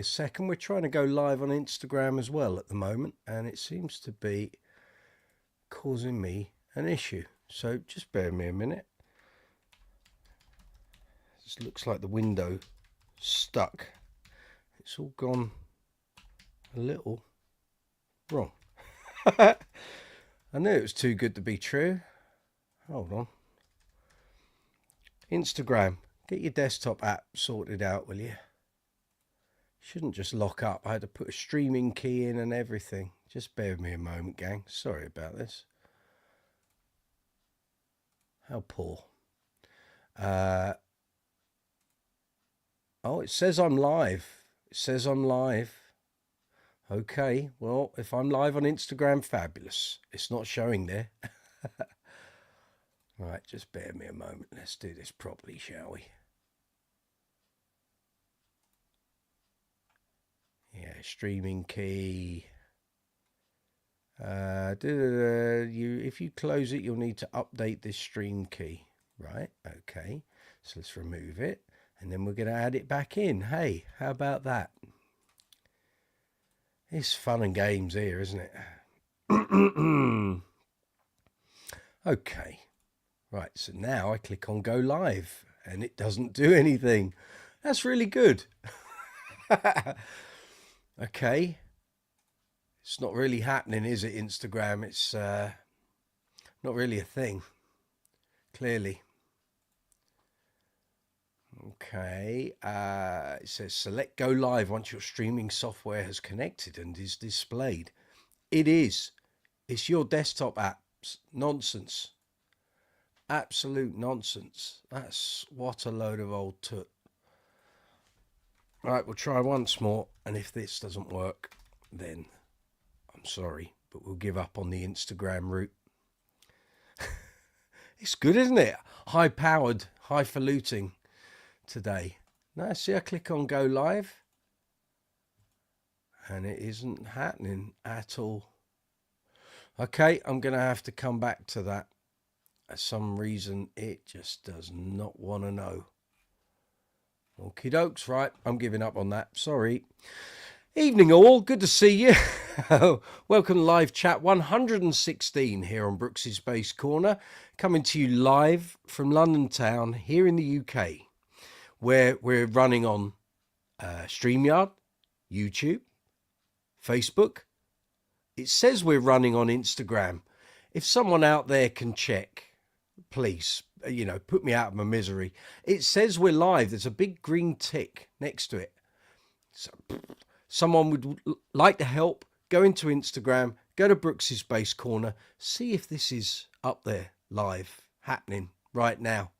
a second. We're trying to go live on Instagram as well at the moment, and it seems to be causing me an issue. So just bear with me a minute. This looks like the window stuck. It's all gone a little wrong. I knew it was too good to be true. Hold on. Instagram, get your desktop app sorted out, will you? Shouldn't just lock up. I had to put a streaming key in and everything. Just bear with me a moment, gang. Sorry about this. How poor. Oh, it says I'm live. It says I'm live. Okay, well, if I'm live on Instagram, fabulous. It's not showing there. Right, just bear me a moment. Let's do this properly, shall we? Yeah, streaming key. If you close it, you'll need to update this stream key. Right, okay. So let's remove it. And then we're going to add it back in. Hey, how about that? It's fun and games here, isn't it? Okay. Right, so now I click on go live and it doesn't do anything. That's really good. Okay. It's not really happening, is it, Instagram? It's not really a thing, clearly. Okay, it says select go live once your streaming software has connected and is displayed. It is. It's your desktop apps. Nonsense. Absolute nonsense. That's what a load of old toot. Right, we'll try once more, and if this doesn't work, then I'm sorry, but we'll give up on the Instagram route. It's good, isn't it? High powered, highfalutin today. Now see, I click on go live and it isn't happening at all. Okay, I'm gonna have to come back to that. For some reason it just does not want to know. Okie dokes. Right, I'm giving up on that, sorry. Evening all, good to see you. Welcome to live chat 116 here on Brooks's Bass Corner, coming to you live from London town here in the UK, where we're running on StreamYard, YouTube, Facebook. It says we're running on Instagram. If someone out there can check, please, you know, put me out of my misery. It says we're live. There's a big green tick next to it. So someone would like to help, go into Instagram, go to Brooks's Bass Corner, see if this is up there live, happening right now.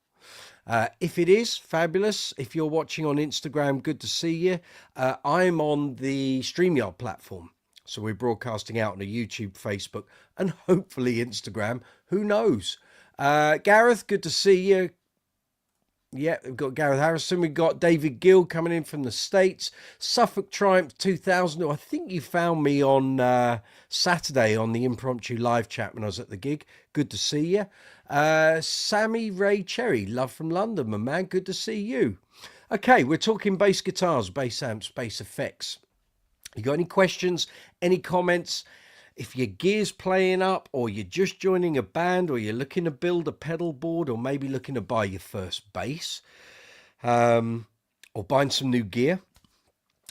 If it is, fabulous. If you're watching on Instagram, good to see you. I'm on the StreamYard platform. So we're broadcasting out on a YouTube, Facebook, and hopefully Instagram. Who knows? Gareth, good to see you. Yeah, we've got Gareth Harrison. We've got David Gill coming in from the States. Suffolk Triumph 2000. I think you found me on Saturday on the impromptu live chat when I was at the gig. Good to see you. Sammy Ray Cherry, love from London, my man. Good to see you. Okay, we're talking bass guitars, bass amps, bass effects. You got any questions, any comments? If your gear's playing up, or you're just joining a band, or you're looking to build a pedal board, or maybe looking to buy your first bass, or buying some new gear,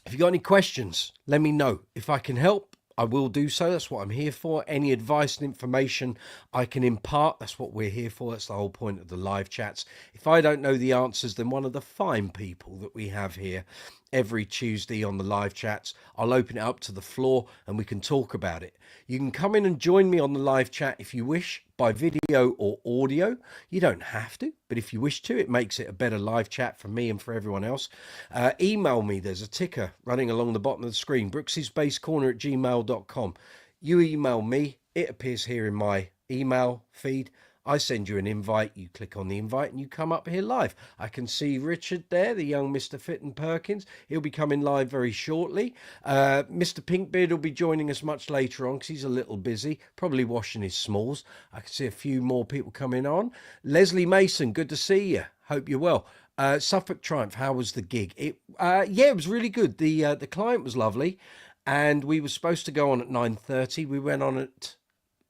if you got any questions, let me know. If I can help, I will do so. That's what I'm here for. Any advice and information I can impart, that's what we're here for. That's the whole point of the live chats. If I don't know the answers, then one of the fine people that we have here every Tuesday on the live chats, I'll open it up to the floor and we can talk about it. You can come in and join me on the live chat if you wish, by video or audio. You don't have to, but if you wish to, it makes it a better live chat for me and for everyone else. Email me. There's a ticker running along the bottom of the screen, brooksysbasscorner@gmail.com. You email me, it appears here in my email feed. I send you an invite, you click on the invite and you come up here live. I can see Richard there, the young Mr. Fitton Perkins. He'll be coming live very shortly. Mr. Pinkbeard will be joining us much later on because he's a little busy, probably washing his smalls. I can see a few more people coming on. Leslie Mason, good to see you. Hope you're well. Suffolk Triumph, how was the gig? Yeah, it was really good. The client was lovely, and we were supposed to go on at 9:30. We went on at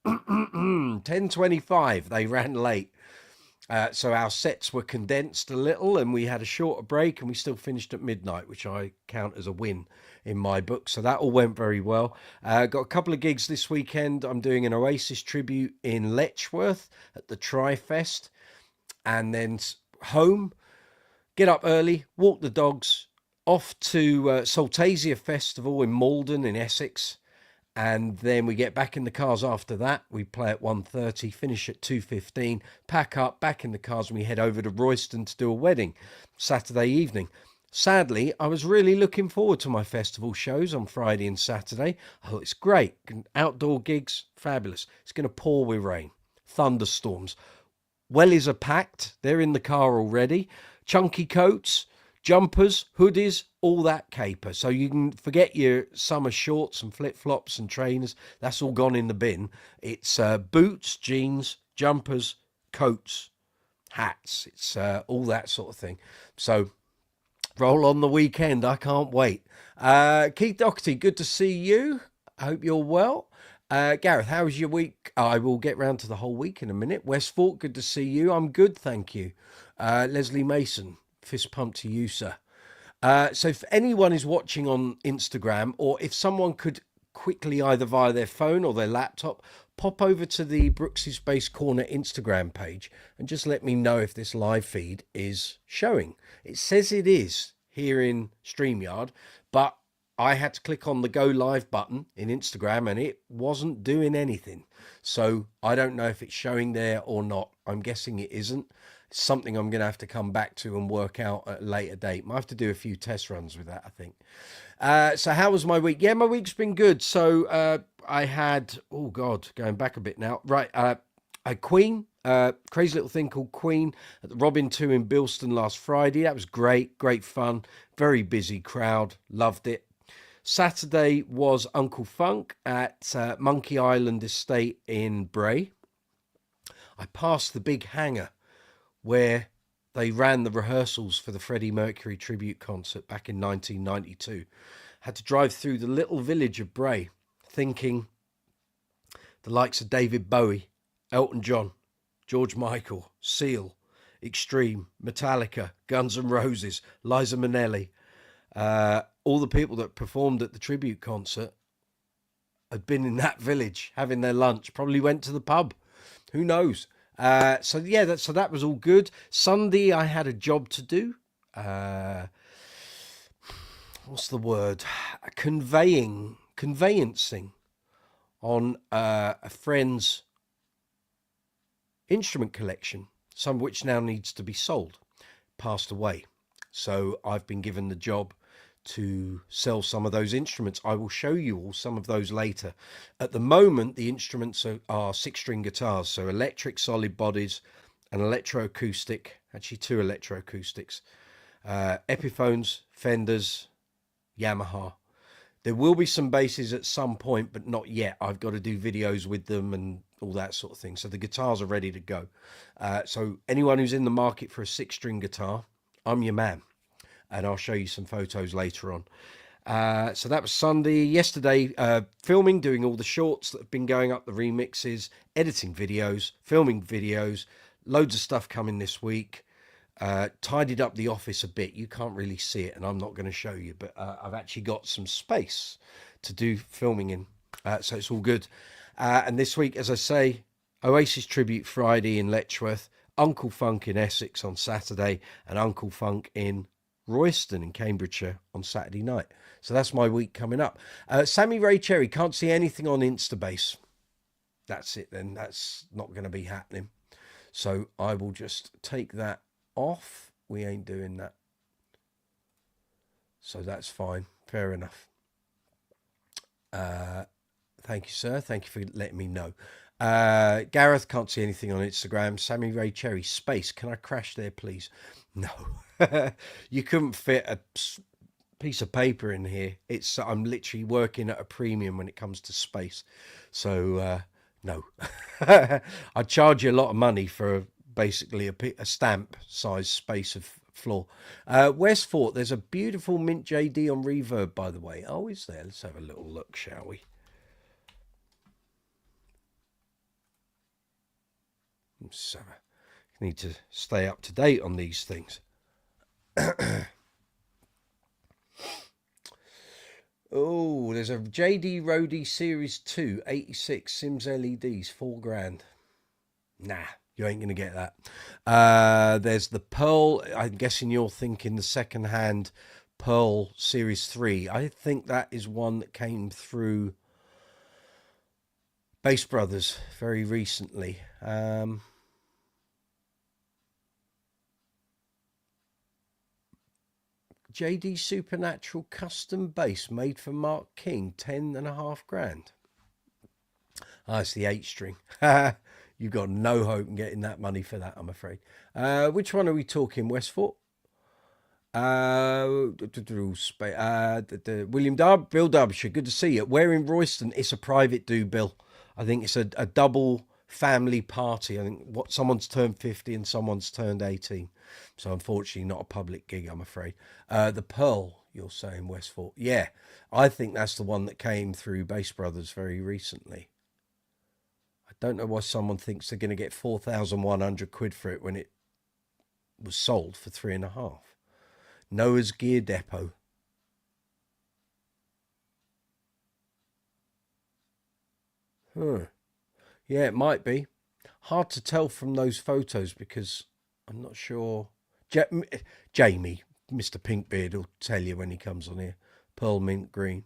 10:25. They ran late. So our sets were condensed a little, and we had a shorter break, and we still finished at midnight, which I count as a win in my book. So that all went very well. Got a couple of gigs this weekend. I'm doing an Oasis tribute in Letchworth at the Tri-Fest, and then home, get up early, walk the dogs, off to Saltasia Festival in Malden in Essex. And then we get back in the cars after that. We play at 1:30, finish at 2:15, pack up, back in the cars, and we head over to Royston to do a wedding Saturday evening. Sadly, I was really looking forward to my festival shows on Friday and Saturday. I thought it's great. Outdoor gigs, fabulous. It's going to pour with rain, thunderstorms. Wellies are packed. They're in the car already. Chunky coats, jumpers, hoodies, all that caper. So you can forget your summer shorts and flip-flops and trainers. That's all gone in the bin. It's boots, jeans, jumpers, coats, hats. It's all that sort of thing. So roll on the weekend. I can't wait. Keith Doherty, good to see you. I hope you're well. Gareth, how was your week? I will get round to the whole week in a minute. Westfort, good to see you. I'm good, thank you. Leslie Mason, fist pump to you, sir. So if anyone is watching on Instagram, or if someone could quickly, either via their phone or their laptop, pop over to the Brooks's Bass Corner Instagram page and just let me know if this live feed is showing. It says it is here in StreamYard, but I had to click on the go live button in Instagram and it wasn't doing anything. So I don't know if it's showing there or not. I'm guessing it isn't. It's something I'm going to have to come back to and work out at a later date. Might have to do a few test runs with that, I think. So how was my week? Yeah, my week's been good. So I had, oh God, going back a bit now. Right, a Queen, crazy little thing called Queen at the Robin 2 in Bilston last Friday. That was great, great fun. Very busy crowd, loved it. Saturday was Uncle Funk at Monkey Island Estate in Bray. I passed the big hangar where they ran the rehearsals for the Freddie Mercury tribute concert back in 1992. Had to drive through the little village of Bray, thinking the likes of David Bowie, Elton John, George Michael, Seal, Extreme, Metallica, Guns N' Roses, Liza Minnelli, all the people that performed at the tribute concert had been in that village having their lunch, probably went to the pub. Who knows? So yeah, so that was all good. Sunday, I had a job to do. What's the word? Conveyancing on a friend's instrument collection, some of which now needs to be sold, passed away. So I've been given the job to sell some of those instruments. I will show you all some of those later. At the moment, the instruments are 6-string guitars, so electric solid bodies, an electro-acoustic, actually 2 electro-acoustics, Epiphones, Fenders, Yamaha. There will be some basses at some point, but not yet. I've got to do videos with them and all that sort of thing. So the guitars are ready to go. So anyone who's in the market for a 6-string guitar, I'm your man. And I'll show you some photos later on. So that was Sunday. Yesterday, filming, doing all the shorts that have been going up, the remixes, editing videos, filming videos, loads of stuff coming this week. Tidied up the office a bit. You can't really see it, and I'm not going to show you, but I've actually got some space to do filming in. So it's all good. And this week, as I say, Oasis Tribute Friday in Letchworth, Uncle Funk in Essex on Saturday, and Uncle Funk in Royston in Cambridgeshire on Saturday night. So that's my week coming up. Sammy Ray Cherry, can't see anything on Instabase. That's it then. That's not going to be happening. So I will just take that off. We ain't doing that. So that's fine. Fair enough. Thank you, sir. Thank you for letting me know. Gareth, can't see anything on Instagram. Sammy Ray Cherry, space. Can I crash there, please? No. You couldn't fit a piece of paper in here. I'm literally working at a premium when it comes to space. So, no. I'd charge you a lot of money for basically a stamp size space of floor. Westfort, there's a beautiful mint JD on reverb, by the way. Oh, is there? Let's have a little look, shall we? So, need to stay up to date on these things. Oh, there's a JD Rody Series 2 86 Sims LEDs, $4,000. Nah, you ain't gonna get that. There's the Pearl. I'm guessing you're thinking the second-hand Pearl Series 3. I think that is one that came through Bass Brothers very recently. JD Supernatural custom bass made for Mark King, $10,500. Ah, it's the 8-string. You've got no hope in getting that money for that, I'm afraid. Which one are we talking, Westfort? William Dubb, Bill Dubshire, good to see you. Where in Royston? It's a private do, Bill. I think it's a double family party. I think someone's turned 50 and someone's turned 18. So unfortunately not a public gig, I'm afraid. The Pearl, you're saying, Westfort. Yeah, I think that's the one that came through Bass Brothers very recently. I don't know why someone thinks they're going to get 4,100 quid for it when it was sold for 3.5. Noah's Gear Depot. Huh. Yeah, it might be. Hard to tell from those photos because I'm not sure. Jamie, Mr. Pinkbeard, will tell you when he comes on here. Pearl Mint Green.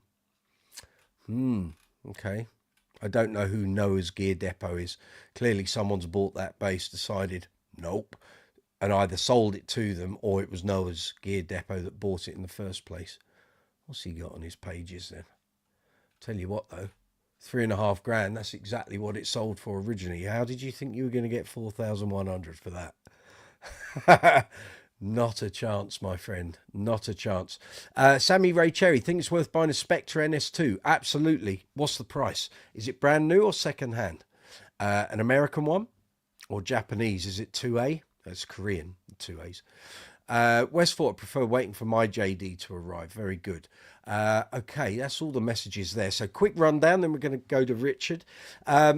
Okay. I don't know who Noah's Gear Depot is. Clearly someone's bought that bass, decided, nope, and either sold it to them or it was Noah's Gear Depot that bought it in the first place. What's he got on his pages then? Tell you what though, 3.5 grand, that's exactly what it sold for originally. How did you think you were going to get 4,100 for that? Not a chance, my friend. Not a chance. Sammy Ray Cherry, think it's worth buying a Spectre NS2? Absolutely. What's the price? Is it brand new or second hand? An American one or Japanese? Is it 2A? That's Korean, 2As. Westfort, I prefer waiting for my JD to arrive. Very good. Okay, that's all the messages there. So quick rundown, then we're going to go to Richard.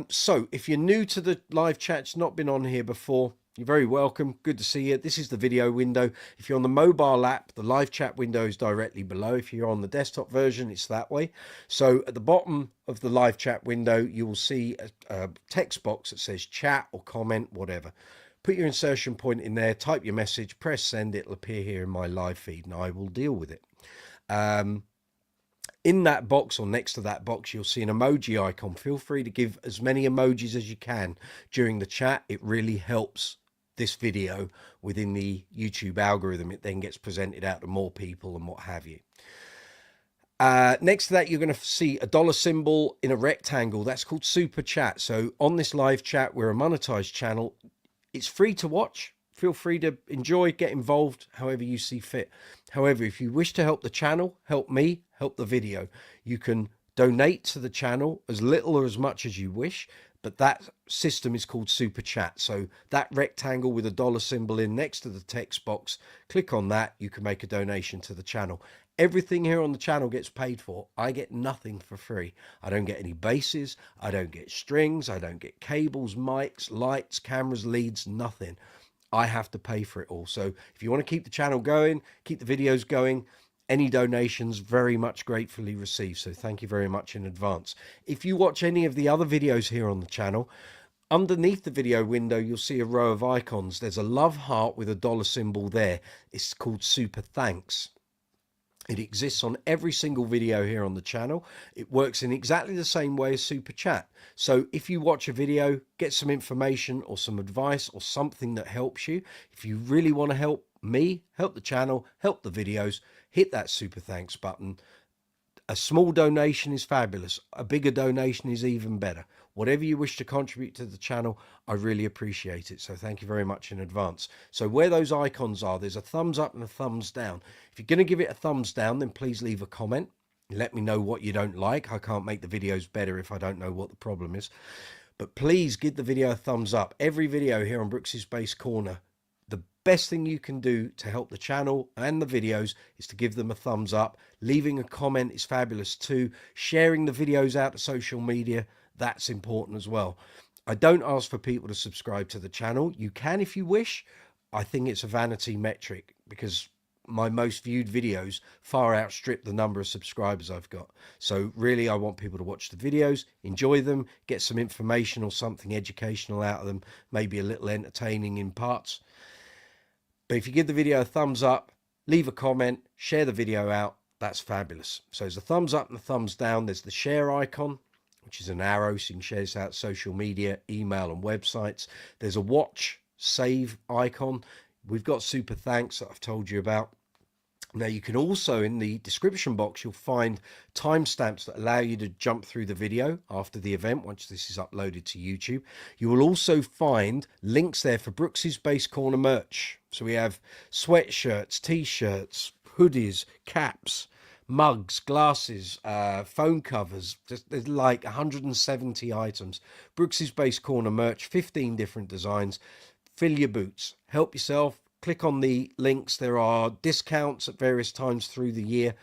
So if you're new to the live chat, it's not been on here before, you're very welcome. Good to see you. This is the video window. If you're on the mobile app, the live chat window is directly below. If you're on the desktop version, it's that way. So at the bottom of the live chat window, you will see a text box that says chat or comment, whatever. Put your insertion point in there, type your message, press send, it'll appear here in my live feed and I will deal with it. In that box or next to that box, you'll see an emoji icon. Feel free to give as many emojis as you can during the chat. It really helps this video within the YouTube algorithm. It then gets presented out to more people and what have you. Next to that, you're going to see a dollar symbol in a rectangle. That's called Super Chat. So on this live chat, we're a monetized channel. It's free to watch. Feel free to enjoy, get involved, however you see fit. However, if you wish to help the channel, help me, help the video, you can donate to the channel as little or as much as you wish. But that system is called Super Chat. So that rectangle with a dollar symbol in next to the text box, click on that. You can make a donation to the channel. Everything here on the channel gets paid for. I get nothing for free. I don't get any basses. I don't get strings. I don't get cables, mics, lights, cameras, leads, nothing. I have to pay for it all. So if you want to keep the channel going, keep the videos going, any donations very much gratefully received. So thank you very much in advance. If you watch any of the other videos here on the channel, underneath the video window, you'll see a row of icons. There's a love heart with a dollar symbol there. It's called Super Thanks. It exists on every single video here on the channel. It works in exactly the same way as Super Chat. So if you watch a video, get some information or some advice or something that helps you, if you really want to help me, help the channel, help the videos, hit that Super Thanks button. A small donation is fabulous. A bigger donation is even better. Whatever you wish to contribute to the channel, I really appreciate it. So thank you very much in advance. So where those icons are, there's a thumbs up and a thumbs down. If you're going to give it a thumbs down, then please leave a comment. Let me know what you don't like. I can't make the videos better if I don't know what the problem is. But please give the video a thumbs up. Every video here on Brooks's Bass Corner, the best thing you can do to help the channel and the videos is to give them a thumbs up. Leaving a comment is fabulous too. Sharing the videos out to social media, that's important as well. I don't ask for people to subscribe to the channel. You can if you wish. I think it's a vanity metric because my most viewed videos far outstrip the number of subscribers I've got. So really, I want people to watch the videos, enjoy them, get some information or something educational out of them, maybe a little entertaining in parts. But if you give the video a thumbs up, leave a comment, share the video out, that's fabulous. So there's a thumbs up and a thumbs down. There's the share icon, which is an arrow, so you can share this out social media, email and websites. There's a watch, save icon. We've got super thanks that I've told you about. Now you can also, in the description box, you'll find timestamps that allow you to jump through the video after the event once this is uploaded to YouTube. You will also find links there for Brooks's Bass Corner merch. So we have sweatshirts, t-shirts, hoodies, caps, mugs, glasses, phone covers. There's like 170 items. Brooks's Bass Corner merch, 15 different designs. Fill your boots, help yourself. Click on the links. There are discounts at various times through the year.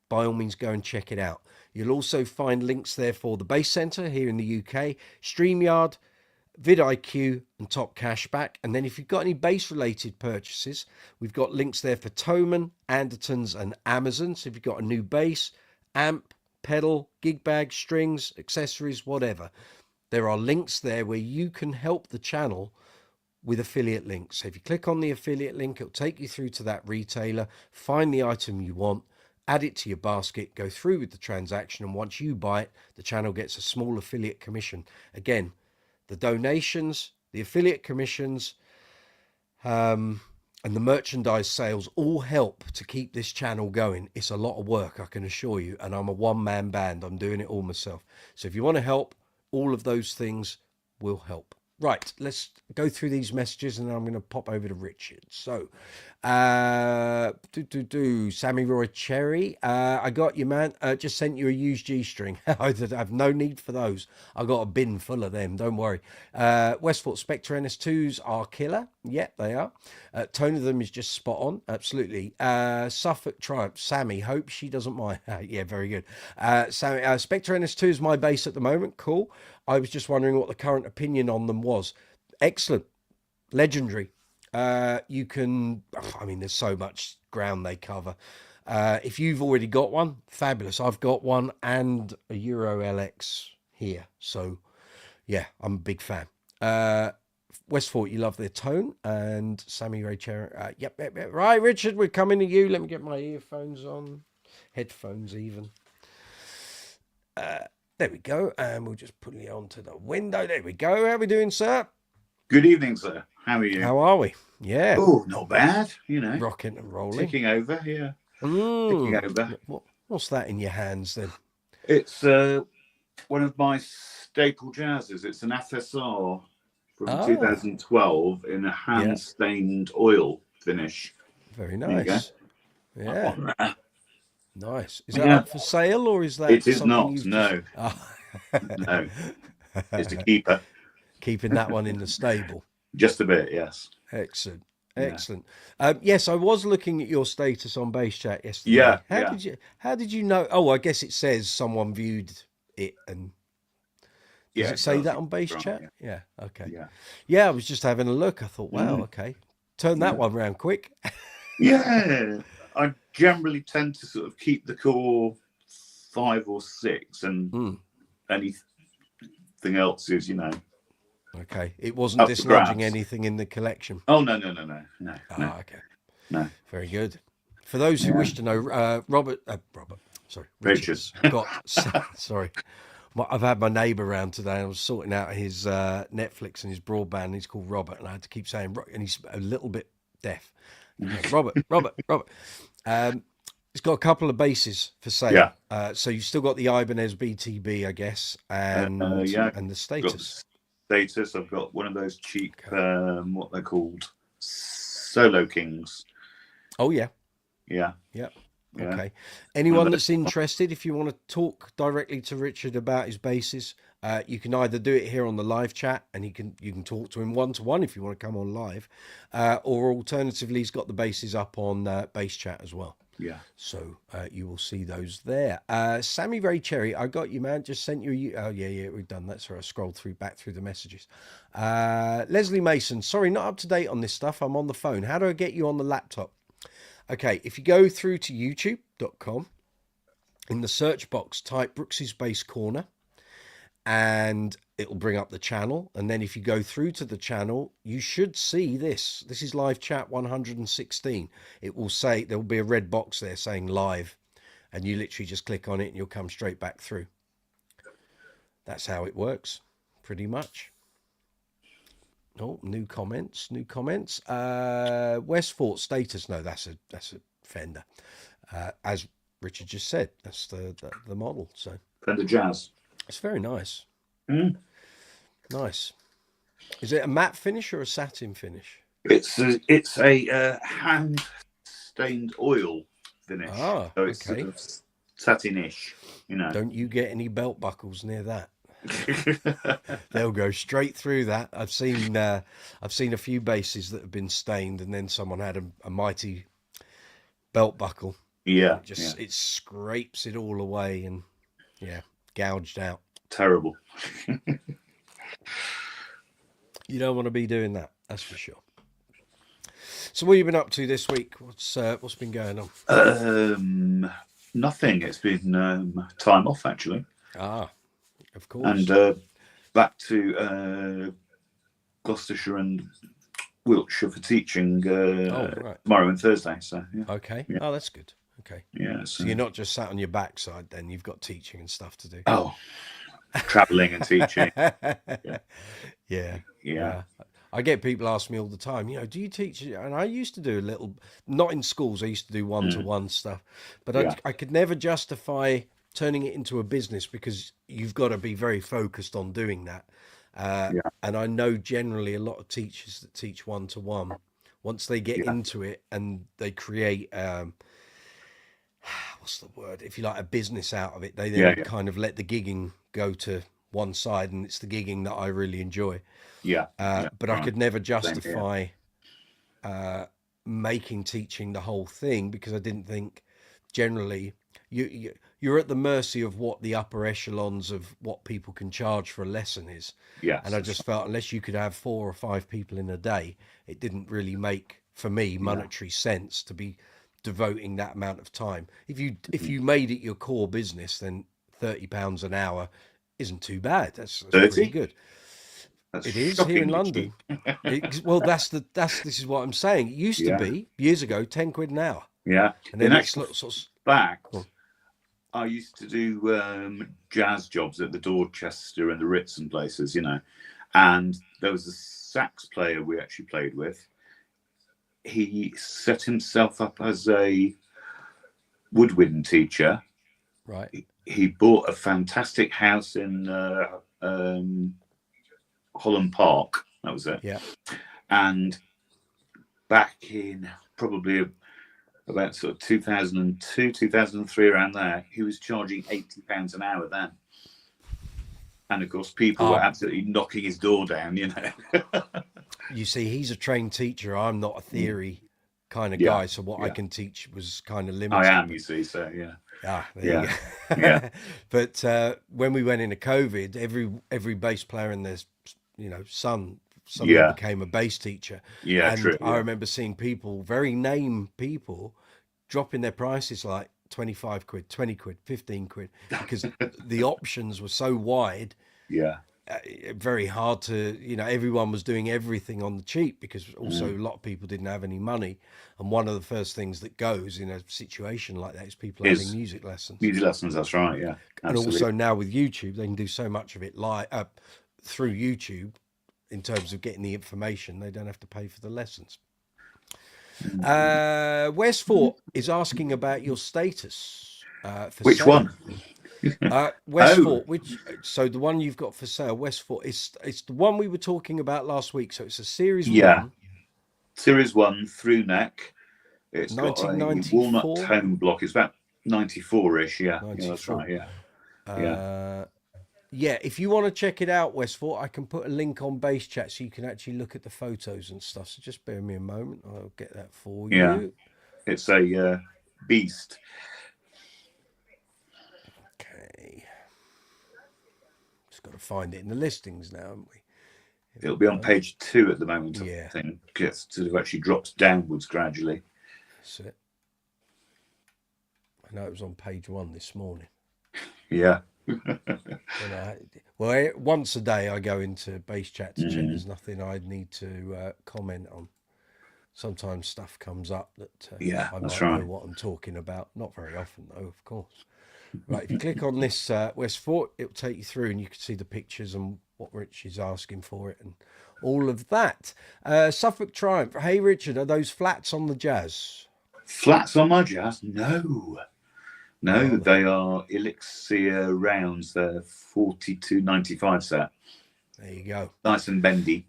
By all means, go and check it out. You'll also find links there for the Bass Centre here in the UK, StreamYard, vidIQ and Top Cashback. And then if you've got any bass related purchases, we've got links there for Thomann, Andertons and Amazon. So if you've got a new bass, amp, pedal, gig bag, strings, accessories, whatever, there are links there where you can help the channel with affiliate links. So if you click on the affiliate link, it'll take you through to that retailer, find the item you want, add it to your basket, go through with the transaction, and once you buy it, the channel gets a small affiliate commission. Again, the donations, the affiliate commissions, and the merchandise sales all help to keep this channel going. It's a lot of work, I can assure you, and I'm a one-man band. I'm doing it all myself. So if you want to help, all of those things will help. Right, let's go through these messages and then I'm going to pop over to Richard. So, Sammy Roy Cherry, I got you, man. Just sent you a used G-string. I have no need for those. I got a bin full of them, don't worry. Westport Spectre NS2s are killer. Yep, they are. Tone of them is just spot on, absolutely. Suffolk Triumph, Sammy, hope she doesn't mind. Yeah, very good. Sammy, Spectre NS2 is my bass at the moment, cool. I was just wondering what the current opinion on them was. Excellent. Legendary. You can, I mean, there's so much ground they cover. If you've already got one, fabulous. I've got one and a Euro LX here. So, yeah, I'm a big fan. Westport, you love their tone. And Sammy Ray Cherry. Yep. Right, Richard, we're coming to you. Let me get my earphones on. Headphones even. There we go. And we'll just put it onto the window. There we go. How are we doing, sir? Good evening, sir. How are you? How are we? Yeah. Oh, not bad. You know, rocking and rolling. Ticking over, yeah. Ticking over. What's that in your hands then? It's one of my staple jazzes. It's an FSR from 2012 in a hand-stained oil finish. Very nice. Yeah. Nice. Is that up for sale or is that? It is not. No. No. It's a keeper. Keeping that one in the stable. Just a bit, yes. Excellent. Excellent. Yes, I was looking at your status on Bass Chat yesterday. Yeah. How did you know? Oh, I guess it says someone viewed it and does it say that on Bass Chat? Yeah. Okay. Yeah, I was just having a look. I thought, wow, okay. Turn that one round quick. Yeah. I generally tend to sort of keep the core 5 or 6 and anything else is, you know. Okay. It wasn't dislodging anything in the collection. Oh, no. Okay. No. Very good. For those who wish to know, Richard's sorry. I've had my neighbour around today and I was sorting out his Netflix and his broadband. And he's called Robert and I had to keep saying, and he's a little bit deaf. Robert. It's got a couple of basses for sale. So you've still got the Ibanez BTB, I guess, and the status. I've got one of those cheap, what they're called, Solo Kings. Oh yeah. Yeah. Yeah. Yeah. Okay. Anyone that's interested, if you want to talk directly to Richard about his basses, you can either do it here on the live chat, and you can talk to him one to one if you want to come on live, or alternatively, he's got the basses up on Bass Chat as well. Yeah. So you will see those there. Sammy Ray Cherry, I got you, man. Just sent you. Oh yeah, we've done that. So I scrolled back through the messages. Leslie Mason, sorry, not up to date on this stuff. I'm on the phone. How do I get you on the laptop? Okay, if you go through to youtube.com, in the search box, type Brooks's Bass Corner, and it'll bring up the channel. And then if you go through to the channel, you should see this. This is live chat 116. It will say, there will be a red box there saying live, and you literally just click on it and you'll come straight back through. That's how it works, pretty much. Oh, new comments. Westfort status. No, that's a Fender. As Richard just said, that's the model. So Fender Jazz. It's very nice. Mm. Nice. Is it a matte finish or a satin finish? It's a hand stained oil finish. Ah, so it's okay. sort of satinish, you know. Don't you get any belt buckles near that? They'll go straight through that. I've seen a few basses that have been stained, and then someone had a mighty belt buckle. Yeah, it scrapes it all away, and gouged out. Terrible. You don't want to be doing that, that's for sure. So what have you been up to this week? What's been going on? Nothing. It's been time off, actually. Ah, of course. And back to Gloucestershire and Wiltshire for teaching tomorrow and Thursday. So yeah. Okay. Yeah. Oh, that's good. Okay. Yeah. So you're not just sat on your backside then. You've got teaching and stuff to do. Oh, traveling and teaching. Yeah. I get people ask me all the time, do you teach? And I used to do a little, not in schools. I used to do one-to-one stuff, but I could never justify turning it into a business, because you've got to be very focused on doing that. And I know generally a lot of teachers that teach one-to-one, once they get into it and they create, what's the word? If you like, a business out of it, they then kind of let the gigging go to one side, and it's the gigging that I really enjoy. But I could never justify making teaching the whole thing, because I didn't think generally you're at the mercy of what the upper echelons of what people can charge for a lesson is. And I just felt unless you could have 4 or 5 people in a day, it didn't really make, for me, monetary sense to be devoting that amount of time. If you made it your core business, then £30 an hour isn't too bad. That's pretty good. It is here in London. This is what I'm saying. It used to be years ago, 10 quid an hour. Yeah. And then it's sort of back. I used to do jazz jobs at the Dorchester and the Ritz and places, and there was a sax player we actually played with. He set himself up as a woodwind teacher. Right. He bought a fantastic house in Holland Park. That was it. Yeah. And back in probably about sort of 2002, 2003, around there, he was charging £80 an hour then. And of course, people were absolutely knocking his door down, You see, he's a trained teacher. I'm not a theory kind of guy. So what I can teach was kind of limited. I am, you see, so there you go. But when we went into COVID, every bass player in their, son suddenly became a bass teacher. True. I remember seeing people, very name people, dropping their prices like 25 quid, 20 quid, 15 quid, because the options were so wide. Very hard to, everyone was doing everything on the cheap, because also a lot of people didn't have any money. And one of the first things that goes in a situation like that is people having music lessons. Music lessons, that's right, yeah. Absolutely. And also now with YouTube, they can do so much of it through YouTube in terms of getting the information. They don't have to pay for the lessons. Westfort is asking about your status. For which sale. One? Westfort, so the one you've got for sale, Westfort, it's the one we were talking about last week. So it's a series 1. Series 1 through neck, It's got a walnut 1994. tone block. It's about 94-ish. Yeah, 94. yeah, that's right. Yeah, yeah. Yeah, if you want to check it out, Westford, I can put a link on Bass Chat so you can actually look at the photos and stuff. So just bear me a moment. I'll get that for Yeah. you. It's a beast. Okay. Just got to find it in the listings now, haven't we? It'll be on page 2 at the moment. Yeah. I think it sort of actually drops downwards gradually. That's it. I know it was on page 1 this morning. Yeah. Well, once a day I go into Bass Chat to check there's nothing I need to comment on. Sometimes stuff comes up that I might know what I'm talking about. Not very often, though, of course. Right, if you click on this Westford, it'll take you through and you can see the pictures and what Rich is asking for it and all of that. Suffolk Triumph. Hey, Richard, are those flats on the Jazz? Flats on my Jazz? No, they are Elixir rounds. They're 4295 set. There you go. Nice and bendy.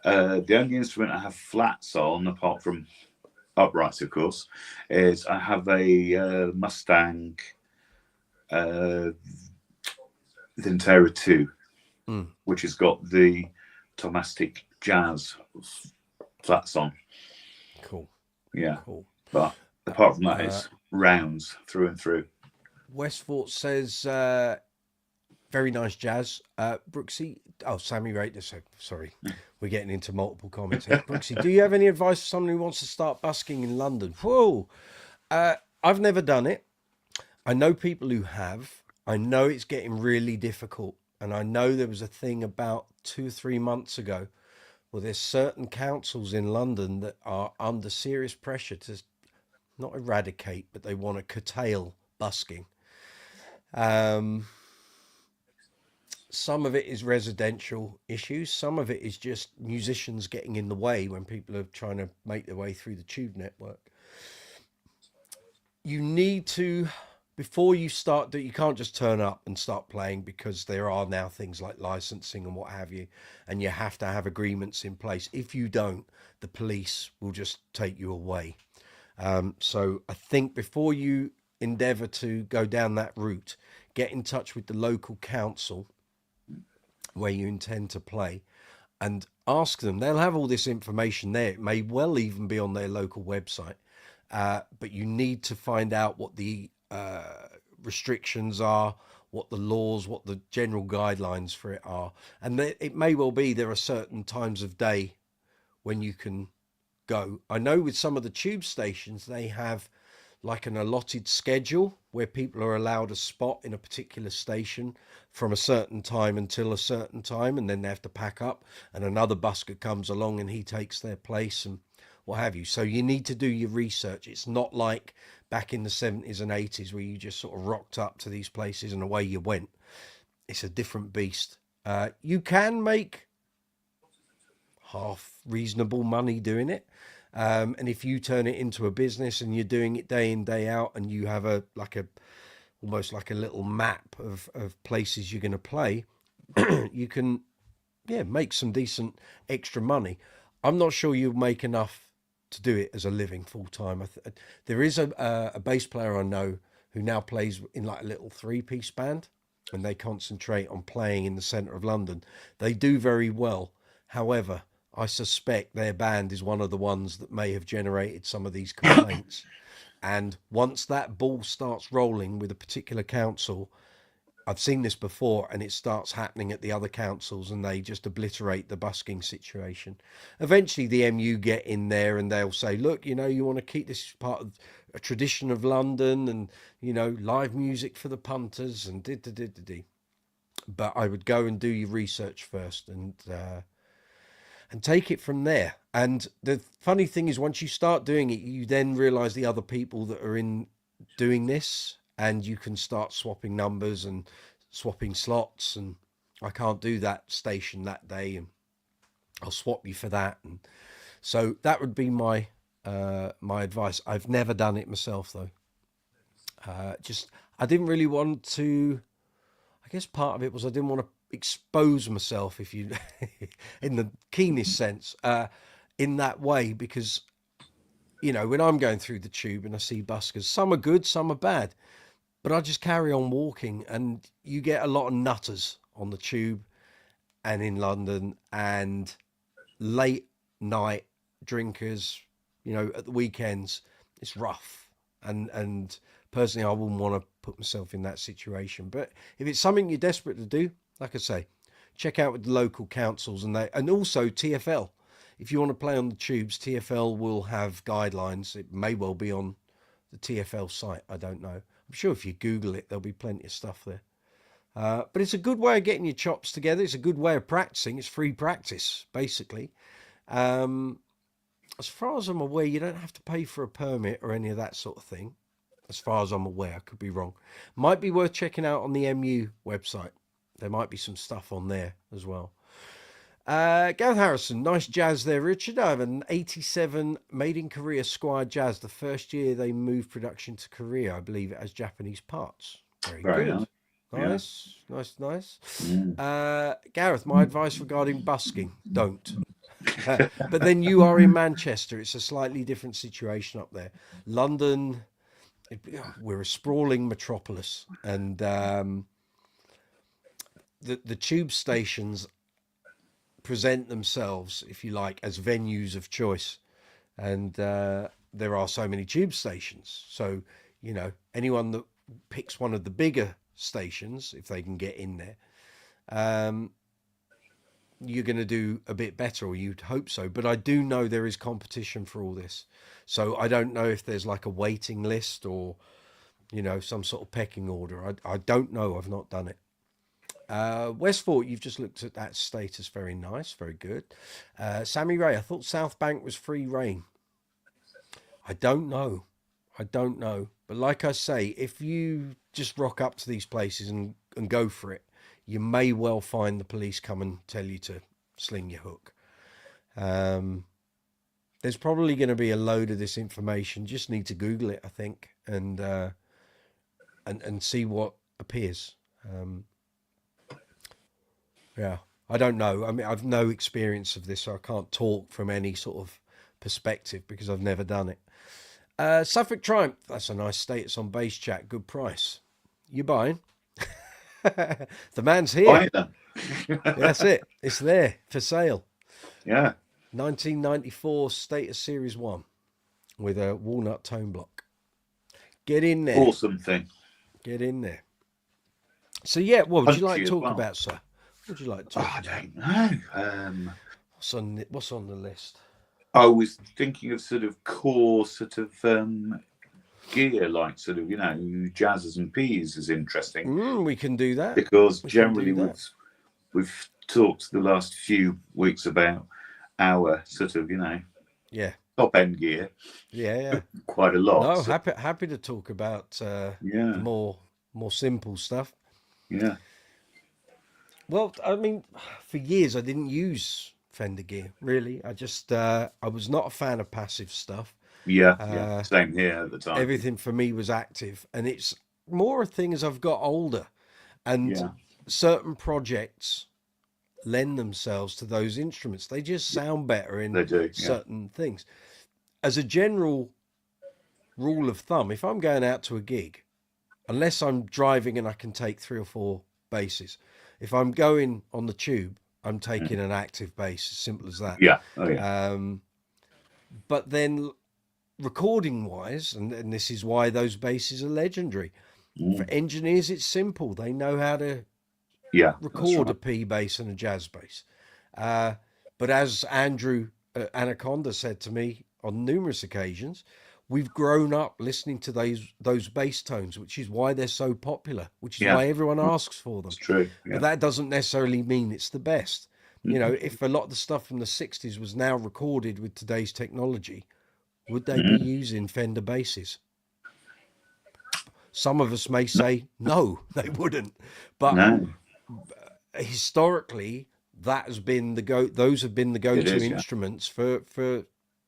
The only instrument I have flats on, apart from uprights, of course, is I have a Mustang Vintera 2, which has got the Tomastic Jazz flats on. Cool. Yeah. Cool. But apart from that, it's rounds through and through. Westford says, very nice Jazz. Brooksy, Sammy Rader, sorry, we're getting into multiple comments here. Brooksy, do you have any advice for someone who wants to start busking in London? Whoa, I've never done it. I know people who have. I know it's getting really difficult. And I know there was a thing about 2 or 3 months ago where there's certain councils in London that are under serious pressure to not eradicate, but they want to curtail busking. Some of it is residential issues. Some of it is just musicians getting in the way when people are trying to make their way through the tube network. You need to, before you start, you can't just turn up and start playing, because there are now things like licensing and what have you, and you have to have agreements in place. If you don't, the police will just take you away. So I think before you endeavour to go down that route, get in touch with the local council where you intend to play and ask them. They'll have all this information there. It may well even be on their local website, but you need to find out what the restrictions are, what the laws, what the general guidelines for it are. And it may well be there are certain times of day when you can go. I know with some of the tube stations, they have like an allotted schedule where people are allowed a spot in a particular station from a certain time until a certain time, and then they have to pack up and another busker comes along and he takes their place and what have you. So you need to do your research. It's not like back in the 70s and 80s where you just sort of rocked up to these places and away you went. It's a different beast. You can make half reasonable money doing it. And if you turn it into a business and you're doing it day in, day out, and you have almost like a little map of places you're going to play, you can, make some decent extra money. I'm not sure you'll make enough to do it as a living full time. There is a bass player I know who now plays in like a little 3-piece band, and they concentrate on playing in the centre of London. They do very well. However, I suspect their band is one of the ones that may have generated some of these complaints. And once that ball starts rolling with a particular council, I've seen this before, and it starts happening at the other councils and they just obliterate the busking situation. Eventually the MU get in there and they'll say, look, you want to keep this part of a tradition of London and, live music for the punters and But I would go and do your research first and take it from there. And the funny thing is, once you start doing it, you then realize the other people that are in doing this, and you can start swapping numbers and swapping slots. And I can't do that station that day, and I'll swap you for that. And so that would be my advice. I've never done it myself though. I didn't really want to. I guess part of it was I didn't want to expose myself, if you in the keenest sense, in that way, because you know, when I'm going through the tube and I see buskers, some are good, some are bad, but I just carry on walking, and you get a lot of nutters on the tube and in London, and late night drinkers, you know, at the weekends. It's rough, and personally, I wouldn't want to put myself in that situation. But if it's something you're desperate to do, like I say, check out with the local councils, and also TFL. If you want to play on the tubes, TFL will have guidelines. It may well be on the TFL site. I don't know. I'm sure if you Google it, there'll be plenty of stuff there. But it's a good way of getting your chops together. It's a good way of practicing. It's free practice, basically. As far as I'm aware, you don't have to pay for a permit or any of that sort of thing. As far as I'm aware, I could be wrong. Might be worth checking out on the MU website. There might be some stuff on there as well. Gareth Harrison, nice jazz there, Richard. I have an 87 made in Korea Squire Jazz. The first year they moved production to Korea, I believe it has Japanese parts. Very good. Nice, yeah. Nice. Gareth, my advice regarding busking, don't. But then you are in Manchester. It's a slightly different situation up there. London, we're a sprawling metropolis, and the tube stations present themselves, if you like, as venues of choice. And there are so many tube stations. So, you know, anyone that picks one of the bigger stations, if they can get in there, you're going to do a bit better, or you'd hope so. But I do know there is competition for all this. So I don't know if there's like a waiting list or, you know, some sort of pecking order. I don't know. I've not done it. Westfort, you've just looked at that status. Very nice. Very good. Sammy Ray, I thought South Bank was free reign. I don't know. But like I say, if you just rock up to these places and go for it, you may well find the police come and tell you to sling your hook. There's probably going to be a load of this information. Just need to Google it, I think, and see what appears. Yeah, I don't know. I mean, I've no experience of this, so I can't talk from any sort of perspective because I've never done it. Suffolk Triumph, that's a nice status on Bass Chat. Good price. You buying? The man's here. That's it. It's there for sale. Yeah. 1994 Status Series 1 with a walnut tone block. Get in there. Awesome thing. Get in there. So, yeah, what would you like to talk about, sir? What would you like to talk about? I don't know. What's on the list? I was thinking of sort of core sort of gear, like sort of, you know, jazzers and P's is interesting. We can do that. Because generally we've talked the last few weeks about our sort of, you know, top end gear. Yeah. Quite a lot. No, so, happy to talk about more simple stuff. Yeah. Well, I mean, for years I didn't use Fender gear, really. I just I was not a fan of passive stuff. Yeah, same here at the time. Everything for me was active, and it's more a thing as I've got older, and certain projects lend themselves to those instruments. They just sound better in certain things. As a general rule of thumb, if I'm going out to a gig, unless I'm driving and I can take 3 or 4 basses, if I'm going on the tube, I'm taking an active bass, as simple as that. Yeah. But then recording wise, and this is why those basses are legendary. For engineers, it's simple. They know how to record a P bass and a jazz bass. But as Andrew Anaconda said to me on numerous occasions, we've grown up listening to those bass tones, which is why they're so popular, which is why everyone asks for them. It's true. But that doesn't necessarily mean it's the best. You know, if a lot of the stuff from the 60s was now recorded with today's technology, would they be using Fender basses? Some of us may say no, they wouldn't. But historically, that has been those have been the go-to instruments for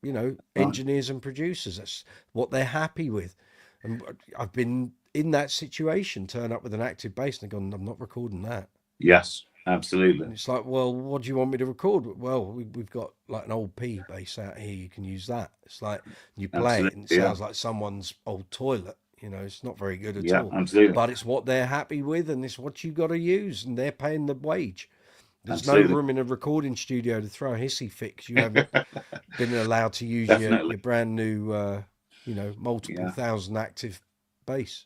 you know, engineers and producers. That's what they're happy with. And I've been in that situation, turn up with an active bass and gone, I'm not recording that. Yes. Absolutely. And it's like, well, what do you want me to record? Well, we've got like an old P bass out here. You can use that. It's like you play it and it Absolutely. Yeah. sounds like someone's old toilet. You know, it's not very good at Yeah. all. Absolutely. But it's what they're happy with, and it's what you got to use, and they're paying the wage. There's no Absolutely. room in a recording studio to throw a hissy fit 'cause you haven't been allowed to use Definitely. your brand new, multiple Yeah. thousand active bass.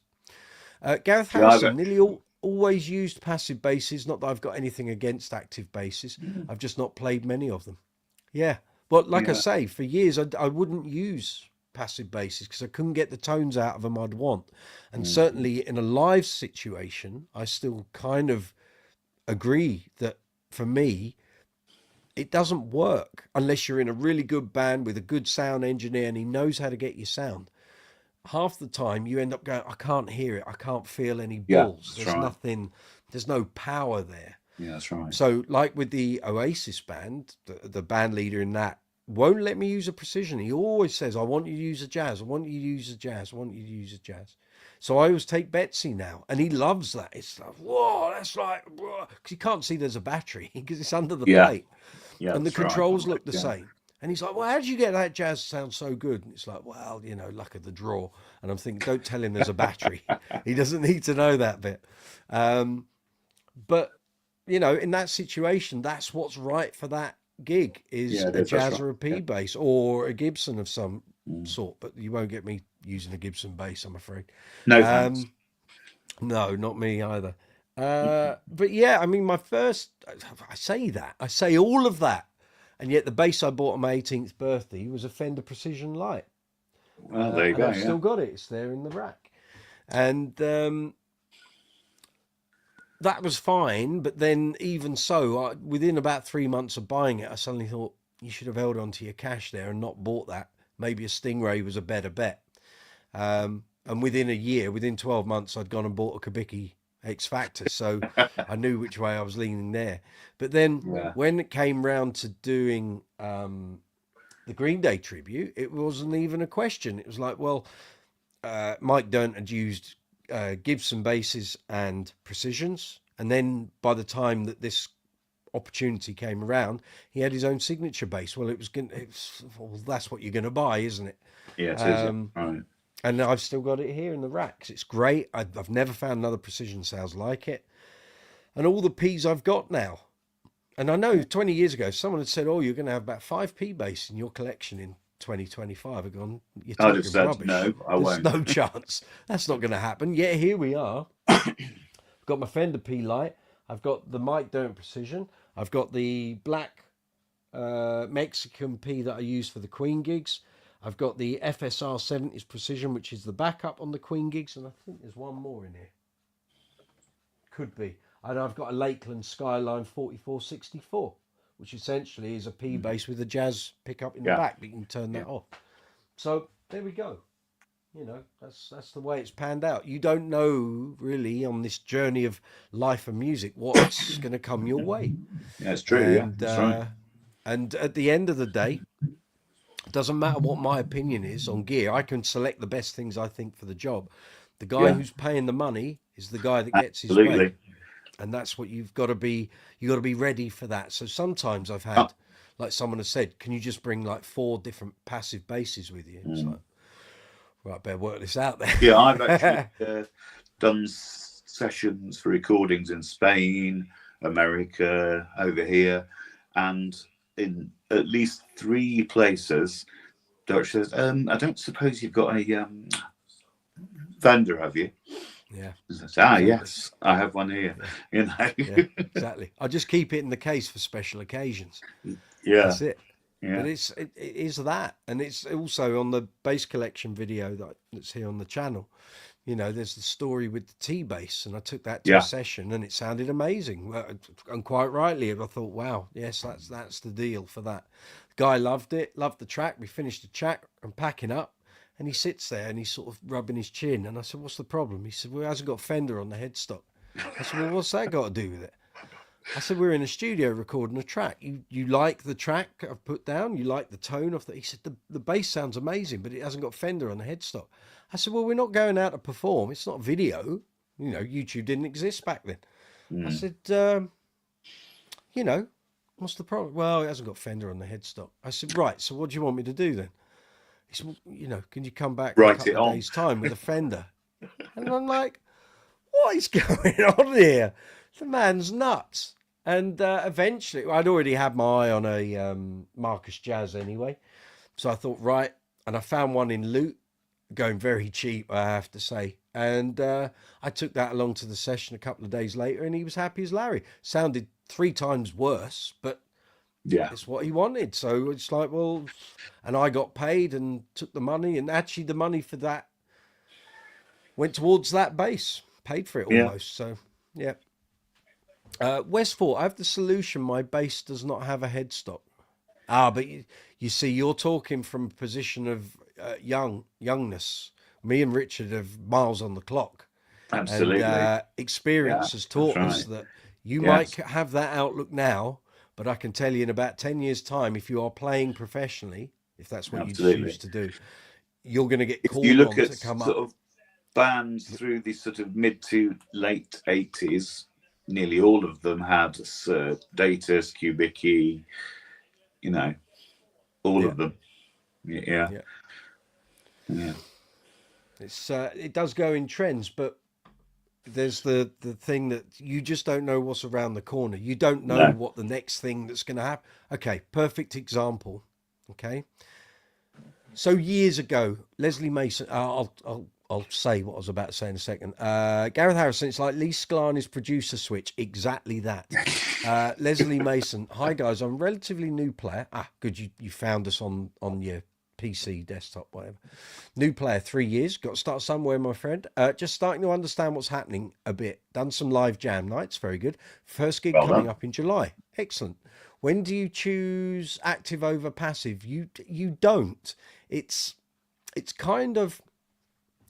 Gareth Yeah. Harrison, always used passive basses. Not that I've got anything against active basses. I've just not played many of them. Yeah. Well, like I Yeah. say, for years I wouldn't use passive basses because I couldn't get the tones out of them I'd want. And certainly in a live situation, I still kind of agree that for me, it doesn't work unless you're in a really good band with a good sound engineer and he knows how to get your sound. Half the time you end up going, I can't hear it. I can't feel any Yeah. balls. That's There's right. nothing, there's no power there. Yeah. That's right. So, like with the Oasis band, the band leader in that won't let me use a precision. He always says, I want you to use a jazz. I want you to use a jazz. I want you to use a jazz. So I always take Betsy now, and he loves that. It's like, whoa, that's like, because you can't see there's a battery because it's under the Yeah. plate, Yeah. and the That's right. controls look the Yeah. same. And he's like, well, how did you get that jazz sound so good? And it's like, well, luck of the draw. And I'm thinking, don't tell him there's a battery. He doesn't need to know that bit. But in that situation, that's what's right for that gig is Yeah. a That's jazz right. or a P Yeah. bass or a Gibson of some sort. But you won't get me using a Gibson bass, I'm afraid. No thanks. No, not me either. But yeah, I mean, I say all of that. And yet the bass I bought on my 18th birthday was a Fender Precision Light. Well, there you And go. I've Yeah. still got it. It's there in the rack. And that was fine. But then even so, within about 3 months of buying it, I suddenly thought you should have held on to your cash there and not bought that. Maybe a Stingray was a better bet. And within a year, within 12 months, I'd gone and bought a Kubicki X Factor. So I knew which way I was leaning there. But then Yeah. when it came round to doing the Green Day tribute, it wasn't even a question. It was like, well, Mike Dirnt had used Gibson basses and Precisions. And then by the time that this opportunity came around, he had his own signature bass. Well, well, that's what you're going to buy, isn't it? Yeah. It is. Yeah. Right. And I've still got it here in the racks. It's great. I've never found another Precision sounds like it. And all the Ps I've got now. And I know 20 years ago, someone had said, oh, you're going to have about 5 P bass in your collection in 2025. I've gone, you're I'd talking have said rubbish. no. I There's won't. no chance. That's not going to happen. Yet here we are. I've got my Fender P Light. I've got the Mike Dirnt Precision. I've got the black Mexican P that I use for the Queen gigs. I've got the FSR 70s Precision, which is the backup on the Queen gigs, and I think there's one more in here. Could be. And I've got a Lakeland Skyline 4464, which essentially is a P bass with a jazz pickup in the back, but you can turn that off. So there we go. That's the way it's panned out. You don't know really on this journey of life and music what's going to come your way. Yeah, it's true. And, That's right. And at the end of the day, it doesn't matter what my opinion is on gear. I can select the best things I think for the job. The guy who's paying the money is the guy that gets his way. And that's what you've got to be. You got to be ready for that. So sometimes I've had, like someone has said, can you just bring like 4 different passive basses with you? It's like, right, better work this out there. Yeah, I've actually done sessions for recordings in Spain, America, over here, and in at least 3 places. Dutch says, I don't suppose you've got a Fender, have you? Yeah. Exactly. Yes, I have one here. Yeah, exactly. I just keep it in the case for special occasions. Yeah. That's it. Yeah. But it is that. And it's also on the bass collection video that's here on the channel. There's the story with the T-bass, and I took that to a session and it sounded amazing. And quite rightly, I thought, wow, yes, that's the deal for that. The guy loved it, loved the track. We finished the track and packing up, and he sits there and he's sort of rubbing his chin. And I said, what's the problem? He said, well, it hasn't got Fender on the headstock. I said, well, what's that got to do with it? I said, we're in a studio recording a track. You like the track I've put down? You like the tone of that? He said, the bass sounds amazing, but it hasn't got Fender on the headstock. I said, well, we're not going out to perform. It's not video. YouTube didn't exist back then. I said, you know, what's the problem? Well, it hasn't got Fender on the headstock. I said, right, so what do you want me to do then? He said, well, you know, can you come back in a Write couple it of on. days' time with a Fender? And I'm like, what is going on here? The man's nuts. And eventually, I'd already had my eye on a Marcus Jazz anyway. So I thought, right. And I found one in Loot, going very cheap, I have to say. And I took that along to the session a couple of days later, and he was happy as Larry. Sounded 3 times worse, but Yeah. it's what he wanted. So it's like, well, and I got paid and took the money. And actually, the money for that went towards that bass, paid for it Yeah. almost. So, yeah. Westford, I have the solution. My bass does not have a headstock. But you see, you're talking from a position of youngness. Me and Richard have miles on the clock, Absolutely. and experience has taught that's us right. that you Yes. might have that outlook now, but I can tell you in about 10 years' time, if you are playing professionally, if that's what you choose Absolutely. to do, you're going to get If you called look on at to come sort up. of bands through the sort of mid to late 80s, nearly all of them had Datus, Kubicki, you know, all Yeah, of them. Yeah. yeah. Yeah. It does go in trends, but there's the thing that you just don't know what's around the corner. You don't know No. what the next thing that's going to happen. Okay, perfect example. Okay, so years ago, Leslie Mason. I'll say what I was about to say in a second. Gareth Harrison. It's like Lee Sklar's producer switch. Exactly that. Leslie Mason. Hi guys, I'm a relatively new player. Good. You found us on your PC, desktop, whatever. New player, 3 years. Got to start somewhere, my friend. Just starting to understand what's happening a bit. Done some live jam nights. Very good. First gig Well coming done. up in July. Excellent. When do you choose active over passive? You don't. It's kind of,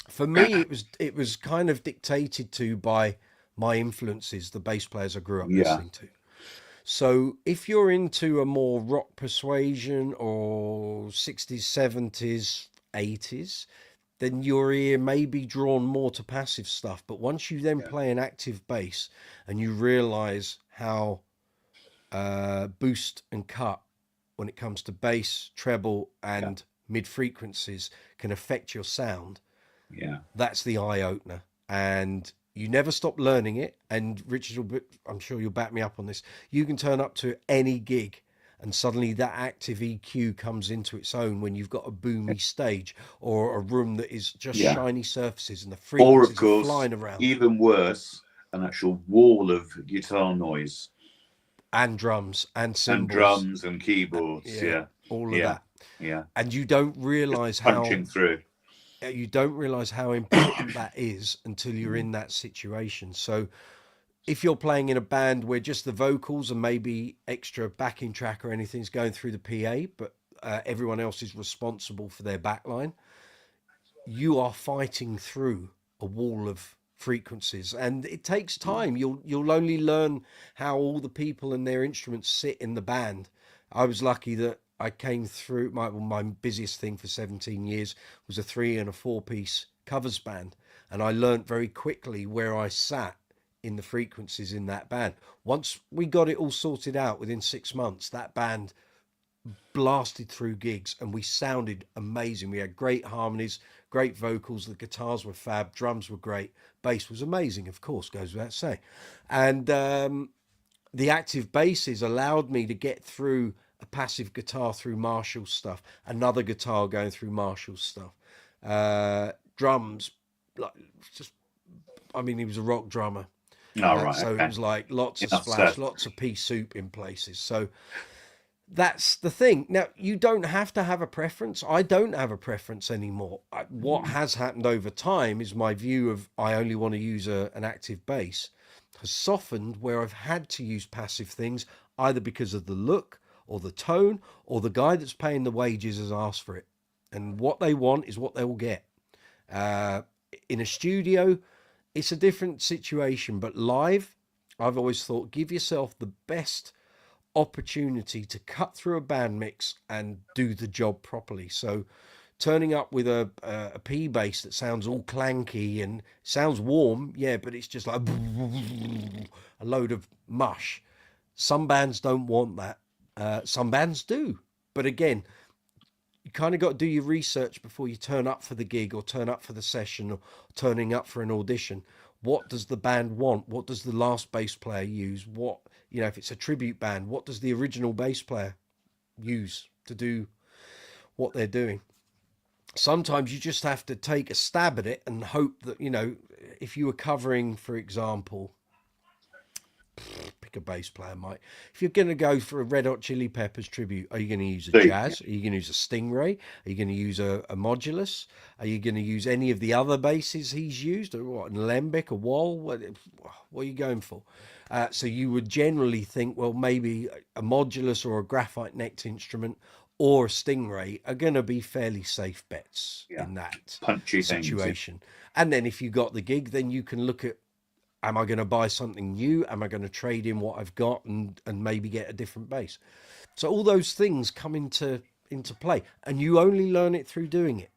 for me, it was kind of dictated to by my influences, the bass players I grew up Yeah. listening to. So if you're into a more rock persuasion or 60s, 70s, 80s, then your ear may be drawn more to passive stuff. But once you then play an active bass and you realize how boost and cut when it comes to bass, treble, and mid frequencies can affect your sound, Yeah. that's the eye opener. And you never stop learning it. And Richard, I'm sure you'll back me up on this. You can turn up to any gig and suddenly that active EQ comes into its own when you've got a boomy stage or a room that is just Yeah. shiny surfaces and the Or, of frequencies are course, flying around. even worse, an actual wall of guitar noise And drums and and cymbals. drums and keyboards. Yeah. All of that. Yeah. And you don't realize Punching through. you don't realize how important that is until you're in that situation. So if you're playing in a band where just the vocals and maybe extra backing track or anything's going through the PA, but everyone else is responsible for their backline, you are fighting through a wall of frequencies, and it takes time. You'll only learn how all the people and their instruments sit in the band. I was lucky that I came through my busiest thing for 17 years was a 3 and a 4 piece covers band, and I learned very quickly where I sat in the frequencies in that band. Once we got it all sorted out within 6 months, that band blasted through gigs and we sounded amazing. We had great harmonies, great vocals, the guitars were fab, drums were great, bass was amazing, of course, goes without saying. And the active basses allowed me to get through a passive guitar through Marshall stuff, another guitar going through Marshall stuff, drums, like just, I mean, he was a rock drummer. So it was like lots of splash, lots of pea soup in places. So that's the thing. Now, you don't have to have a preference. I don't have a preference anymore. What has happened over time is my view of I only want to use an active bass has softened where I've had to use passive things either because of the look or the tone or the guy that's paying the wages has asked for it. And what they want is what they will get. In a studio, it's a different situation, but live, I've always thought give yourself the best opportunity to cut through a band mix and do the job properly. So turning up with a P bass that sounds all clanky and sounds warm, yeah, but it's just like a load of mush. Some bands don't want that. Some bands do. But again, you kind of got to do your research before you turn up for the gig or turn up for the session or turning up for an audition. What does the band want? What does the last bass player use? What, if it's a tribute band, what does the original bass player use to do what they're doing? Sometimes you just have to take a stab at it and hope that, if you were covering, for example, pick a bass player, Mike. If you're going to go for a Red Hot Chili Peppers tribute, are you going to use a Jazz? Are you going to use a Stingray? Are you going to use a Modulus? Are you going to use any of the other basses he's used? Or what, an Alembic, a Wall? What are you going for? So you would generally think, well, maybe a Modulus or a graphite necked instrument or a Stingray are going to be fairly safe bets in that punchy situation. Things, And then if you got the gig, then you can look at, am I going to buy something new? Am I going to trade in what I've got and maybe get a different bass? So all those things come into play, and you only learn it through doing it.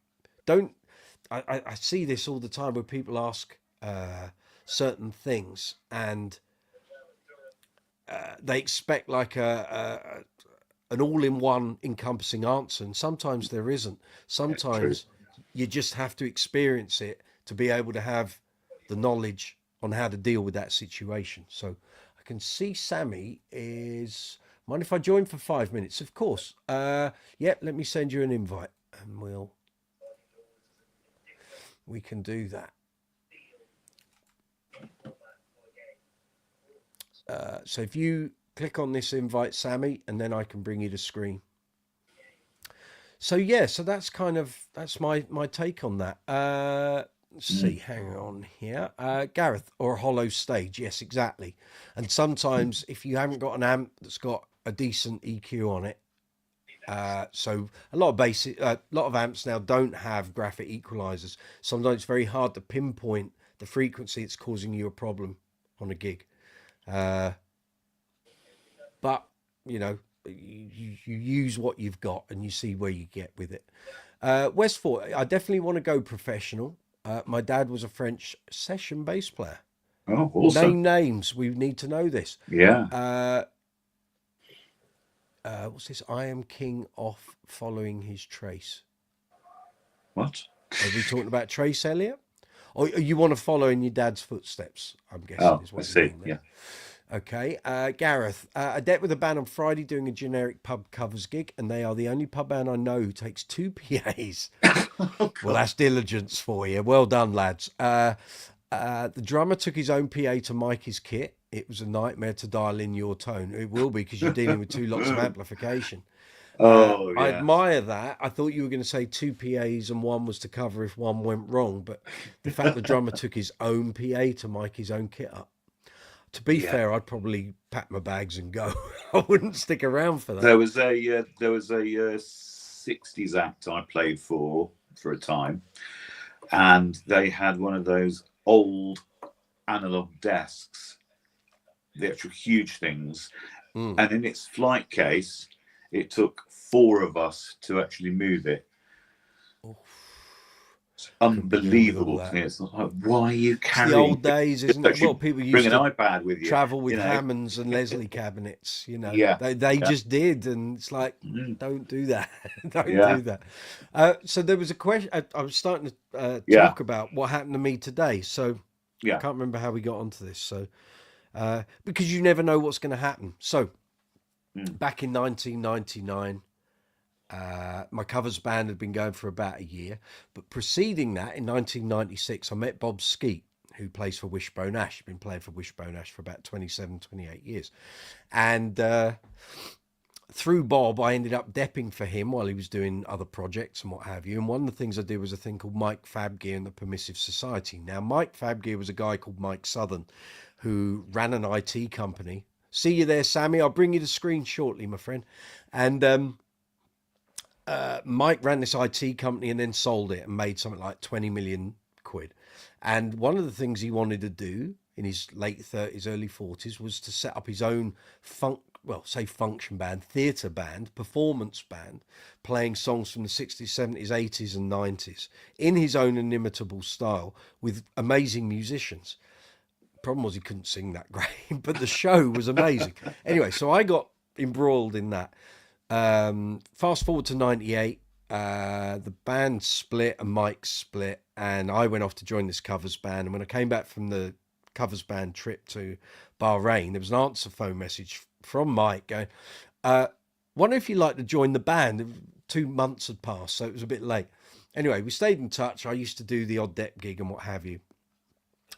I see this all the time where people ask certain things and they expect like an all-in-one encompassing answer, and sometimes there isn't. Sometimes you just have to experience it to be able to have the knowledge on how to deal with that situation. So I can see Sammy is, mind if I join for 5 minutes? Of course. Let me send you an invite and we can do that. So if you click on this invite, Sammy, and then I can bring you to screen. So so that's my take on that. Let's see, hang on here. Gareth, or a hollow stage, yes, exactly. And sometimes if you haven't got an amp that's got a decent EQ on it, so a lot of amps now don't have graphic equalizers. Sometimes it's very hard to pinpoint the frequency that's causing you a problem on a gig. But you use what you've got and you see where you get with it. Westford, I definitely want to go professional. My dad was a French session bass player. Oh, awesome. Name names. We need to know this. Yeah. What's this? I am king off following his trace. What? Are we talking about Trace Elliott? Or you want to follow in your dad's footsteps, I'm guessing. Oh, is what I see. Mean, yeah. Okay. Gareth, a debt with a band on Friday doing a generic pub covers gig, and they are the only pub band I know who takes 2 PAs. Well, that's diligence for you. Well done, lads. The drummer took his own PA to mic his kit. It was a nightmare to dial in your tone. It will be because you're dealing with 2 lots of amplification. I admire that. I thought you were going to say 2 PAs and 1 was to cover if 1 went wrong. But the fact the drummer took his own PA to mic his own kit up. To be fair, I'd probably pack my bags and go. I wouldn't stick around for that. There was a 60s act I played for a time, and they had one of those old analog desks, the actual huge things, and in its flight case, it took 4 of us to actually move it. It's unbelievable. It's like, why are you carrying? It's the old days, isn't it? Well, people used to bring an iPad with you, travel with Hammonds and Leslie cabinets. They just did, and it's like, don't do that. Don't do that. So there was a question. I was starting to talk about what happened to me today. So I can't remember how we got onto this. So because you never know what's going to happen. So back in 1999. My covers band had been going for about a year, but preceding that, in 1996, I met Bob Skeet, who plays for Wishbone Ash. He'd been playing for Wishbone Ash for about 27, 28 years. And through Bob, I ended up depping for him while he was doing other projects and what have you. And one of the things I did was a thing called Mike Fabgear and the Permissive Society. Now, Mike Fabgear was a guy called Mike Southern, who ran an IT company. See you there, Sammy. I'll bring you the screen shortly, my friend. And Mike ran this IT company and then sold it and made something like 20 million quid. And one of the things he wanted to do in his late 30s, early 40s was to set up his own function band, theatre band, performance band, playing songs from the 60s, 70s, 80s and 90s in his own inimitable style with amazing musicians. Problem was he couldn't sing that great, but the show was amazing. Anyway, so I got embroiled in that. Fast forward to 98, the band split and Mike split, and I went off to join this covers band. And when I came back from the covers band trip to Bahrain, there was an answer phone message from Mike going, wonder if you'd like to join the band. 2 months had passed, so it was a bit late. Anyway, we stayed in touch. I used to do the odd dep gig and what have you.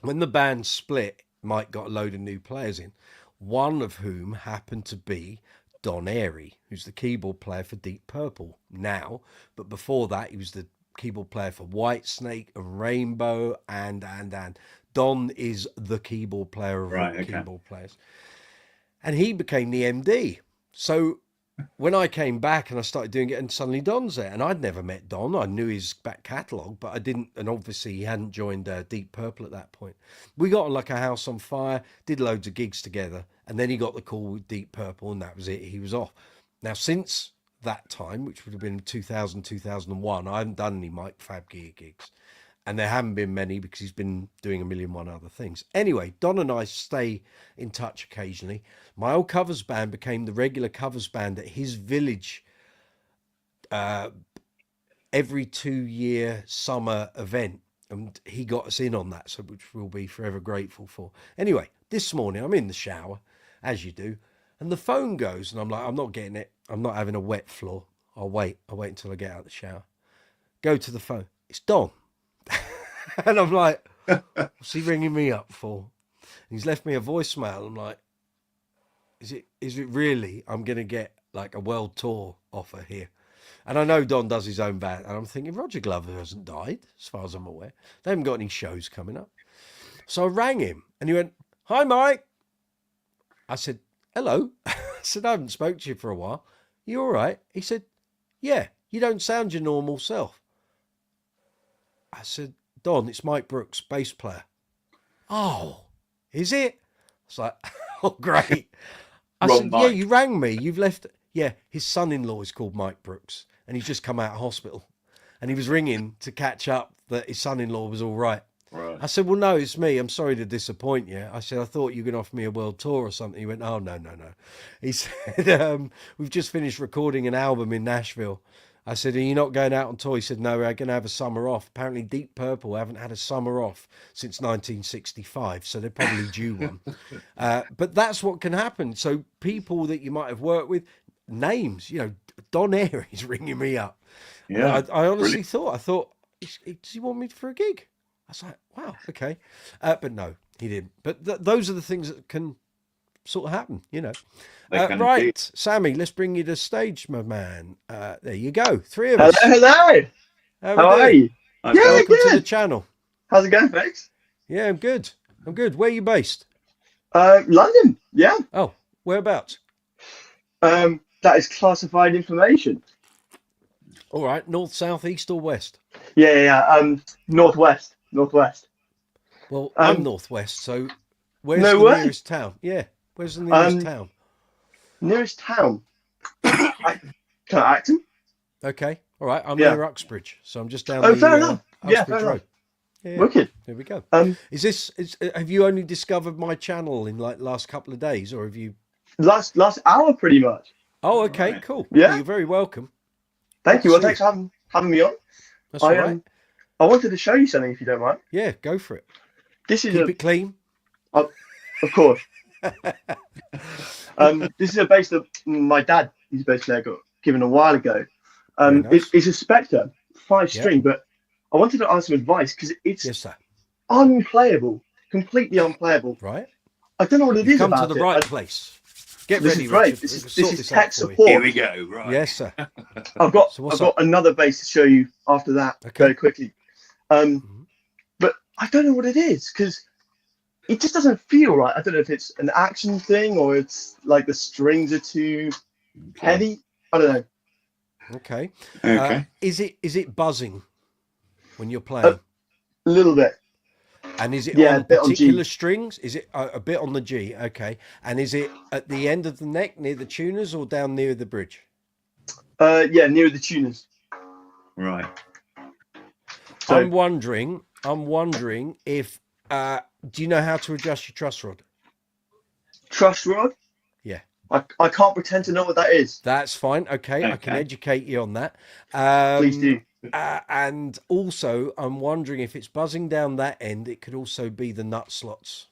When the band split, Mike got a load of new players in, one of whom happened to be Don Airey, who's the keyboard player for Deep Purple now. But before that, he was the keyboard player for Whitesnake and Rainbow, and Don is the keyboard player of all keyboard players. And he became the MD. So when I came back and I started doing it, and suddenly Don's there, and I'd never met Don. I knew his back catalogue, but I didn't, and obviously he hadn't joined Deep Purple at that point. We got on like a house on fire, did loads of gigs together, and then he got the call with Deep Purple, and that was it. He was off. Now, since that time, which would have been 2000, 2001, I haven't done any Mike Fab Gear gigs, and there haven't been many because he's been doing 1,000,001 other things. Anyway, Don and I stay in touch occasionally. My old covers band became the regular covers band at his village every 2-year summer event. And he got us in on that, so which we'll be forever grateful for. Anyway, this morning I'm in the shower, as you do, and the phone goes, and I'm like, I'm not getting it. I'm not having a wet floor. I'll wait until I get out of the shower. Go to the phone. It's Don. And I'm like, what's he ringing me up for? And he's left me a voicemail. I'm like, is it really? I'm going to get like a world tour offer here. And I know Don does his own band. And I'm thinking, Roger Glover hasn't died, as far as I'm aware. They haven't got any shows coming up. So I rang him and he went, hi, Mike. I said, hello. I said, I haven't spoke to you for a while. You all right? He said, yeah, you don't sound your normal self. I said, Don, it's Mike Brooks, bass player. Oh, is it? It's like, oh, great. I said, yeah, you rang me. You've left. Yeah, his son-in-law is called Mike Brooks, and he's just come out of hospital. And he was ringing to catch up that his son-in-law was all right. Right. I said, well, no, it's me. I'm sorry to disappoint you. I said, I thought you were going to offer me a world tour or something. He went, oh, no. He said, we've just finished recording an album in Nashville. I said, are you not going out on tour? He said, no, we're going to have a summer off. Apparently Deep Purple haven't had a summer off since 1965, so they're probably due one. But that's what can happen. So people that you might have worked with, names, Don Airey's ringing me up. Yeah, I honestly thought, does he want me for a gig? I was like, wow, okay. But no, he didn't. But those are the things that can sort of happen, right, indeed. Sammy, let's bring you to the stage, my man. There you go. 3 of us. Hello. How are you? Yeah, welcome to the channel. How's it going, folks? Yeah, I'm good. Where are you based? London. Yeah. Oh, whereabouts? That is classified information. All right, north, south, east, or west? Yeah. Northwest. Well, I'm northwest, so where's the nearest town? Yeah. Where's the nearest town? Nearest town? Acton. Okay. All right. I'm near Uxbridge, so I'm just down fair enough. Uxbridge Road. Yeah. Wicked. There we go. Have you only discovered my channel in like the last couple of days, or have you? Last hour, pretty much. Oh, okay, right. Cool. Yeah. Well, you're very welcome. Thank you. Well, thanks for having me on. That's all right. I wanted to show you something, if you don't mind. Yeah, go for it. This is Keep it clean. Of course. This is a bass that my dad, his bass player, got given a while ago. Nice. It's a Spectre 5-string, but I wanted to ask some advice because it's unplayable, completely unplayable. Right. I don't know what it is about it. Come to the right place. Get this ready, is great. Richard. This is tech support. Here we go. Right. Yes, sir. I've got another bass to show you after that very quickly. But I don't know what it is because it just doesn't feel right. I don't know if it's an action thing or it's like the strings are too heavy. I don't know. Okay. Is Okay. it buzzing when you're playing? A little bit. And is it on particular strings? Is it a bit on the G? Okay. And is it at the end of the neck near the tuners or down near the bridge? Yeah, near the tuners. Right. So, I'm wondering if Do you know how to adjust your truss rod? Truss rod? Yeah. I can't pretend to know what that is. That's fine. Okay. I can educate you on that. Please do. And also, I'm wondering if it's buzzing down that end, it could also be the nut slots.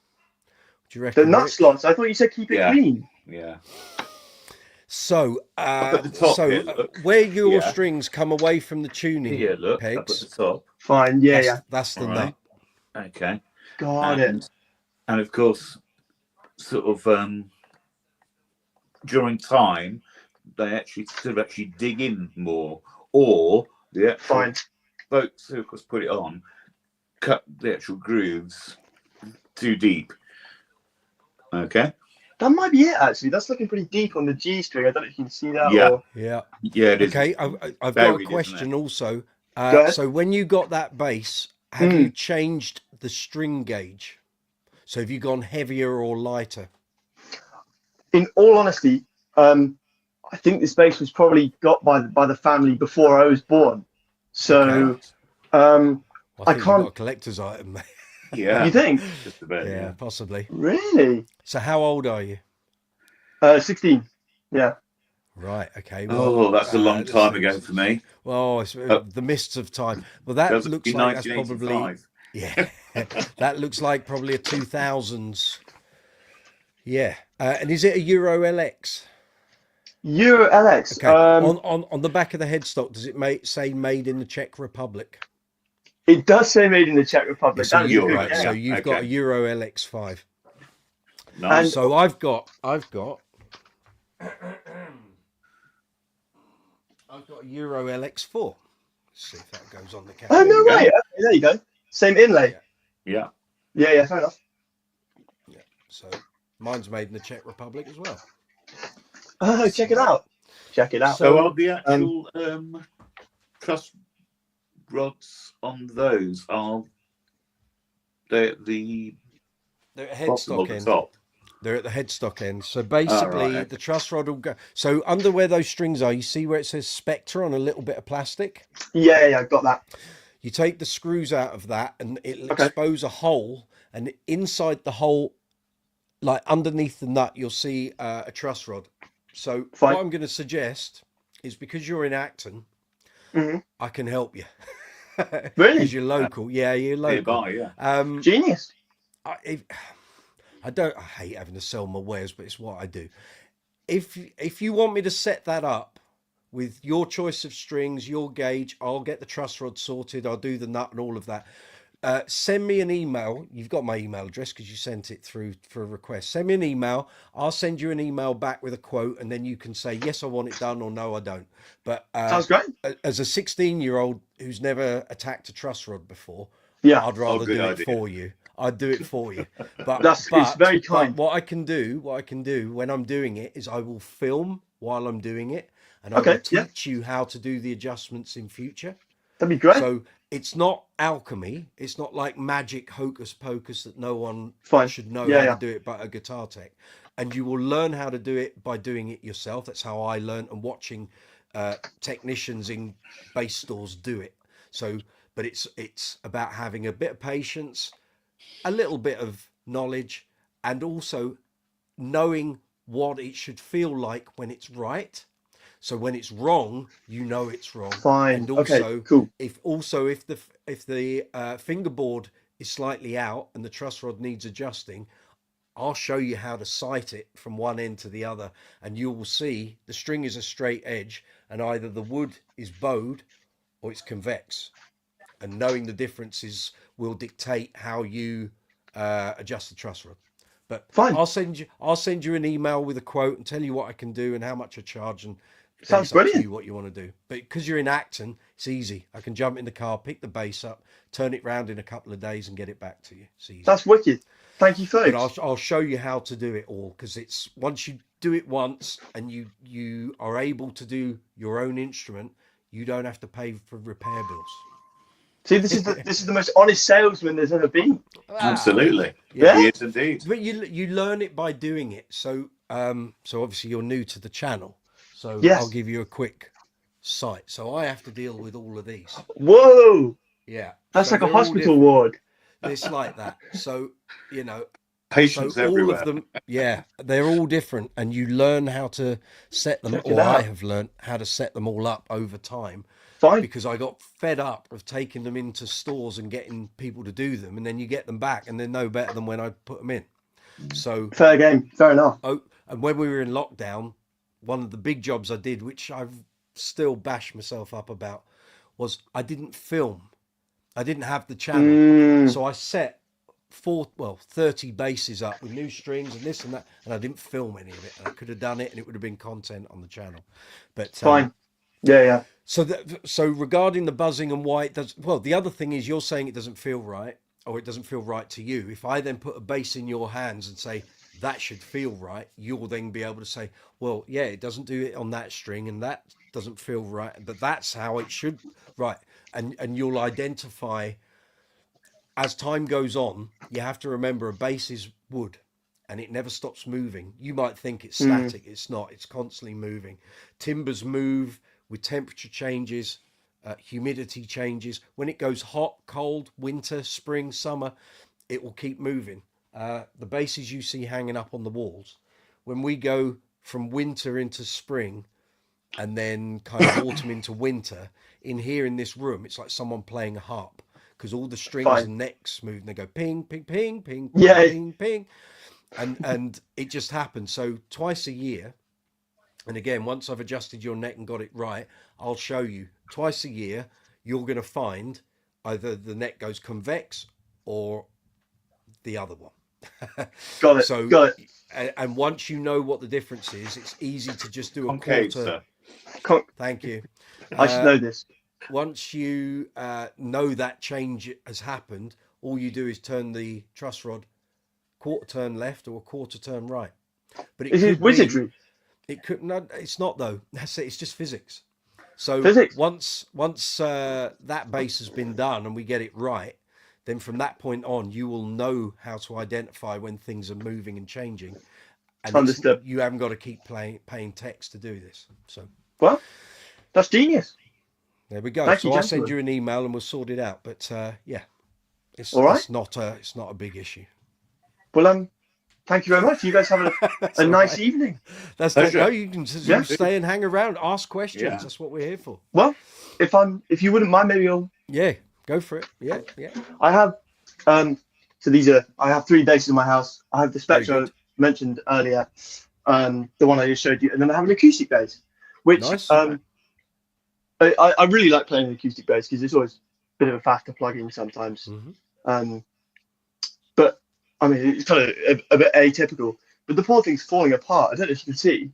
Do you reckon? The nut slots? I thought you said keep it clean. Yeah. So, up at the top where your strings come away from the tuning pegs, up at the top. Fine. That's the nut. Okay. Got it. And of course, sort of during time, they actually dig in more, or the actual folks who of course put it on cut the actual grooves too deep. Okay. That might be it, actually. That's looking pretty deep on the G string. I don't know if you can see that. Yeah, it is. Okay, I've got a question also. So when you got that bass, have you changed the string gauge? So have you gone heavier or lighter? In all honesty, I think this bass was probably got by the family before I was born. So I can't. You've got a collector's item, mate. Yeah. You think? Just about, yeah, possibly. Really? So how old are you? 16. Yeah. Right. Okay. Well, that's a long time ago for me. Well, it's the mists of time. Well, that looks like that's probably that looks like probably a 2000s. Yeah. And is it a Euro LX? Euro LX. Okay. On the back of the headstock, does it say made in the Czech Republic? It does say made in the Czech Republic. So you've got a Euro LX5. Nice. So I've got a Euro LX4. Let's see if that goes on the camera. Oh no way! Okay, there you go. Same inlay. Yeah. Fair enough. Yeah. So mine's made in the Czech Republic as well. Oh, check it out. So are the actual truss rods on those they're at headstock end. Top. They're at the headstock end. So basically, the truss rod will go. So under where those strings are, you see where it says Spectre on a little bit of plastic? Yeah, I've got that. You take the screws out of that, and it'll expose a hole. And inside the hole, like underneath the nut, you'll see a truss rod. So what I'm going to suggest is, because you're in Acton, I can help you. Really? Because you're local. Yeah, you're local. Genius. I hate having to sell my wares, but it's what I do. If you want me to set that up with your choice of strings, your gauge, I'll get the truss rod sorted. I'll do the nut and all of that. Send me an email. You've got my email address because you sent it through for a request. Send me an email. I'll send you an email back with a quote, and then you can say, yes, I want it done, or no, I don't. But sounds great. As a 16-year-old who's never attacked a truss rod before, I'd rather do it for you. I'd do it for you. But it's very kind. But what I can do when I'm doing it is I will film while I'm doing it, and I will teach you how to do the adjustments in future. That'd be great. So it's not alchemy. It's not like magic hocus pocus that no one should know how to do it but a guitar tech. And you will learn how to do it by doing it yourself. That's how I learned, and watching technicians in bass stores do it. So, but it's about having a bit of patience, a little bit of knowledge, and also knowing what it should feel like when it's right. So when it's wrong, you know it's wrong. Fine. And also, cool. if the fingerboard is slightly out and the truss rod needs adjusting, I'll show you how to sight it from one end to the other, and you will see the string is a straight edge, and either the wood is bowed or it's convex. And knowing the differences will dictate how you adjust the truss rod. But fine. I'll send you an email with a quote and tell you what I can do and how much I charge, and sounds brilliant. You what you want to do. But because you're in Acton, it's easy. I can jump in the car, pick the bass up, turn it round in a couple of days, and get it back to you. It's easy. That's wicked. Thank you, folks. But I'll show you how to do it all, because it's once you do it once and you are able to do your own instrument, you don't have to pay for repair bills. See, this is the most honest salesman there's ever been. Absolutely. Yeah. Yes, indeed. But you learn it by doing it. So so obviously you're new to the channel. So I'll give you a quick sight. So I have to deal with all of these. Whoa. Yeah. That's so like a hospital ward. It's like that. So, you know, Patience so all everywhere. of them, yeah, they're all different, and you learn how to set them, Check it or I out. have learned how to set them all up over time. Fine. Because I got fed up of taking them into stores and getting people to do them, and then you get them back and they're no better than when I put them in. So fair game, fair enough. Oh, and when we were in lockdown, one of the big jobs I did, which I've still bashed myself up about, was I didn't film. I didn't have the channel. So I set 30 basses up with new strings and this and that, and I didn't film any of it. And I could have done it and it would have been content on the channel. But fine. Yeah. So regarding the buzzing and why it does, well, the other thing is you're saying it doesn't feel right, or it doesn't feel right to you. If I then put a bass in your hands and say that should feel right, you'll then be able to say, well, yeah, it doesn't do it on that string and that doesn't feel right, but that's how it should, right? And you'll identify as time goes on. You have to remember a bass is wood and it never stops moving. You might think it's static. It's not. It's constantly moving. Timbers move with temperature changes, humidity changes. When it goes hot, cold, winter, spring, summer, it will keep moving. The basses you see hanging up on the walls, when we go from winter into spring and then kind of autumn into winter, in here in this room, it's like someone playing a harp, because all the strings and necks move and they go ping, ping, ping, ping, ping, ping, ping. And it just happens. So twice a year, and again, once I've adjusted your neck and got it right, I'll show you. Twice a year, you're going to find either the neck goes convex or the other one. Got it. So, got it. And once you know what the difference is, it's easy to just do a Okay, quarter. sir. Thank you. I should know this. Once you know that change has happened, all you do is turn the truss rod quarter turn left or a quarter turn right. But Is it wizardry? It could no, it's not though. That's it. It's just physics. So once that bass has been done and we get it right, then from that point on, you will know how to identify when things are moving and changing. And understood. You haven't got to keep paying techs to do this. So well, that's genius. There we go. Thank so you, I'll send you an email and we'll sort it out. But yeah, it's not a big issue. Well, thank you very much. You guys have a nice evening. That's no, you can stay and hang around, ask questions. Yeah. That's what we're here for. Well, if you wouldn't mind, maybe you'll. Yeah, go for it. Yeah. I have I have 3 basses in my house. I have the Spectre I mentioned earlier, the one I just showed you, and then I have an acoustic bass, which nice. I really like playing an acoustic bass because it's always a bit of a faster plug-in sometimes. But I mean, it's kind of a bit atypical. But the poor thing's falling apart. I don't know if you can see.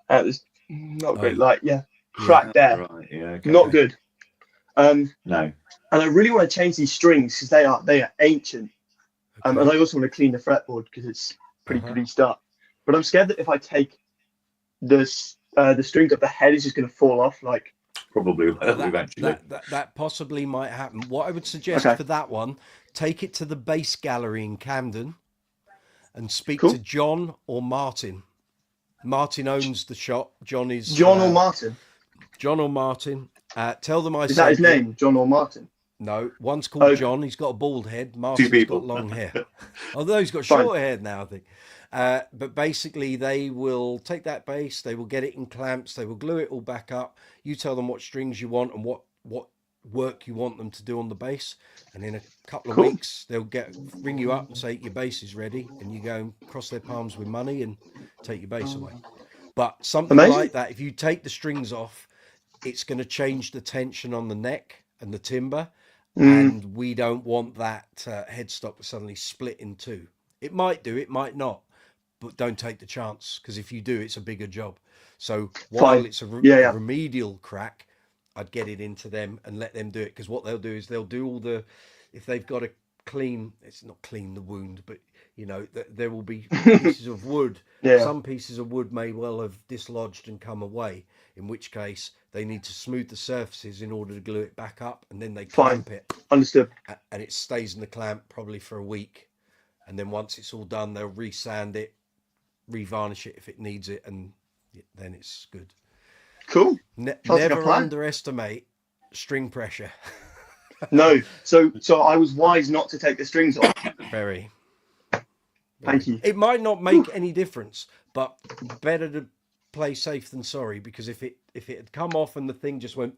There's not great light. Yeah, cracked there. Right. Yeah, okay. Not good. No. And I really want to change these strings because they are ancient. And I also want to clean the fretboard because it's pretty greased up. But I'm scared that if I take the strings up, the head is just going to fall off. Like probably will eventually. That possibly might happen. What I would suggest for that one, take it to the bass gallery in Camden and speak to John or Martin. Martin owns the shop. John or Martin. John or Martin. Tell them I said. Is that his name, John or Martin? No, one's called John. He's got a bald head. Martin's got long hair. Although he's got short hair now, I think. But basically, they will take that bass. They will get it in clamps. They will glue it all back up. You tell them what strings you want and what work you want them to do on the bass. And in a couple of weeks, they'll ring you up and say your bass is ready. And you go and cross their palms with money and take your bass away. But something like that, if you take the strings off, it's going to change the tension on the neck and the timber. And we don't want that headstock to suddenly split in two. It might do, it might not, but don't take the chance, because if you do, it's a bigger job. So while it's a remedial crack, I'd get it into them and let them do it, because what they'll do is they'll do all the, if they've got to clean, it's not clean the wound, but you know, there will be pieces of wood. Some pieces of wood may well have dislodged and come away, in which case they need to smooth the surfaces in order to glue it back up, and then they clamp it. Understood. And it stays in the clamp probably for a week. And then once it's all done, they'll resand it, revarnish it if it needs it, and then it's good. Cool. Never underestimate string pressure. No. So I was wise not to take the strings off. Very. Thank you. It might not make any difference, but better to play safe than sorry, because if it had come off and the thing just went,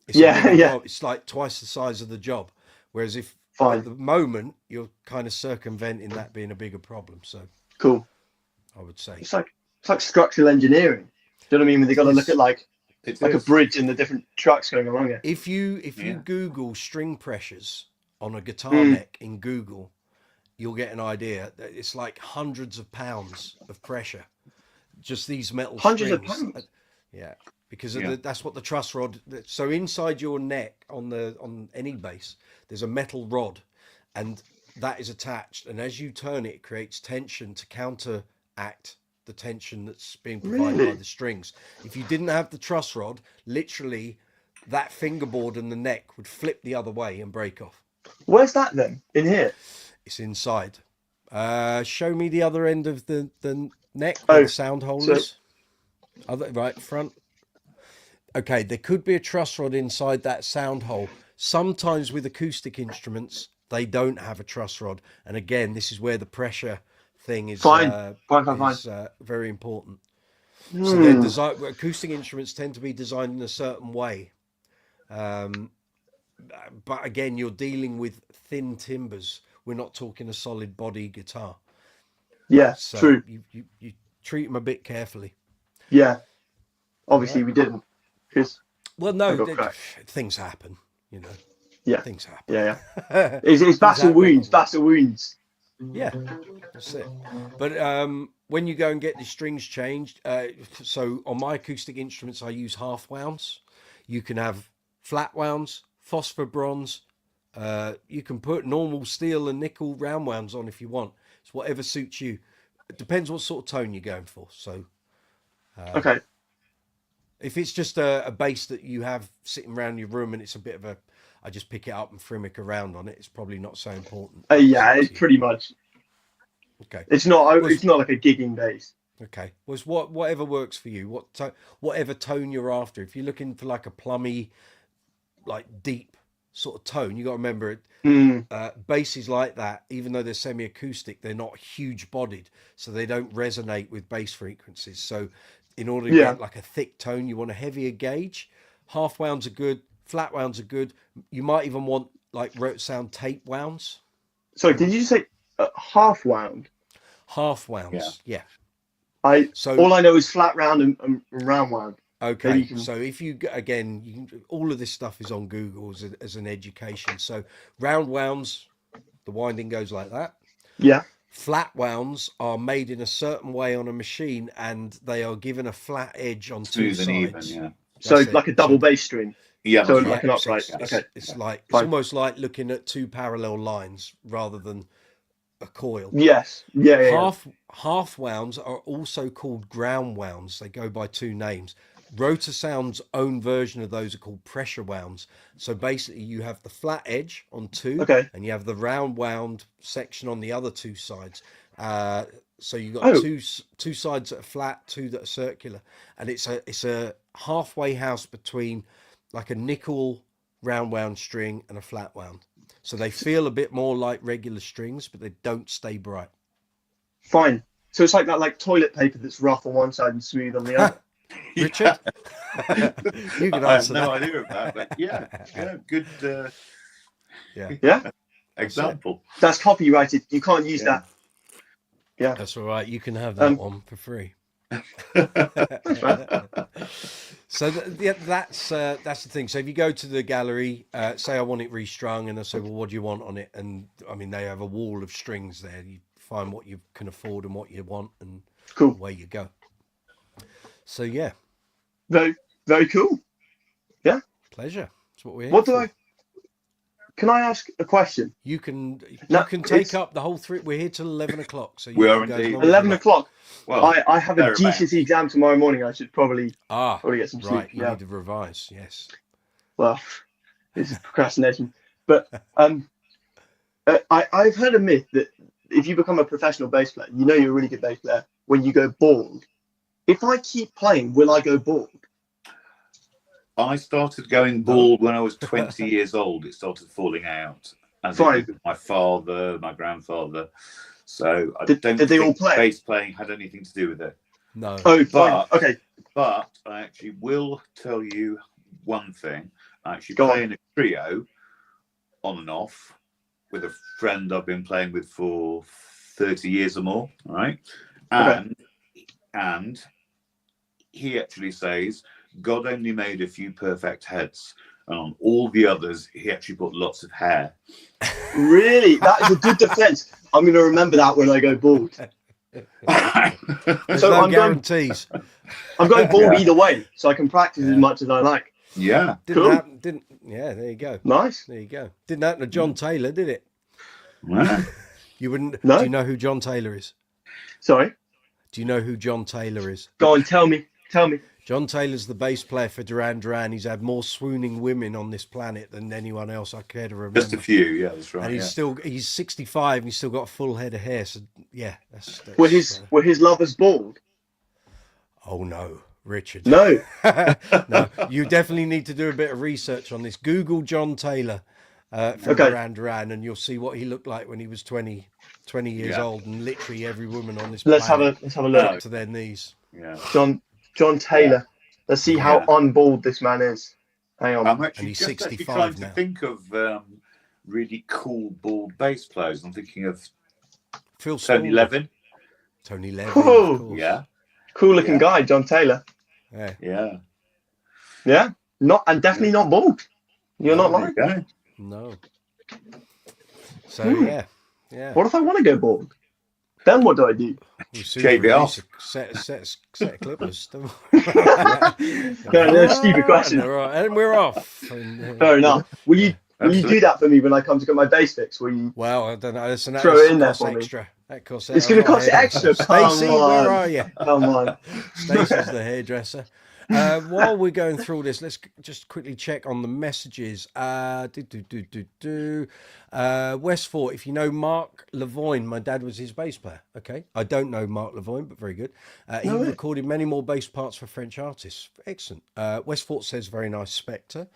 it's a bigger job. It's like twice the size of the job. Whereas if at the moment you're kind of circumventing that being a bigger problem. So cool. I would say it's like structural engineering. Do you know what I mean? When they got to look at like a bridge and the different trucks going along it. If you Google string pressures on a guitar neck in Google, you'll get an idea that it's like hundreds of pounds of pressure. Just these metal hundreds strings. of pounds. Yeah, because of that's what the truss rod. So inside your neck on any bass, there's a metal rod, and that is attached. And as you turn it, it creates tension to counteract the tension that's being provided by the strings. If you didn't have the truss rod, literally, that fingerboard and the neck would flip the other way and break off. Where's that then? In here? It's inside. Show me the other end of the neck where the sound hole is. Right front. Okay, there could be a truss rod inside that sound hole. Sometimes with acoustic instruments, they don't have a truss rod. And again, this is where the pressure thing is fine. Very important. So they're designed, acoustic instruments tend to be designed in a certain way. But again, you're dealing with thin timbers. We're not talking a solid body guitar. Yeah, so true. You treat them a bit carefully. Yeah. Obviously, we didn't. Things happen, you know. Yeah. Things happen. Yeah. It's battle wounds. Yeah, that's it. But when you go and get the strings changed, so on my acoustic instruments, I use half wounds. You can have flat wounds, phosphor bronze. You can put normal steel and nickel round wounds on if you want. It's whatever suits you. It depends what sort of tone you're going for. So, okay. If it's just a bass that you have sitting around your room and it's a bit of I just pick it up and frimic around on it, it's probably not so important. Yeah, it's pretty much. Okay. It's not like a gigging bass. Okay. Well, it's whatever works for you. Whatever tone you're after. If you're looking for like a plummy, like deep sort of tone, you got to remember it. Basses like that, even though they're semi-acoustic, they're not huge bodied, so they don't resonate with bass frequencies. So in order to get like a thick tone, you want a heavier gauge. Half wounds are good. Flat wounds are good. You might even want like rote sound tape wounds. Sorry, did you say half wound? Half wounds, yeah. All I know is flat round and round wound. Okay, so if you all of this stuff is on Google as an education. So round wounds, the winding goes like that. Yeah. Flat wounds are made in a certain way on a machine, and they are given a flat edge on two sides. Even, yeah. So like a double bass string. Yeah. So like an upright. It's almost like looking at two parallel lines rather than a coil. Yes. Yeah. Half wounds are also called ground wounds. They go by two names. Rotor Sound's own version of those are called pressure wounds. So basically you have the flat edge on two, and you have the round wound section on the other two sides. So you've got two sides that are flat, two that are circular, and it's a halfway house between like a nickel round wound string and a flat wound. So they feel a bit more like regular strings, but they don't stay bright. Fine. So it's like that, like toilet paper that's rough on one side and smooth on the other. Richard, you can answer that. I have no idea of that, but yeah, good. Example. That's copyrighted. You can't use that. Yeah, that's all right. You can have that one for free. So that's the thing. So if you go to the gallery, say I want it restrung, and I say, well, what do you want on it? And I mean, they have a wall of strings there. You find what you can afford and what you want, and away you go. So yeah, very, very cool. Yeah, pleasure. That's what we're here. Can I ask a question? You can take up the whole three. We're here till 11 o'clock. So we are indeed 11 o'clock. Well, I have a GCSE exam tomorrow morning. I should probably get some sleep. Right, you need to revise. Yes. Well, this is procrastination. But I've heard a myth that if you become a professional bass player, you know you're a really good bass player when you go bald. If I keep playing, will I go bald? I started going bald when I was 20 years old. It started falling out, as it did with my father, my grandfather. So I don't did they all think play? bass playing had anything to do with it. No. Oh, fine. Okay. But I actually will tell you one thing. I actually play in a trio on and off with a friend I've been playing with for 30 years or more, right? And he actually says God only made a few perfect heads, and on all the others he actually put lots of hair. Really? That is a good defense. I'm going to remember that when I go bald. There's no guarantees. I'm going bald either way, so I can practice as much as I like. Yeah. Didn't happen, yeah, there you go. Nice. There you go. Didn't happen to John Taylor, did it? No. You wouldn't. No? Do you know who John Taylor is? Sorry? Do you know who John Taylor is? Go on, tell me. John Taylor's the bass player for Duran Duran. He's had more swooning women on this planet than anyone else I care to remember. Just a few, yeah, that's right. And he's 65 and he's still got a full head of hair. So yeah, that's were his lovers bald? Oh no, Richard. No. No, you definitely need to do a bit of research on this. Google John Taylor from Duran Duran and you'll see what he looked like when he was 20 years old, and literally every woman on this planet. Let's have a look. Up to their knees. Yeah. John Taylor. Let's see how unbald this man is. Hang on. I'm actually he's just 65 trying now. to think of really cool bald bass players. I'm thinking of Tony Levin. Tony Levin. Cool. Yeah. Cool looking guy, John Taylor. Yeah. Yeah. Definitely not bald. You're not lying. No. So yeah. What if I want to go bald? Then what do I do? Shave it off. Set of clippers. Stupid question. And we're off. Fair enough. Will you do that for me when I come to get my bass fix? Will you? Well, I don't know. Listen, throw it in there for extra. me. That costs it's going to cost extra. Stacey, where are you? Come on. Stacey's the hairdresser. While we're going through this, let's just quickly check on the messages. Westford, if you know Mark Lavoine, my dad was his bass player. Okay, I don't know Mark Lavoine, but very good. He recorded many more bass parts for French artists. Excellent. Westford says very nice Spectre.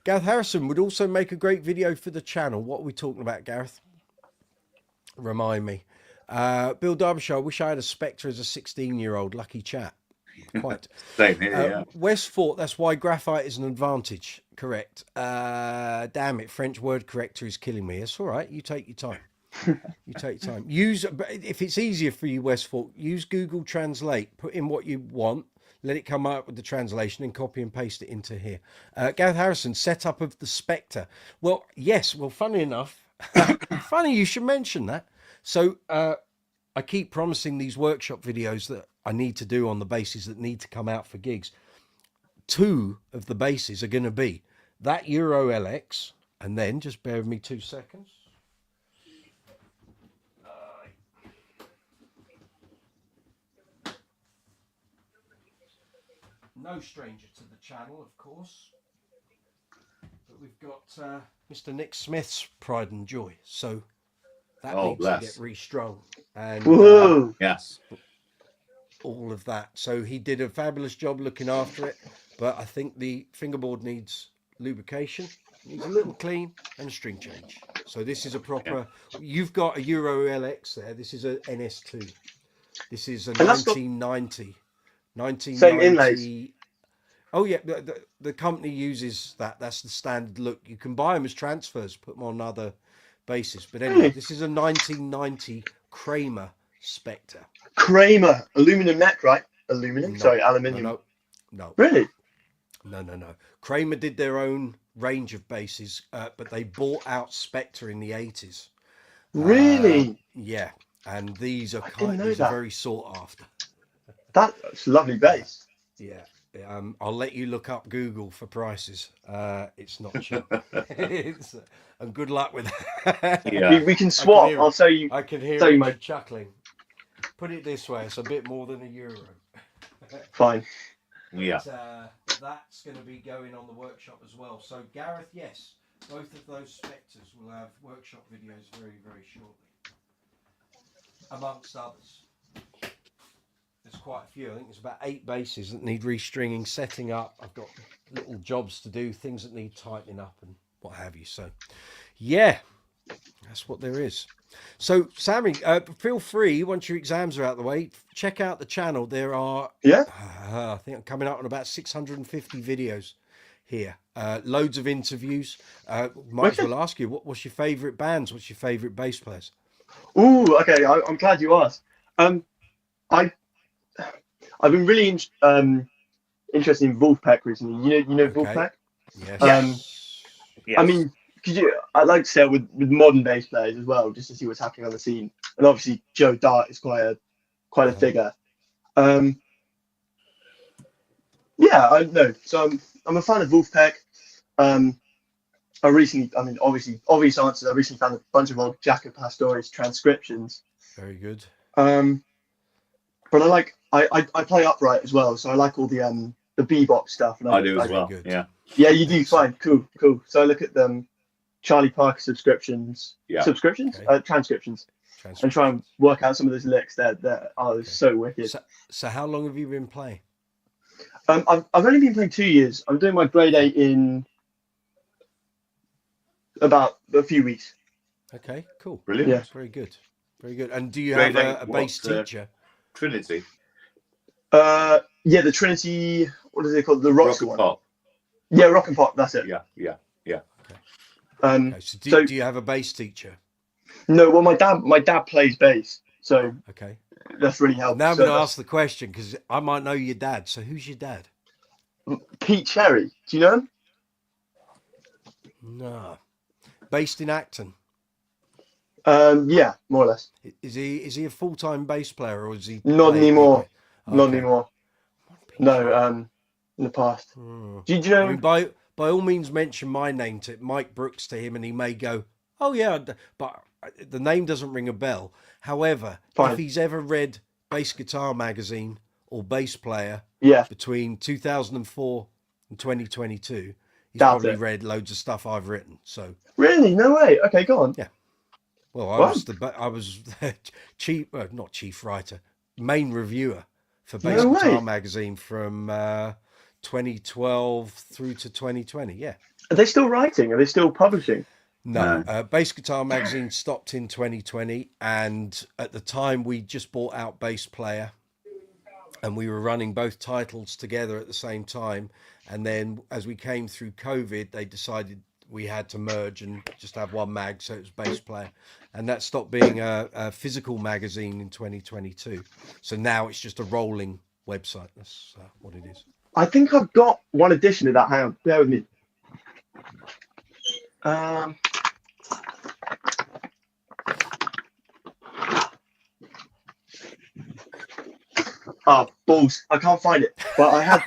Gareth Harrison would also make a great video for the channel. What are we talking about, Gareth? Remind me. Bill Derbyshire, I wish I had a Spectre as a 16-year-old. Lucky chap. Quite. Same here, Westford, that's why graphite is an advantage. Correct. Damn it, French word corrector is killing me. It's all right. You take your time. If it's easier for you, Westford, use Google Translate. Put in what you want. Let it come out with the translation and copy and paste it into here. Gareth Harrison, setup of the Spectre. Well, yes. Well, funny enough, funny you should mention that. So I keep promising these workshop videos that I need to do on the basses that need to come out for gigs. 2 of the basses are going to be that Euro LX, and then just bear with me 2 seconds. No stranger to the channel, of course, but we've got Mr. Nick Smith's Pride and Joy, so that needs to get restrung, and yes, all of that. So he did a fabulous job looking after it, but I think the fingerboard needs lubrication, needs a little clean, and a string change. So this is a proper. You've got a Euro LX there. This is a NS2. This is a 1990. Same inlays. Oh yeah, the company uses that. That's the standard look. You can buy them as transfers, put them on other bases. But anyway, this is a 1990 Kramer Spectre. Kramer, aluminum neck, right? Aluminum? No, sorry, aluminium. No. Really? No. Kramer did their own range of basses, but they bought out Spectre in the 80s. Really? Yeah, and these are very sought after. That's a lovely bass. Yeah. I'll let you look up Google for prices. It's not cheap. And good luck with that. Yeah. We can swap. I'll show you. I can hear you chuckling. Put it this way, it's a bit more than €1. Fine. Yeah. That's going to be going on the workshop as well. So Gareth, yes, both of those Spectres will have workshop videos very, very shortly, amongst others. there's quite a few. I think there's about 8 basses that need restringing, setting up. I've got little jobs to do, things that need tightening up and what have you. So, yeah, that's what there is. So, Sammy, feel free, once your exams are out of the way, check out the channel. There are, I think I'm coming out on about 650 videos here. Loads of interviews. Might as well ask you, what's your favourite bands? What's your favourite bass players? Ooh, okay. I'm glad you asked. I've been really interested in Wolfpack recently. You know Wolfpack? Yes. I mean, I'd like to say with modern bass players as well, just to see what's happening on the scene. And obviously, Joe Dart is quite a figure. Yeah, I know. So I'm a fan of Wolfpack. Obvious answers. I recently found a bunch of old Jaco Pastorius transcriptions. Very good. But I play upright as well, so I like all the bebop stuff. And I do as well. Good. Yeah. Yeah, you do fine. Cool. So I look at them, Charlie Parker transcriptions, and try and work out some of those licks that are so wicked. So how long have you been playing? I've only been playing 2 years. I'm doing my grade 8 in about a few weeks. Okay, cool. Brilliant. Yeah. Very good. Very good. And do you have a bass teacher? Trinity. Yeah, the Trinity. What is it called? The Rock and one. Pop. Yeah, Rock and Pop. That's it. Yeah. Okay. So do you have a bass teacher? No. Well, my dad plays bass, so okay, that's really helpful. Now I'm going to ask the question because I might know your dad. So who's your dad? Pete Cherry. Do you know him? No. Based in Acton. Yeah, more or less. Is he a full-time bass player or is he? Not anymore. Okay. Not anymore. No. In the past. Do you know? I mean, by all means, mention my name to Mike Brooks to him, and he may go, "Oh yeah," but the name doesn't ring a bell. However, if he's ever read Bass Guitar Magazine or Bass Player, between 2004 and 2022, he's probably read loads of stuff I've written. So really, no way. Okay, go on. Yeah. Well, I was not chief writer, main reviewer for Bass Guitar Magazine from 2012 through to 2020. Yeah. Are they still writing? Are they still publishing? No. Bass Guitar Magazine stopped in 2020, and at the time we just bought out Bass Player, and we were running both titles together at the same time. And then as we came through COVID, they decided we had to merge and just have one mag, so it was Bass Player, and that stopped being a physical magazine in 2022. So now it's just a rolling website. That's what it is. I think I've got one edition of that. Hang on, bear with me. Balls! I can't find it, but I had.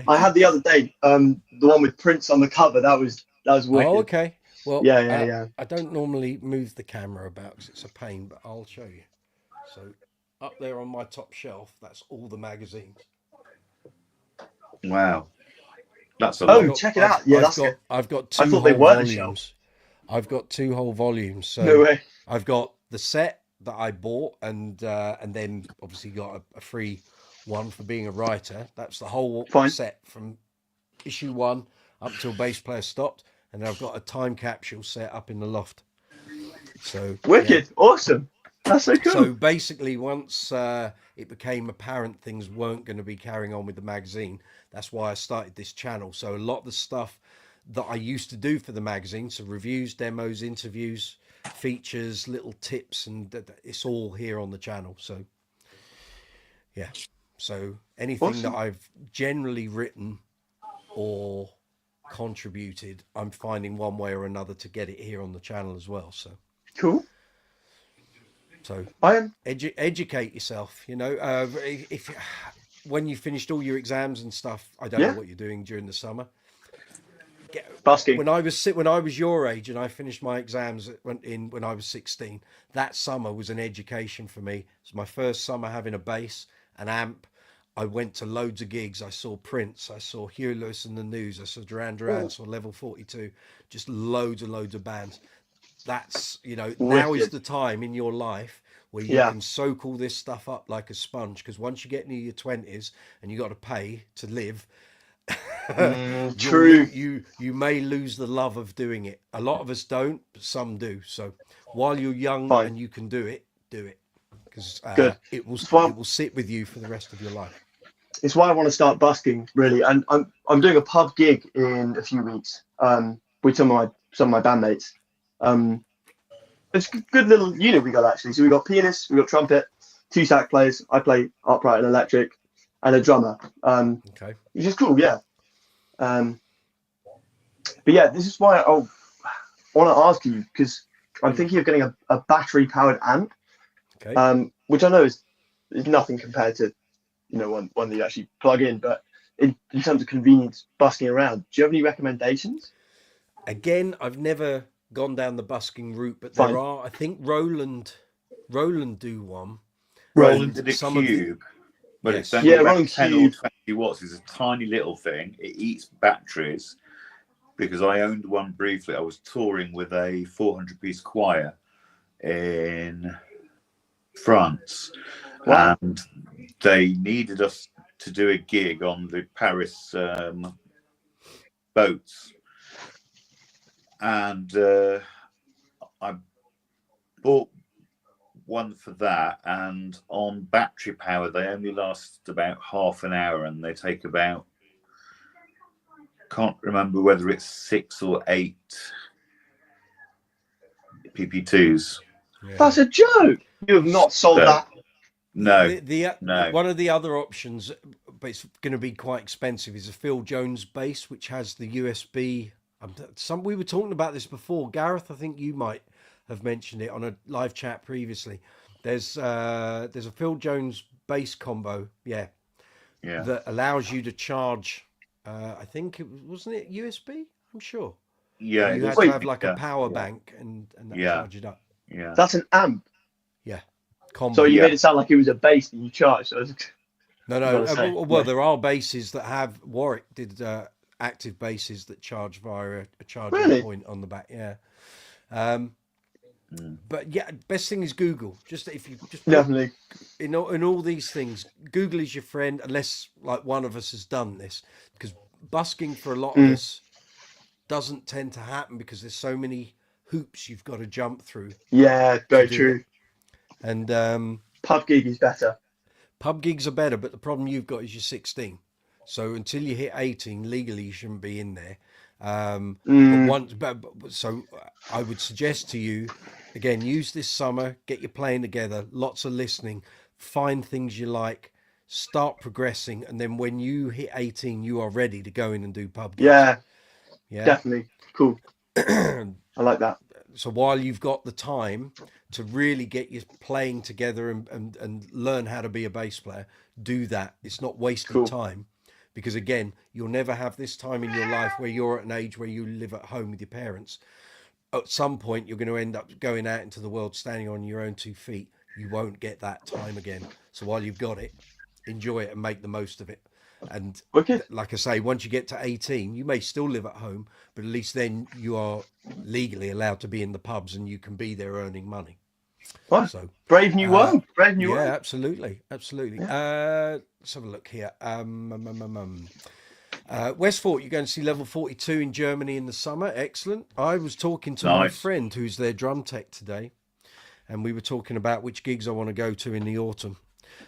I had the other day. The one with Prince on the cover. That was wicked. Oh, okay. Well, yeah. I don't normally move the camera about because it's a pain, but I'll show you. So up there on my top shelf, that's all the magazines. Wow, that's a lot. Check it out. Yeah, I've got 2 I thought whole they were volumes. I've got 2 whole volumes. So no way. I've got the set that I bought, and then obviously got a free one for being a writer. That's the whole set from issue 1 up till Bass Player stopped, and then I've got a time capsule set up in the loft. So wicked, awesome. That's so cool. So basically, once it became apparent things weren't going to be carrying on with the magazine, that's why I started this channel. So a lot of the stuff that I used to do for the magazine, so reviews, demos, interviews, features, little tips, and it's all here on the channel. So yeah, so anything that I've generally written or contributed, I'm finding one way or another to get it here on the channel as well. So cool. So I am educate yourself, if when you finished all your exams and stuff, I don't know what you're doing during the summer. Busking. When I was your age and I finished my exams when I was 16, that summer was an education for me. It was my first summer having a bass, an amp. I went to loads of gigs. I saw Prince, I saw Huey Lewis and the News, I saw Duran Duran, I saw Level 42, just loads of bands. That's, now is the time in your life where you can soak all this stuff up like a sponge. Because once you get near your 20s and you got to pay to live, true. You may lose the love of doing it. A lot of us don't, but some do. So while you're young and you can do it, because it will sit with you for the rest of your life. It's why I want to start busking, really. And I'm doing a pub gig in a few weeks with some of my bandmates. It's a good little unit we got, actually. So we got pianists, we got trumpet, 2 sax players. I play upright and electric, and a drummer. Okay. Which is cool, yeah. But yeah, this is why I want to ask you, because I'm thinking of getting a battery powered amp. Okay. Which I know is nothing compared to, one that you actually plug in, but in terms of convenience busking around, do you have any recommendations? Again, I've never gone down the busking route, but there are, I think Roland do one. Roland did a Cube, but it's only about 10 or 20 watts. It's a tiny little thing. It eats batteries, because I owned one briefly. I was touring with a 400-piece choir in France. Wow. And they needed us to do a gig on the Paris boats, and I bought one for that. And on battery power, they only last about half an hour, and they take about, can't remember whether it's 6 or 8 pp2s. Yeah. That's a joke. You have not sold that. No, no. One of the other options, but it's going to be quite expensive, is a Phil Jones bass, which has the USB. We were talking about this before, Gareth. I think you might have mentioned it on a live chat previously. There's a Phil Jones bass combo, that allows you to charge. I think wasn't it USB? I'm sure. Yeah, you had to have like a power bank and that charge it up. Yeah, that's an amp. Yeah. Combo. So you made it sound like it was a bass that you charged. So no. Well, there are basses that have. Warwick did active basses that charge via a charging point on the back. Yeah. But yeah, best thing is Google. If you definitely in all these things, Google is your friend, unless like one of us has done this, because busking for a lot of us doesn't tend to happen because there's so many hoops you've got to jump through. Yeah, very true. And pub gig is better. Pub gigs are better, but the problem you've got is you're 16. So until you hit 18, legally you shouldn't be in there. So I would suggest to you, again, use this summer, get your playing together, lots of listening, find things you like, start progressing, and then when you hit 18, you are ready to go in and do pub gigs. Yeah, definitely. Cool. I like that. So while you've got the time to really get your playing together and learn how to be a bass player, do that. It's not wasting time, because again, you'll never have this time in your life where you're at an age where you live at home with your parents. At some point, you're going to end up going out into the world standing on your own 2 feet. You won't get that time again. So while you've got it, enjoy it and make the most of it. And like I say, once you get to 18, you may still live at home, but at least then you are legally allowed to be in the pubs and you can be there earning money. What? So brave new world. Brave new world. Yeah, absolutely. Yeah. Let's have a look here. Westfort, you're going to see Level 42 in Germany in the summer. Excellent. I was talking to my friend who's their drum tech today, and we were talking about which gigs I want to go to in the autumn.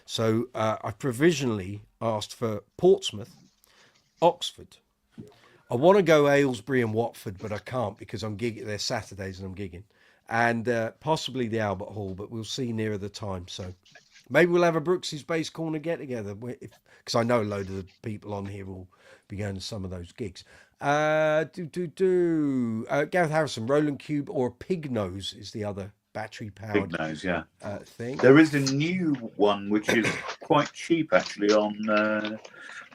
So I provisionally asked for Portsmouth, Oxford. I want to go Aylesbury and Watford, but I can't because I'm gigging. They're Saturdays and I'm gigging. And possibly the Albert Hall, but we'll see nearer the time. So maybe we'll have a Brooks's Bass Corner get-together, because I know a load of the people on here will be going to some of those gigs. Gareth Harrison, Roland Cube or Pig Nose is the other battery-powered Pig Nose, yeah. Thing. There is a new one which is quite cheap actually on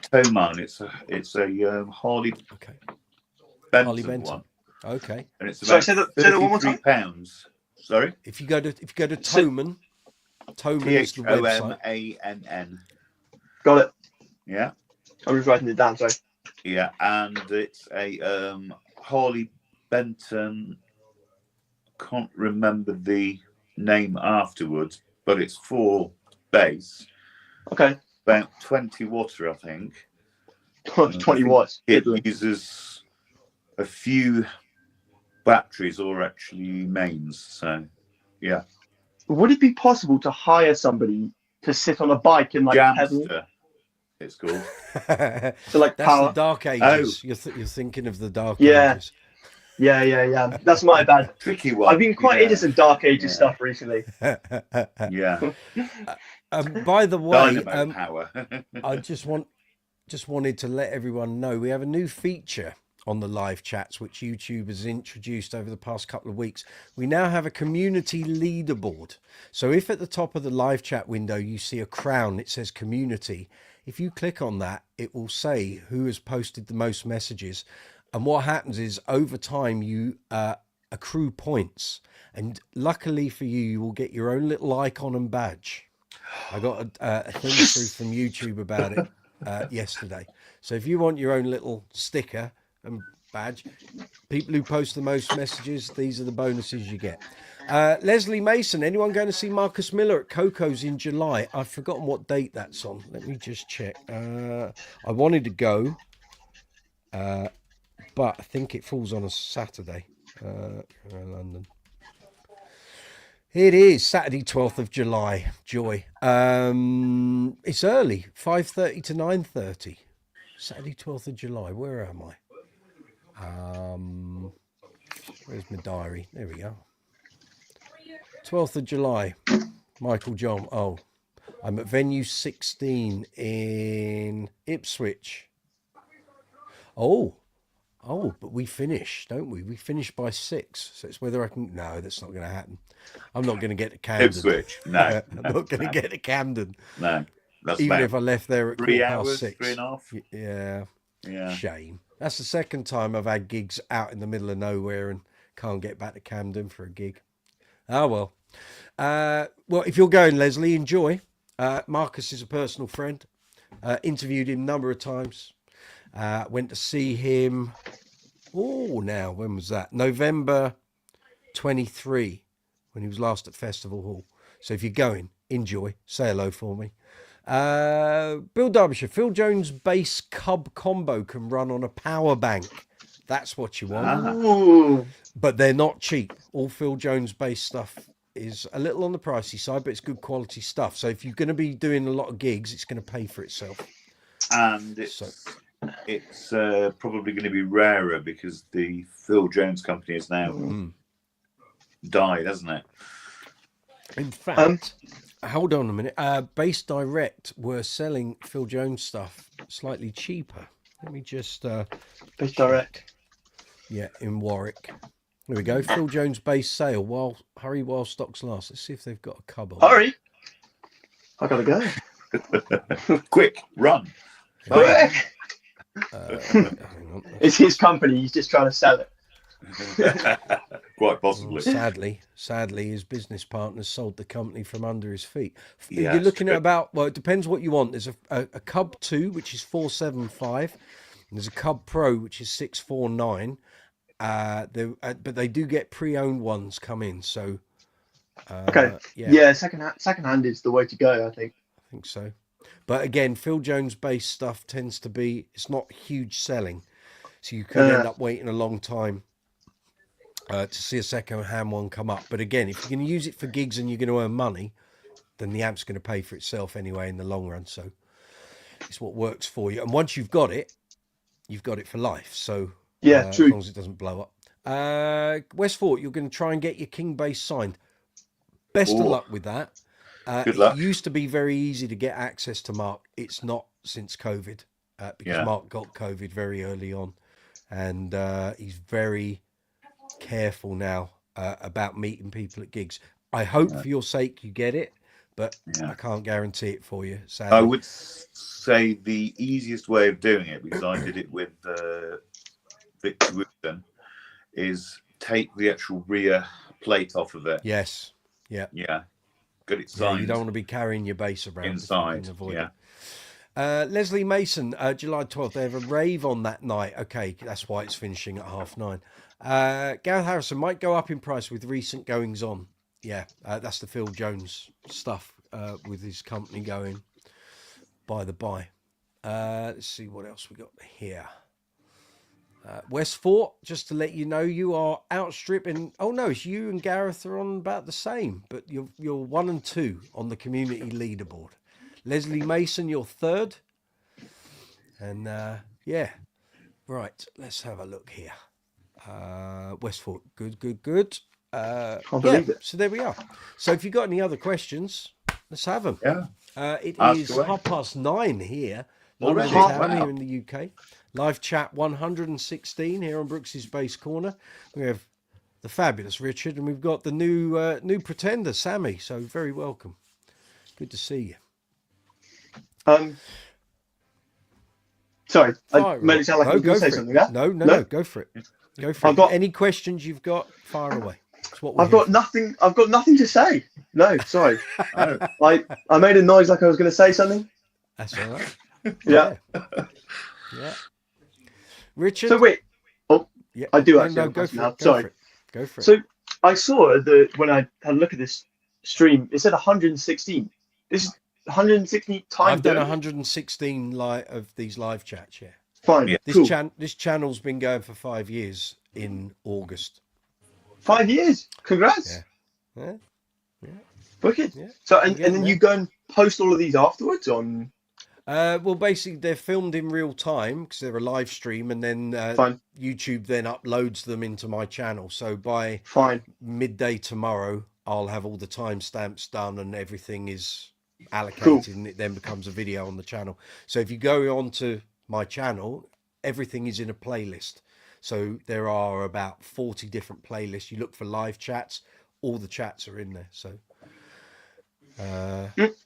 Toman. It's a Harley Benton one. Okay. And it's about £33. Sorry. If you go to Toman, Toman is the website. Thomann. Got it. Yeah. I'm just writing it down. Sorry. Yeah, and it's a Harley Benton. Can't remember the name afterwards, but it's 4 bass. Okay. About 20 watt, I think. 20 watts. It uses a few batteries or actually mains. So, yeah. Would it be possible to hire somebody to sit on a bike and like pedal? Jamster, it's called. So like That's power. the Dark Ages. You're thinking of the Dark Yeah. Ages. Yeah. That's my bad. Tricky one. I've been quite into some Dark Ages stuff recently. Yeah. By the way, Dynamo power. I just wanted to let everyone know we have a new feature on the live chats which YouTube has introduced over the past couple of weeks. We now have a community leaderboard. So if at the top of the live chat window you see a crown, it says community. If you click on that, it will say who has posted the most messages. And what happens is over time you accrue points. And luckily for you, you will get your own little icon and badge. I got a thing through from YouTube about it yesterday. So if you want your own little sticker and badge, people who post the most messages, these are the bonuses you get. Leslie Mason, anyone going to see Marcus Miller at Coco's in July? I've forgotten what date that's on. Let me just check. I wanted to go, but I think it falls on a Saturday. London. It is Saturday, 12th of July. Joy. It's early, 5:30 to 9:30. Saturday, 12th of July. Where am I? Where's my diary? There we go. 12th of July. Michael John. Oh, I'm at venue 16 in Ipswich. Oh, but we finish, don't we? We finish by 6. So it's whether I can... No, that's not going to happen. I'm not going to get to Camden. Ipswich. No. I'm not going to get to Camden. No. That's even if I left there at 3 hours, 6. 3.5. Yeah. Shame. That's the second time I've had gigs out in the middle of nowhere and can't get back to Camden for a gig. Oh, well. Well, if you're going, Leslie, enjoy. Marcus is a personal friend. Interviewed him a number of times. Went to see him. Now, when was that? November 23, when he was last at Festival Hall. So if you're going, enjoy. Say hello for me. Bill Derbyshire, Phil Jones bass cub combo can run on a power bank. That's what you want. But they're not cheap. All Phil Jones bass stuff is a little on the pricey side, but it's good quality stuff. So if you're going to be doing a lot of gigs, it's going to pay for itself. And it's probably going to be rarer because the Phil Jones company has now died, hasn't it? In fact, hold on a minute. Bass Direct were selling Phil Jones stuff slightly cheaper. Let me just... Bass Direct. Yeah, in Warwick. There we go. Phil Jones bass sale. Hurry while stocks last. Let's see if they've got a cub on. Hurry! I gotta go. Quick, run. Hang on. It's his company. He's just trying to sell it. Quite possibly. Sadly, his business partners sold the company from under his feet. Yeah, you're looking at about, well, it depends what you want. There's a Cub 2, which is 475. And there's a Cub Pro, which is 649. But they do get pre-owned ones come in. So, okay. Yeah, second-hand is the way to go, I think. I think so. But again, Phil Jones based stuff tends to be, it's not huge selling. So you could end up waiting a long time to see a second-hand one come up. But again, if you're going to use it for gigs and you're going to earn money, then the amp's going to pay for itself anyway in the long run. So it's what works for you. And once you've got it for life. So yeah, true. As long as it doesn't blow up. Westfort, you're going to try and get your King bass signed. Best of luck with that. Good luck. It used to be very easy to get access to Mark. It's not since COVID because Mark got COVID very early on. And he's very careful now about meeting people at gigs. I hope for your sake you get it, but I can't guarantee it for you, sadly. I would say the easiest way of doing it, because I did it with Victor Woodson, is take the actual rear plate off of it. Yes. Yeah. Yeah. Get it signed. You don't want to be carrying your bass around inside. Leslie Mason, July 12th. They have a rave on that night. Okay, that's why it's finishing at 9:30. Gareth Harrison might go up in price with recent goings on. Yeah, that's the Phil Jones stuff with his company going by the by. Let's see what else we got here. Westfort, just to let you know, you are outstripping. Oh no, it's you and Gareth are on about the same, but you're 1 and 2 on the community leaderboard. Leslie Mason, you're 3rd, and yeah, right. Let's have a look here. Westfort, good. Can't believe it. So there we are. So if you've got any other questions, let's have them. Yeah. It Ask is away. 9:30 here. Already? London town Wow. here in the UK. Live chat 116 here on Brooks's Bass Corner. We have the fabulous Richard, and we've got the new pretender, Sammy. So very welcome. Good to see you. Sorry, I Fire made it sound like I was going to say something there. No, go for it. Go for I've it. got- Any questions you've got, fire away. It's what we're I've here got for. nothing. I've got nothing to say. No, sorry. Oh, I made a noise like I was going to say something. That's all right. Yeah. Yeah. Richard. So wait. Oh, Yeah. I do actually No, have a go question for now. it. Sorry. Go for it. So I saw when I had a look at this stream, it said 116. This is 116 times. I've done 116 of these live chats. Yeah. Fine. Yeah. This Cool. this channel's been going for 5 years in August. 5 years. Congrats. Yeah. Wicked. Yeah. So and Again, then yeah. you go and post all of these afterwards on. Well, basically, they're filmed in real time because they're a live stream, and then Fine. YouTube then uploads them into my channel. So by Fine. midday tomorrow, I'll have all the timestamps done and everything is allocated, Cool. and it then becomes a video on the channel. So if you go onto my channel, everything is in a playlist. So there are about 40 different playlists. You look for live chats, all the chats are in there. So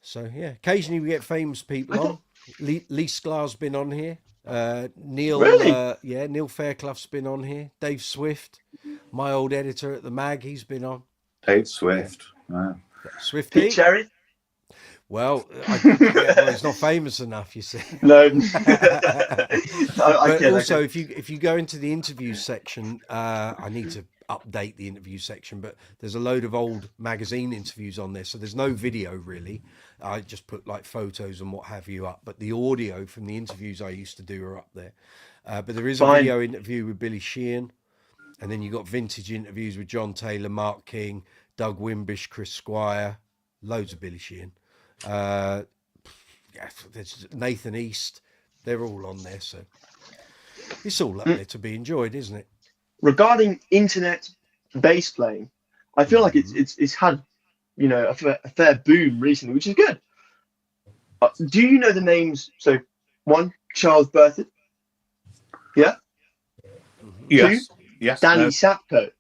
so yeah, occasionally we get famous people on. Lee Sklar's been on here. Neil, Really? Neil Fairclough's been on here. Dave Swift, my old editor at the mag, he's been on. Dave Swift. Wow. Swifty. Pete Cherry. Well, he's not famous enough, you see. No. I But kid, also, I kid. if you go into the interview section, I need to update the interview section, but there's a load of old magazine interviews on there, so there's no video really. I just put like photos and what have you up, but the audio from the interviews I used to do are up there. But there is a Fine. video interview with Billy Sheehan, and then you got vintage interviews with John Taylor, Mark King, Doug Wimbish, Chris Squire, loads of Billy Sheehan. There's Nathan East. They're all on there, so it's all up there to be enjoyed, isn't it? Regarding internet bass playing, I feel like it's had, a fair boom recently, which is good. Do you know the names? So, one, Charles Burton. Yeah. Yes. Yes. DannySapko.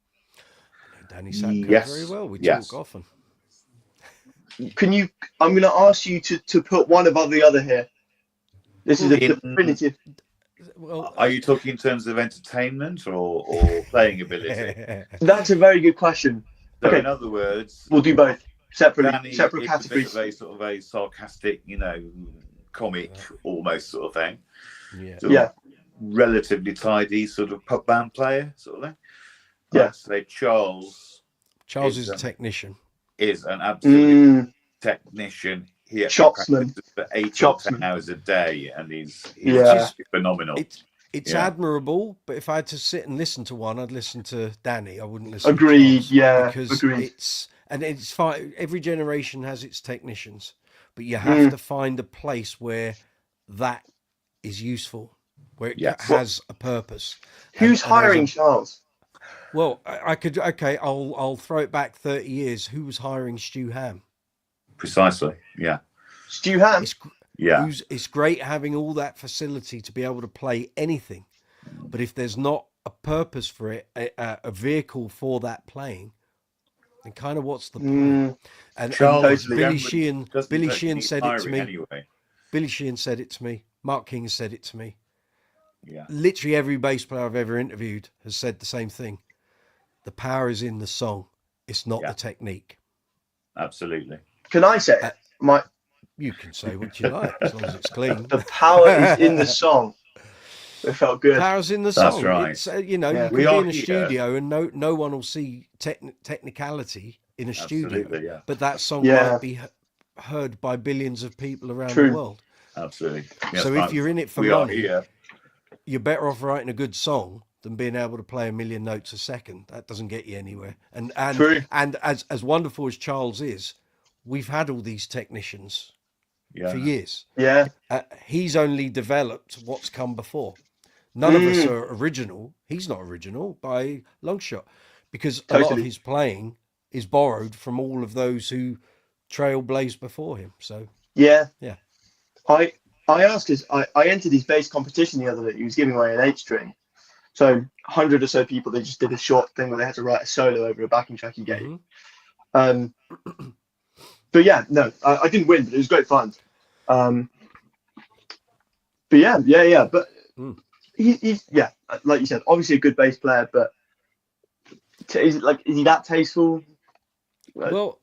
DannySapko Yes. very well. We Yes. talk often. Can you? I'm going to ask you to put one above the other here. This is a definitive. Well, Are you talking in terms of entertainment or playing ability? That's a very good question. So Okay. in other words, We'll do both separately, Danny separate is a bit categories. of a sort of a sarcastic, comic almost sort of thing. yeah. Sort of Yeah. relatively tidy sort of pub band player sort of thing. Yeah. I'd say Charles Charles is, is a technician. is an absolute Mm, technician. He Chopsman. practices for 8 or 10 Chopsman. hours a day, and he's Yeah. just phenomenal. It's Yeah. admirable, but if I had to sit and listen to one, I'd listen to Danny. I wouldn't listen Agreed, to Charles, yeah, because agreed. it's fine. Every generation has its technicians, but you have to find a place where that is useful, where it Yes. has a purpose. Who's And hiring Charles? Well, I could. Okay, I'll throw it back 30 years. Who was hiring Stu Ham? Precisely. Yeah. Stu Ham. Yeah. It's great having all that facility to be able to play anything, but if there's not a purpose for it, a vehicle for that playing, then kind of what's the point? And Charles Billy Sheehan doesn't said it to hiring me. anyway. Billy Sheehan said it to me. Mark King has said it to me. Yeah. Literally every bass player I've ever interviewed has said the same thing. The power is in the song. It's not the technique. Absolutely. Can I say it? You can say what you like as long as it's clean. The power is in the song. It felt good. Power's in the That's song. right. It's, Yeah. you can We be are in a here. studio and no one will see technicality, in a studio, yeah. but that song might be heard by billions of people around the world. Absolutely. Yes, so if you're in it for money, you're better off writing a good song than being able to play a million notes a second. That doesn't get you anywhere. And as wonderful as Charles is, we've had all these technicians for years. Yeah. He's only developed what's come before. None of us are original. He's not original by long shot, because a lot of his playing is borrowed from all of those who trailblazed before him. So yeah. I asked this. I entered his bass competition the other day. He was giving away an 8-string. So 100 or so people, they just did a short thing where they had to write a solo over a backing track he gave. But yeah, no, I didn't win, but it was great fun. But yeah. But he's like you said, obviously a good bass player, but is he that tasteful? Well,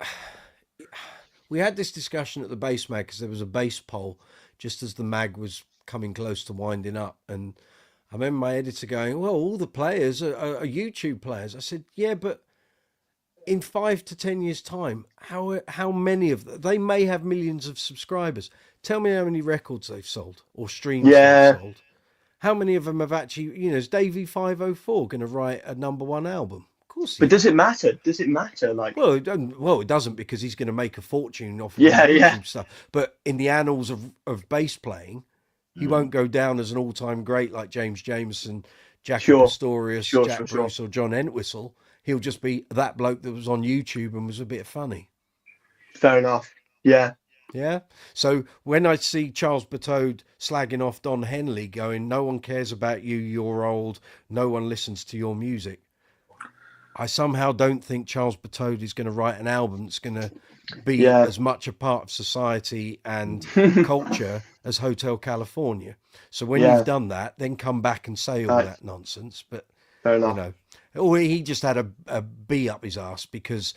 we had this discussion at the bass mag because there was a bass poll just as the mag was coming close to winding up, and I remember my editor going, well, all the players are YouTube players. I said, yeah, but in 5 to 10 years time, how many of them, they may have millions of subscribers. Tell me how many records they've sold or streams they've sold. How many of them have actually, is Davey 504 going to write a #1 album? Of course. But does it matter? Does it matter? Well, it doesn't, because he's going to make a fortune off of YouTube stuff. But in the annals of bass playing, he won't go down as an all-time great like James Jameson, Jackie Pastorius, Jack Bruce, or John Entwistle. He'll just be that bloke that was on YouTube and was a bit funny. Fair enough. Yeah. Yeah. So when I see Charles Batode slagging off Don Henley going, no one cares about you, you're old, no one listens to your music, I somehow don't think Charles Batode is going to write an album that's going to be as much a part of society and culture as Hotel California. So when you've done that, then come back and say all that nonsense. But, fair enough. Or he just had a bee up his ass because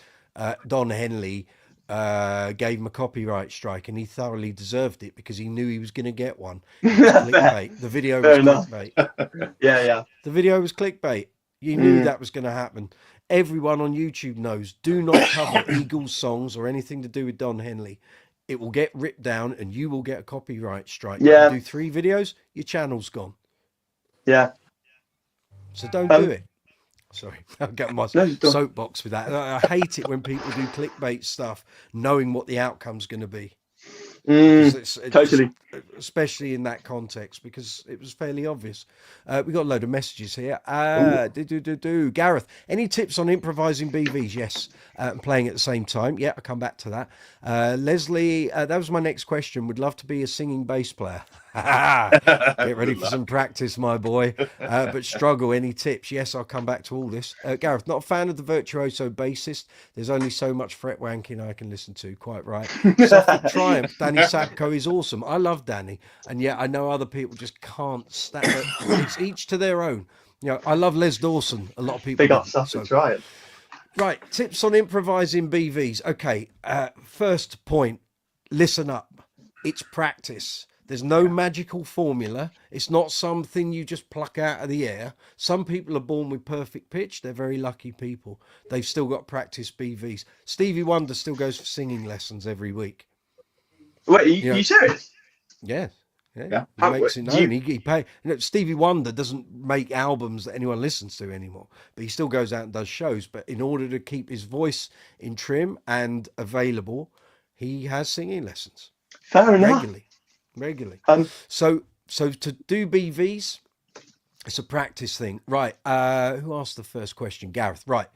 Don Henley gave him a copyright strike, and he thoroughly deserved it because he knew he was going to get one. It was clickbait. The video was clickbait. Yeah. The video was clickbait. You knew that was going to happen. Everyone on YouTube knows, do not cover Eagles songs or anything to do with Don Henley. It will get ripped down and you will get a copyright strike. Yeah. You do 3 videos, your channel's gone. Yeah. So don't do it. Sorry, I'll get my soapbox with that. I hate it when people do clickbait stuff knowing what the outcome's going to be. It's Totally. Especially in that context, because it was fairly obvious. We got a load of messages here. Gareth, any tips on improvising BVs? Yes, and playing at the same time. Yeah, I'll come back to that. Leslie, that was my next question. Would love to be a singing bass player. Get ready for some practice, my boy. But struggle. Any tips? Yes, I'll come back to all this. Gareth, not a fan of the virtuoso bassist. There's only so much fret wanking I can listen to. Quite right. Suffolk Triumph. DannySapko is awesome. I love Danny, and yet I know other people just can't stand it. It's each to their own. I love Les Dawson. A lot of people. Big up Suffolk Triumph. Right. Tips on improvising BVs. Okay. First point. Listen up. It's practice. There's no magical formula. It's not something you just pluck out of the air. Some people are born with perfect pitch. They're very lucky people. They've still got practice BVs. Stevie Wonder still goes for singing lessons every week. Wait, you serious? Yeah. He makes it known. He pay. Stevie Wonder doesn't make albums that anyone listens to anymore, but he still goes out and does shows. But in order to keep his voice in trim and available, he has singing lessons. Fair enough. Regularly. So to do BVs, it's a practice thing. Right. Who asked the first question? Gareth. Right.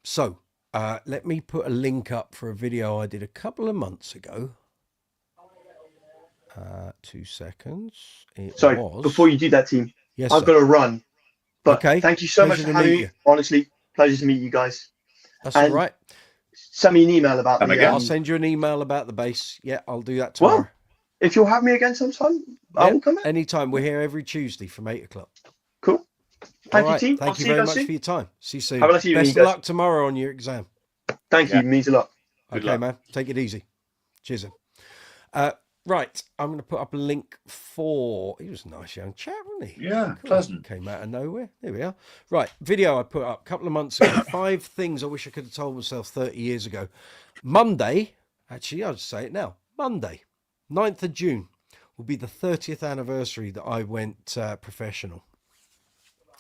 So let me put a link up for a video I did a couple of months ago. 2 seconds. Sorry, before you do that, team, yes, I've got to run. But thank you so much for having me. Honestly, pleasure to meet you guys. That's all right. Send me an email about the I'll send you an email about the bass. Yeah, I'll do that tomorrow. Well, if you'll have me again sometime, I will come in. Anytime. We're here every Tuesday from 8 o'clock. Cool. Thank you, team. Thank you very much for your time. See you soon. Have a nice evening. Best of luck tomorrow on your exam. Thank you. Means a lot. Okay, man. Take it easy. Cheers. Right, I'm going to put up a link for... He was a nice young chap, wasn't he? Yeah, cool. Pleasant. Came out of nowhere. There we are. Right, video I put up a couple of months ago. 5 things I wish I could have told myself 30 years ago. Monday, actually, I'll just say it now. Monday, 9th of June, will be the 30th anniversary that I went professional.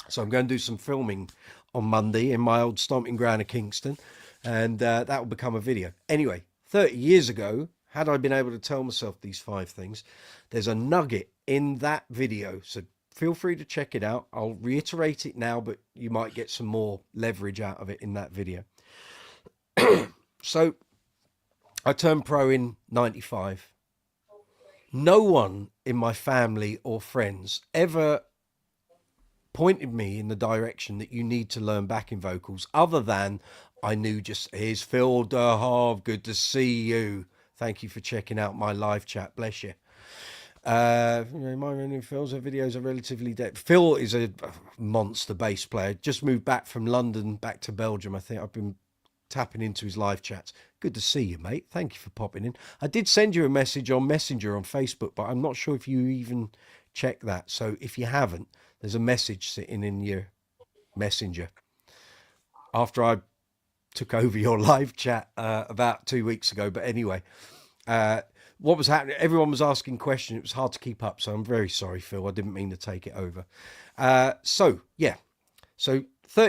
So I'm going to do some filming on Monday in my old stomping ground of Kingston, and that will become a video. Anyway, 30 years ago, had I been able to tell myself these 5 things, there's a nugget in that video. So feel free to check it out. I'll reiterate it now, but you might get some more leverage out of it in that video. So I turned pro in 95. No one in my family or friends ever pointed me in the direction that you need to learn backing vocals, other than I knew just, here's Phil DeHarve, good to see you. Thank you for checking out my live chat. Bless you. My running Phil's videos are relatively dead. Phil is a monster bass player. Just moved back from London, back to Belgium. I think I've been tapping into his live chats. Good to see you, mate. Thank you for popping in. I did send you a message on Messenger on Facebook, but I'm not sure if you even check that. So if you haven't, there's a message sitting in your Messenger. After I took over your live chat about 2 weeks ago. But anyway, what was happening? Everyone was asking questions. It was hard to keep up. So I'm very sorry, Phil. I didn't mean to take it over. So 30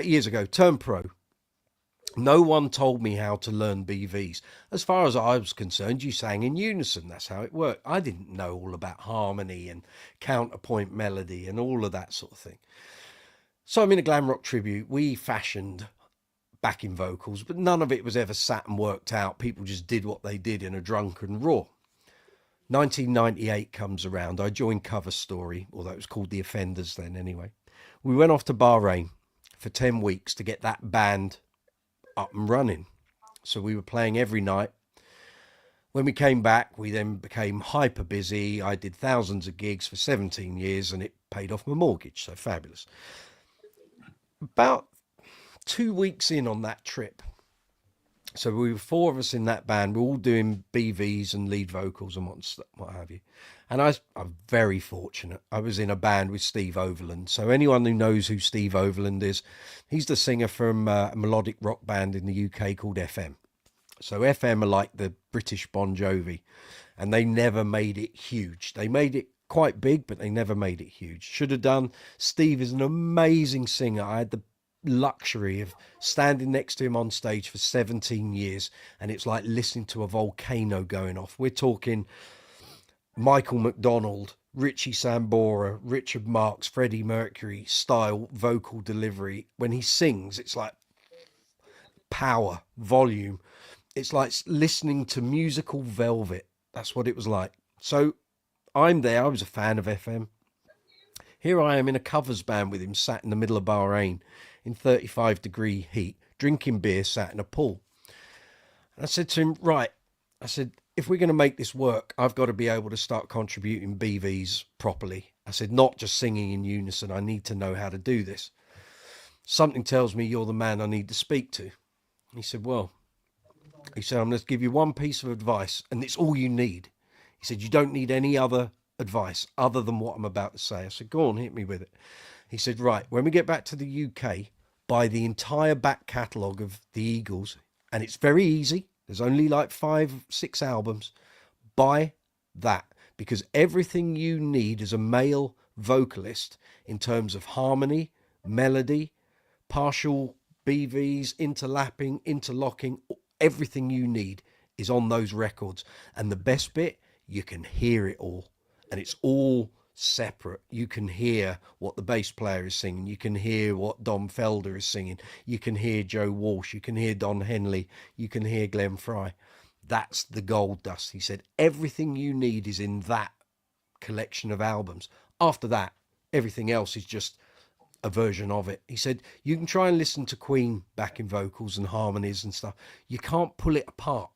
years ago, turned pro. No one told me how to learn BVs. As far as I was concerned, you sang in unison. That's how it worked. I didn't know all about harmony and counterpoint melody and all of that sort of thing. So I'm in a glam rock tribute. We fashioned backing vocals, but none of it was ever sat and worked out. People just did what they did in a drunken raw. 1998 comes around. I joined Cover Story, although it was called The Offenders then anyway. We went off to Bahrain for 10 weeks to get that band up and running. So we were playing every night. When we came back, we then became hyper busy. I did thousands of gigs for 17 years and it paid off my mortgage. So fabulous. About 2 weeks in on that trip, so we were 4 of us in that band. We're all doing BVs and lead vocals and what have you. And I'm very fortunate. I was in a band with Steve Overland. So anyone who knows who Steve Overland is, he's the singer from a melodic rock band in the UK called FM. So FM are like the British Bon Jovi, and they never made it huge. They made it quite big, but they never made it huge. Should have done. Steve is an amazing singer. I had the luxury of standing next to him on stage for 17 years, and it's like listening to a volcano going off. We're talking Michael McDonald, Richie Sambora, Richard Marx, Freddie Mercury style vocal delivery. When he sings, it's like power, volume. It's like listening to musical velvet. That's what it was like. So I'm there. I was a fan of FM. Here I am in a covers band with him, sat in the middle of Bahrain in 35-degree heat, drinking beer, sat in a pool. And I said to him, right, I said, if we're going to make this work, I've got to be able to start contributing BVs properly. I said, not just singing in unison. I need to know how to do this. Something tells me you're the man I need to speak to. He said, well, I'm going to give you one piece of advice, and it's all you need. He said, you don't need any other advice other than what I'm about to say. I said, go on, hit me with it. He said, right, when we get back to the UK, buy the entire back catalogue of the Eagles, and it's very easy. There's only like 5-6 albums. Buy that, because everything you need as a male vocalist in terms of harmony, melody, partial BVs, interlapping, interlocking, everything you need is on those records. And the best bit, you can hear it all, and it's all separate. You can hear what the bass player is singing. You can hear what Dom Felder is singing. You can hear Joe Walsh. You can hear Don Henley. You can hear Glenn Fry. That's the gold dust. He said, everything you need is in that collection of albums. After that, everything else is just a version of it. He said, you can try and listen to Queen backing vocals and harmonies and stuff. You can't pull it apart.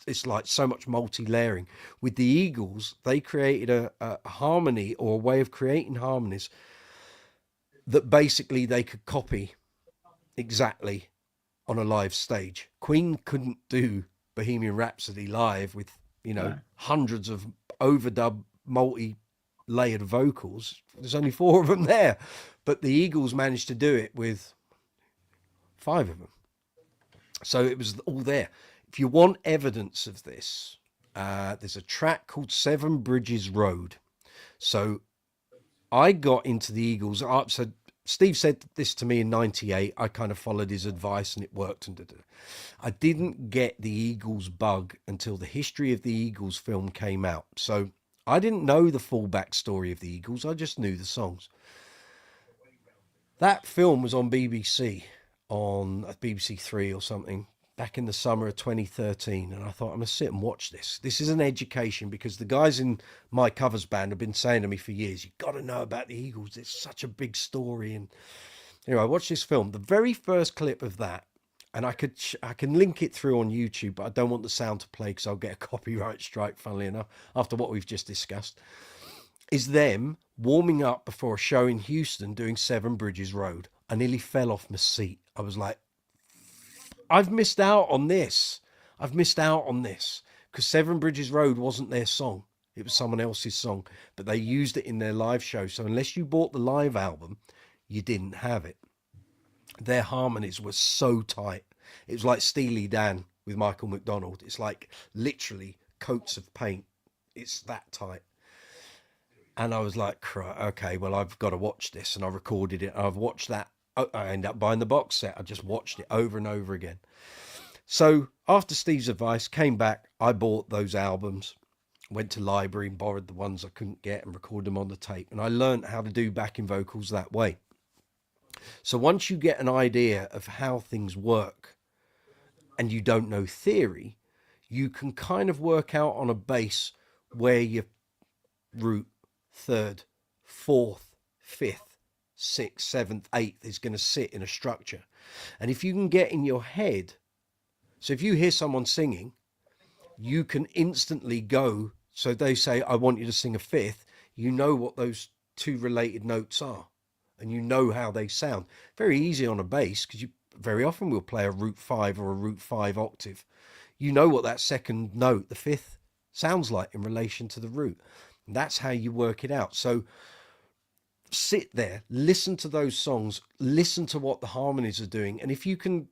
It's like so much multi-layering. With the Eagles, they created a harmony, or a way of creating harmonies that basically they could copy exactly on a live stage. Queen couldn't do Bohemian Rhapsody live with, hundreds of overdub, multi-layered vocals. There's only 4 of them there, but the Eagles managed to do it with 5 of them. So it was all there. If you want evidence of this, there's a track called 7 Bridges Road. So I got into the Eagles. So Steve said this to me in 98. I kind of followed his advice and it worked. I didn't get the Eagles bug until the History of the Eagles film came out. So I didn't know the full backstory of the Eagles. I just knew the songs. That film was on BBC, on BBC 3 or something, back in the summer of 2013. And I thought, I'm going to sit and watch this. This is an education, because the guys in my covers band have been saying to me for years, you've got to know about the Eagles. It's such a big story. And I watched this film. The very first clip of that, and I can link it through on YouTube, but I don't want the sound to play because I'll get a copyright strike, funnily enough, after what we've just discussed, is them warming up before a show in Houston doing 7 Bridges Road. I nearly fell off my seat. I was like, I've missed out on this. Because 7 Bridges Road wasn't their song. It was someone else's song, but they used it in their live show. So unless you bought the live album, you didn't have it. Their harmonies were so tight. It was like Steely Dan with Michael McDonald. It's like literally coats of paint. It's that tight. And I was like, okay, well, I've got to watch this. And I recorded it. I've watched that. I ended up buying the box set. I just watched it over and over again. So after Steve's advice, came back, I bought those albums, went to library and borrowed the ones I couldn't get and recorded them on the tape. And I learned how to do backing vocals that way. So once you get an idea of how things work and you don't know theory, you can kind of work out on a bass where your root, 3rd, 4th, 5th, 6th, 7th, 8th is going to sit in a structure. And if you can get in your head, so if you hear someone singing, you can instantly go, so they say, I want you to sing a 5th, you know what those 2 related notes are. And you know how they sound. Very easy on a bass, because you very often will play a root 5 or a root 5 octave. You know what that 2nd note, the 5th, sounds like in relation to the root. And that's how you work it out. So sit there, listen to those songs, listen to what the harmonies are doing. And if you can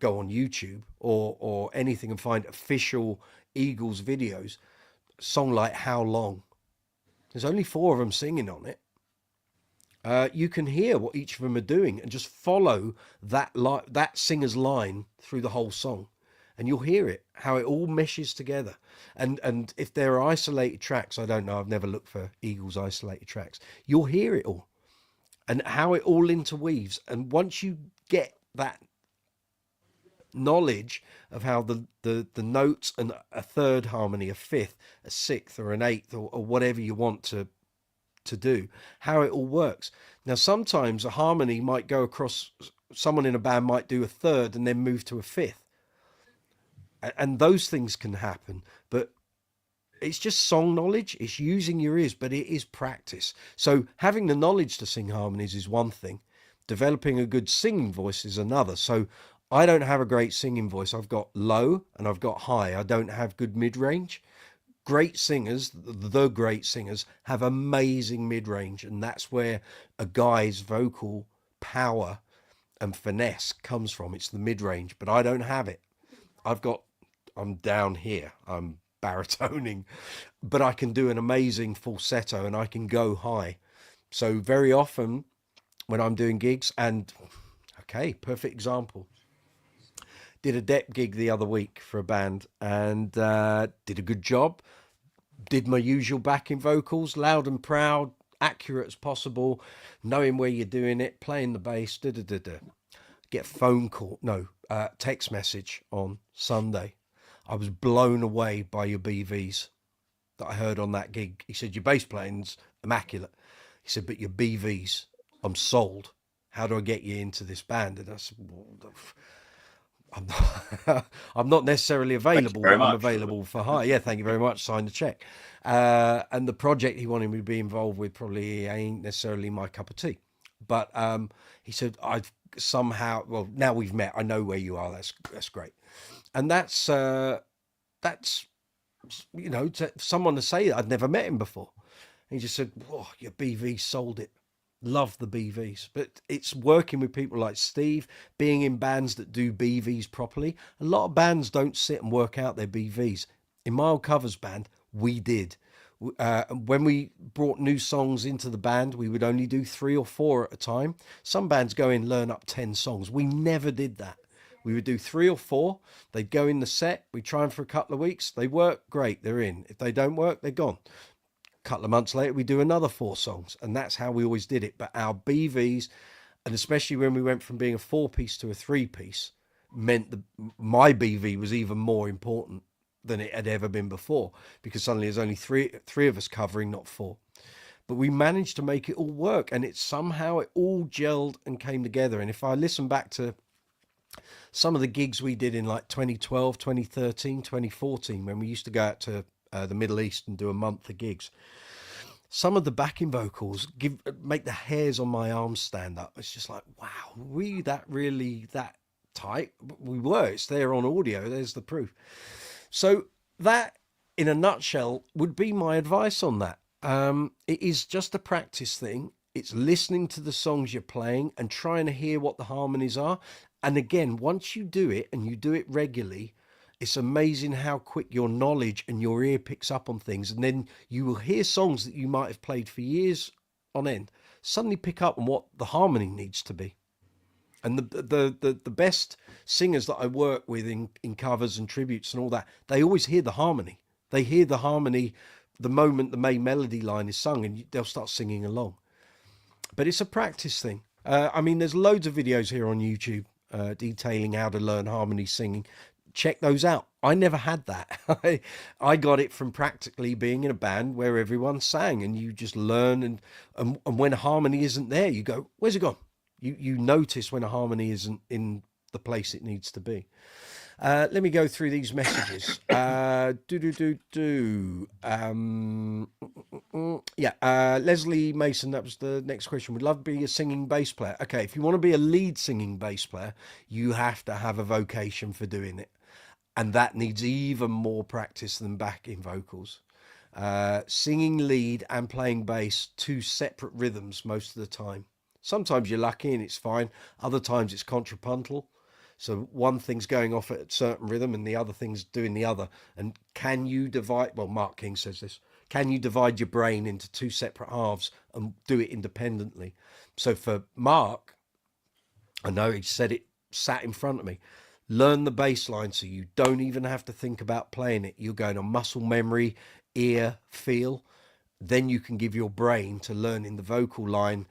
go on YouTube or anything and find official Eagles videos, a song like How Long, there's only 4 of them singing on it. You can hear what each of them are doing and just follow that singer's line through the whole song, and you'll hear it, how it all meshes together. And if there are isolated tracks, I don't know, I've never looked for Eagles isolated tracks, you'll hear it all and how it all interweaves. And once you get that knowledge of how the notes and a 3rd harmony, a 5th, a 6th or an 8th or whatever you want to do, how it all works. Now sometimes a harmony might go across, someone in a band might do a 3rd and then move to a 5th, and those things can happen. But it's just song knowledge, it's using your ears, but it is practice. So having the knowledge to sing harmonies is one thing, developing a good singing voice is another. So I don't have a great singing voice. I've got low and I've got high. I don't have good mid-range. Great singers, the great singers, have amazing mid-range, and that's where a guy's vocal power and finesse comes from. It's the mid-range, but I don't have it. I'm down here, I'm baritoning, but I can do an amazing falsetto and I can go high. So very often when I'm doing gigs, and okay, perfect example, did a dep gig the other week for a band and did a good job. Did my usual backing vocals, loud and proud, accurate as possible, knowing where you're doing it, playing the bass, Get a phone call, text message on Sunday. I was blown away by your BVs that I heard on that gig. He said, your bass playing's immaculate. He said, but your BVs, I'm sold. How do I get you into this band? And I said, well, I'm not necessarily available, but I'm available for hire. Yeah, thank you very much. Sign the check. And the project he wanted me to be involved with probably ain't necessarily my cup of tea. But he said, I've somehow, well, now we've met, I know where you are. That's great. And that's you know, to someone to say that I'd never met him before. And he just said, "Whoa, your BV sold it." Love the BVs, but it's working with people like Steve, being in bands that do BVs properly. A lot of bands don't sit and work out their BVs. In my old covers band, we did. When we brought new songs into the band, we would only do 3 or 4 at a time. Some bands go in, learn up 10 songs. We never did that. We would do 3 or 4. They'd go in the set. We try them for a couple of weeks. They work, great, they're in. If they don't work, they're gone. A couple of months later, we do another 4 songs. And that's how we always did it. But our BVs, and especially when we went from being a 4-piece to a 3-piece, meant that my BV was even more important than it had ever been before, because suddenly there's only three of us covering, not 4. But we managed to make it all work, and it all gelled and came together. And if I listen back to some of the gigs we did in like 2012, 2013, 2014, when we used to go out to the Middle East and do a month of gigs, some of the backing vocals make the hairs on my arms stand up. It's just like, wow, we really that tight? We were. It's there on audio. There's the proof. So that, in a nutshell, would be my advice on that. It is just a practice thing. It's listening to the songs you're playing and trying to hear what the harmonies are. And again, once you do it and you do it regularly, it's amazing how quick your knowledge and your ear picks up on things. And then you will hear songs that you might have played for years on end, suddenly pick up on what the harmony needs to be. And the best singers that I work with in covers and tributes and all that, they always hear the harmony. They hear the harmony the moment the main melody line is sung, and they'll start singing along. But it's a practice thing. I mean, there's loads of videos here on YouTube detailing how to learn harmony singing. Check those out. I never had that. I got it from practically being in a band where everyone sang, and you just learn. And when a harmony isn't there, you go, "Where's it gone?" You notice when a harmony isn't in the place it needs to be. Let me go through these messages. Leslie Mason, that was the next question. Would love to be a singing bass player. Okay, if you want to be a lead singing bass player, you have to have a vocation for doing it. And that needs even more practice than backing vocals. Singing lead and playing bass, 2 separate rhythms most of the time. Sometimes you're lucky and it's fine. Other times it's contrapuntal. So one thing's going off at a certain rhythm and the other thing's doing the other. And can you divide, well, Mark King says this, can you divide your brain into 2 separate halves and do it independently? So for Mark, I know he said it sat in front of me, learn the bass line so you don't even have to think about playing it. You're going on muscle memory, ear, feel. Then you can give your brain to learning the vocal line,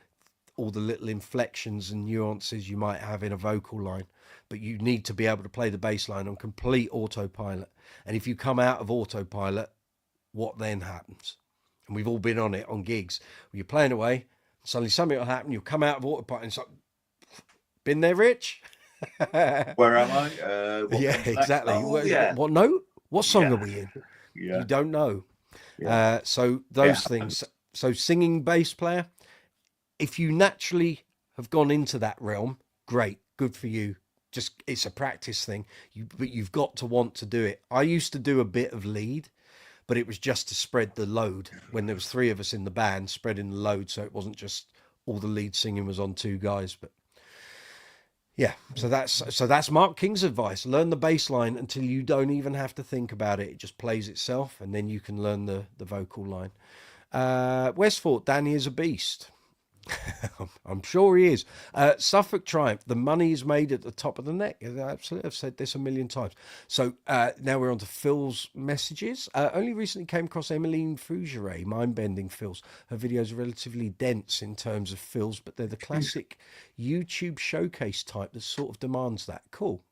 all the little inflections and nuances you might have in a vocal line. But you need to be able to play the bass line on complete autopilot. And if you come out of autopilot, what then happens? And we've all been on it on gigs. You're playing away, suddenly something will happen, you'll come out of autopilot and it's like, been there, Rich? Where am I? Yeah, exactly. Oh, yeah. What note? What song are we in? Yeah. You don't know. Yeah. So those things. So singing bass player, if you naturally have gone into that realm, great, good for you. Just, it's a practice thing. But you've got to want to do it. I used to do a bit of lead, but it was just to spread the load. When there was 3 of us in the band, spreading the load, so it wasn't just all the lead singing was on 2 guys. But yeah, so that's Mark King's advice. Learn the bass line until you don't even have to think about it. It just plays itself, and then you can learn the vocal line. Westford, Danny is a beast. I'm sure he is. Suffolk Triumph, the money is made at the top of the neck. Absolutely, I've said this a million times. So now we're on to Phil's messages. Only recently came across Emmeline Fougere, mind-bending fills. Her videos are relatively dense in terms of fills, but they're the classic YouTube showcase type that sort of demands that. Cool.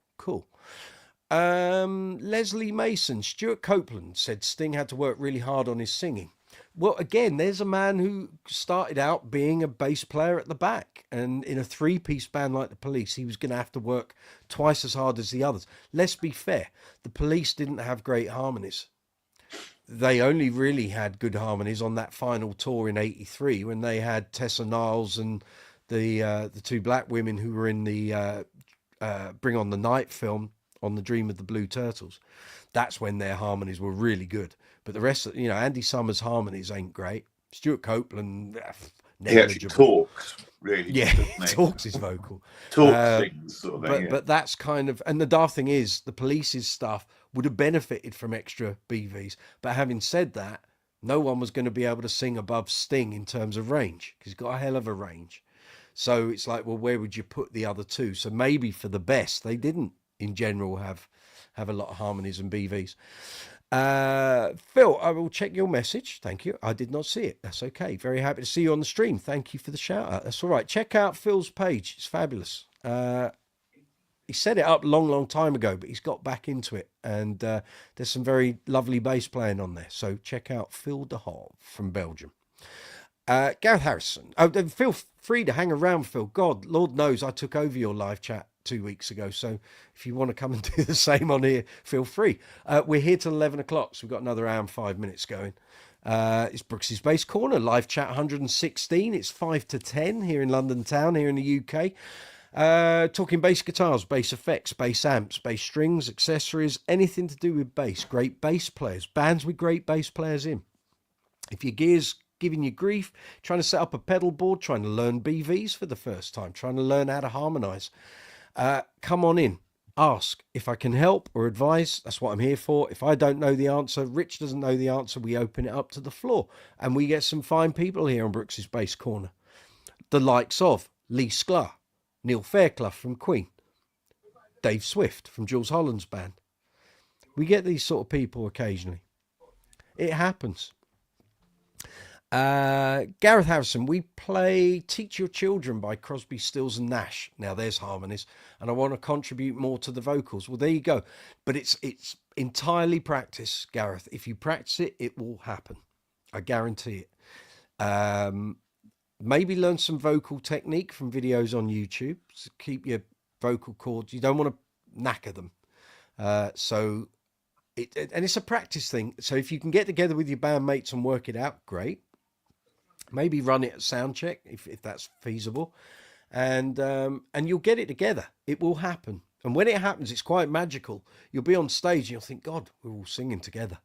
Leslie Mason, Stuart Copeland said Sting had to work really hard on his singing. Well, again, there's a man who started out being a bass player at the back, and in a 3-piece band like the Police, he was going to have to work twice as hard as the others. Let's be fair, the Police didn't have great harmonies. They only really had good harmonies on that final tour in '83 when they had Tessa Niles and the 2 black women who were in the Bring on the Night film on the Dream of the Blue Turtles. That's when their harmonies were really good. But the rest of, Andy Summers' harmonies ain't great. Stuart Copeland, he actually talks really. Yeah, he talks his vocal. Sings sort of thing. But that's kind of, and the daft thing is, the Police's stuff would have benefited from extra BVs. But having said that, no one was going to be able to sing above Sting in terms of range, because he's got a hell of a range. So it's like, well, where would you put the other two? So maybe for the best, they didn't in general have a lot of harmonies and BVs. Phil, I will check your message. Thank you. I did not see it. That's okay. Very happy to see you on the stream. Thank you for the shout out. That's all right. Check out Phil's page. It's fabulous. He set it up long time ago, but he's got back into it. And there's some very lovely bass playing on there. So check out Phil de Hove from Belgium. Gareth Harrison. Oh, feel free to hang around, Phil. God, Lord knows I took over your live chat 2 weeks ago. So if you want to come and do the same on here, feel free. We're here till 11 o'clock. So we've got another hour and 5 minutes going. It's Brooks's Bass Corner, live chat 116. It's 5 to 10 here in London town, here in the UK. Talking bass guitars, bass effects, bass amps, bass strings, accessories, anything to do with bass. Great bass players, bands with great bass players in. If your gear's giving you grief, trying to set up a pedal board, trying to learn BVs for the first time, trying to learn how to harmonize, come on in. Ask if I can help or advise. That's what I'm here for. If I don't know the answer, Rich doesn't know the answer, we open it up to the floor. And we get some fine people here on Brooks's Bass Corner. The likes of Lee Sklar, Neil Fairclough from Queen, Dave Swift from Jules Holland's band. We get these sort of people occasionally. It happens. Gareth Harrison, we play Teach Your Children by Crosby, Stills and Nash. Now there's harmonies, and I want to contribute more to the vocals. Well, there you go. But it's entirely practice, Gareth. If you practice it, it will happen. I guarantee it. Maybe learn some vocal technique from videos on YouTube. So keep your vocal cords. You don't want to knacker them. And it's a practice thing. So if you can get together with your bandmates and work it out, great. Maybe run it at sound check if that's feasible, and you'll get it together. It will happen. And when it happens, it's quite magical. You'll be on stage and you'll think, God, we're all singing together.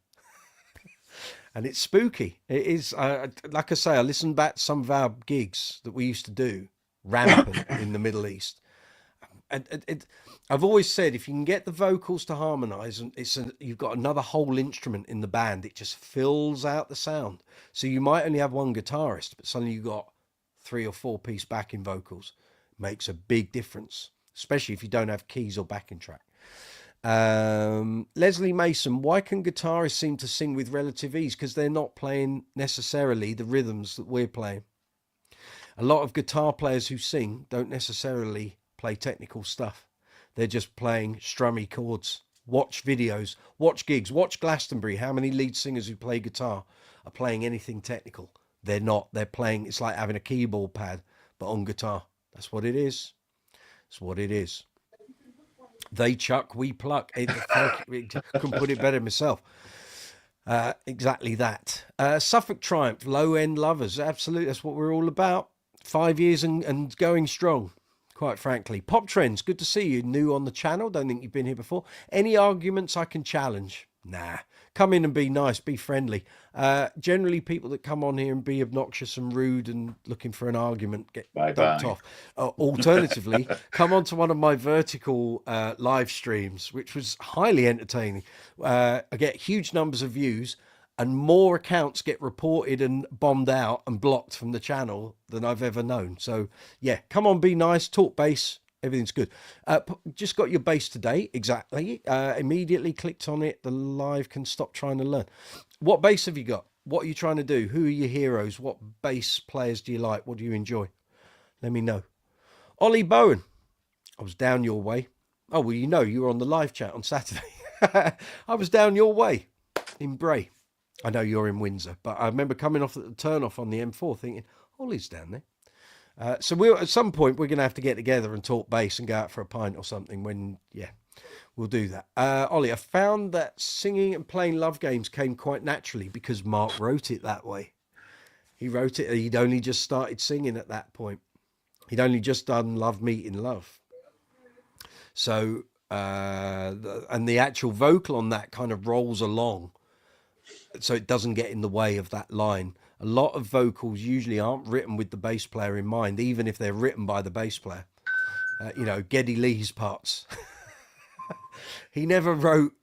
And it's spooky. It is, like I say, I listened back to some of our gigs that we used to do, rampant in the Middle East. And I've always said, if you can get the vocals to harmonize, and you've got another whole instrument in the band, it just fills out the sound. So you might only have one guitarist, but suddenly you've got 3 or 4 piece backing vocals. Makes a big difference, especially if you don't have keys or backing track. Leslie Mason, why can guitarists seem to sing with relative ease? Because they're not playing necessarily the rhythms that we're playing. A lot of guitar players who sing don't necessarily play technical stuff. They're just playing strummy chords. Watch videos, watch gigs, watch Glastonbury. How many lead singers who play guitar are playing anything technical? They're not. They're playing, it's like having a keyboard pad, but on guitar. That's what it is. That's what it is. They chuck, we pluck. Couldn't put it better myself. Exactly that. Suffolk Triumph, low end lovers. Absolutely, that's what we're all about. 5 years and going strong, quite frankly. Pop Trends, good to see you. New on the channel. Don't think you've been here before. Any arguments I can challenge? Nah. Come in and be nice, be friendly. Generally, people that come on here and be obnoxious and rude and looking for an argument get dumped off. Alternatively, come on to one of my vertical live streams, which was highly entertaining. I get huge numbers of views, and more accounts get reported and bombed out and blocked from the channel than I've ever known. So, yeah, come on, be nice, talk bass. Everything's good. Just got your bass today. Exactly. Immediately clicked on it. The live can stop trying to learn. What bass have you got? What are you trying to do? Who are your heroes? What bass players do you like? What do you enjoy? Let me know. Ollie Bowen. I was down your way. Oh, well, you know, you were on the live chat on Saturday. I was down your way in Bray. I know you're in Windsor, but I remember coming off at the turn off on the M4 thinking, Ollie's down there. So at some point we're going to have to get together and talk bass and go out for a pint or something when, yeah, we'll do that. Ollie, I found that singing and playing Love Games came quite naturally because Mark wrote it that way. He wrote it. He'd only just started singing at that point. He'd only just done Love Meeting Love. So and the actual vocal on that kind of rolls along, so it doesn't get in the way of that line. A lot of vocals usually aren't written with the bass player in mind, even if they're written by the bass player. You know, Geddy Lee's parts. He never wrote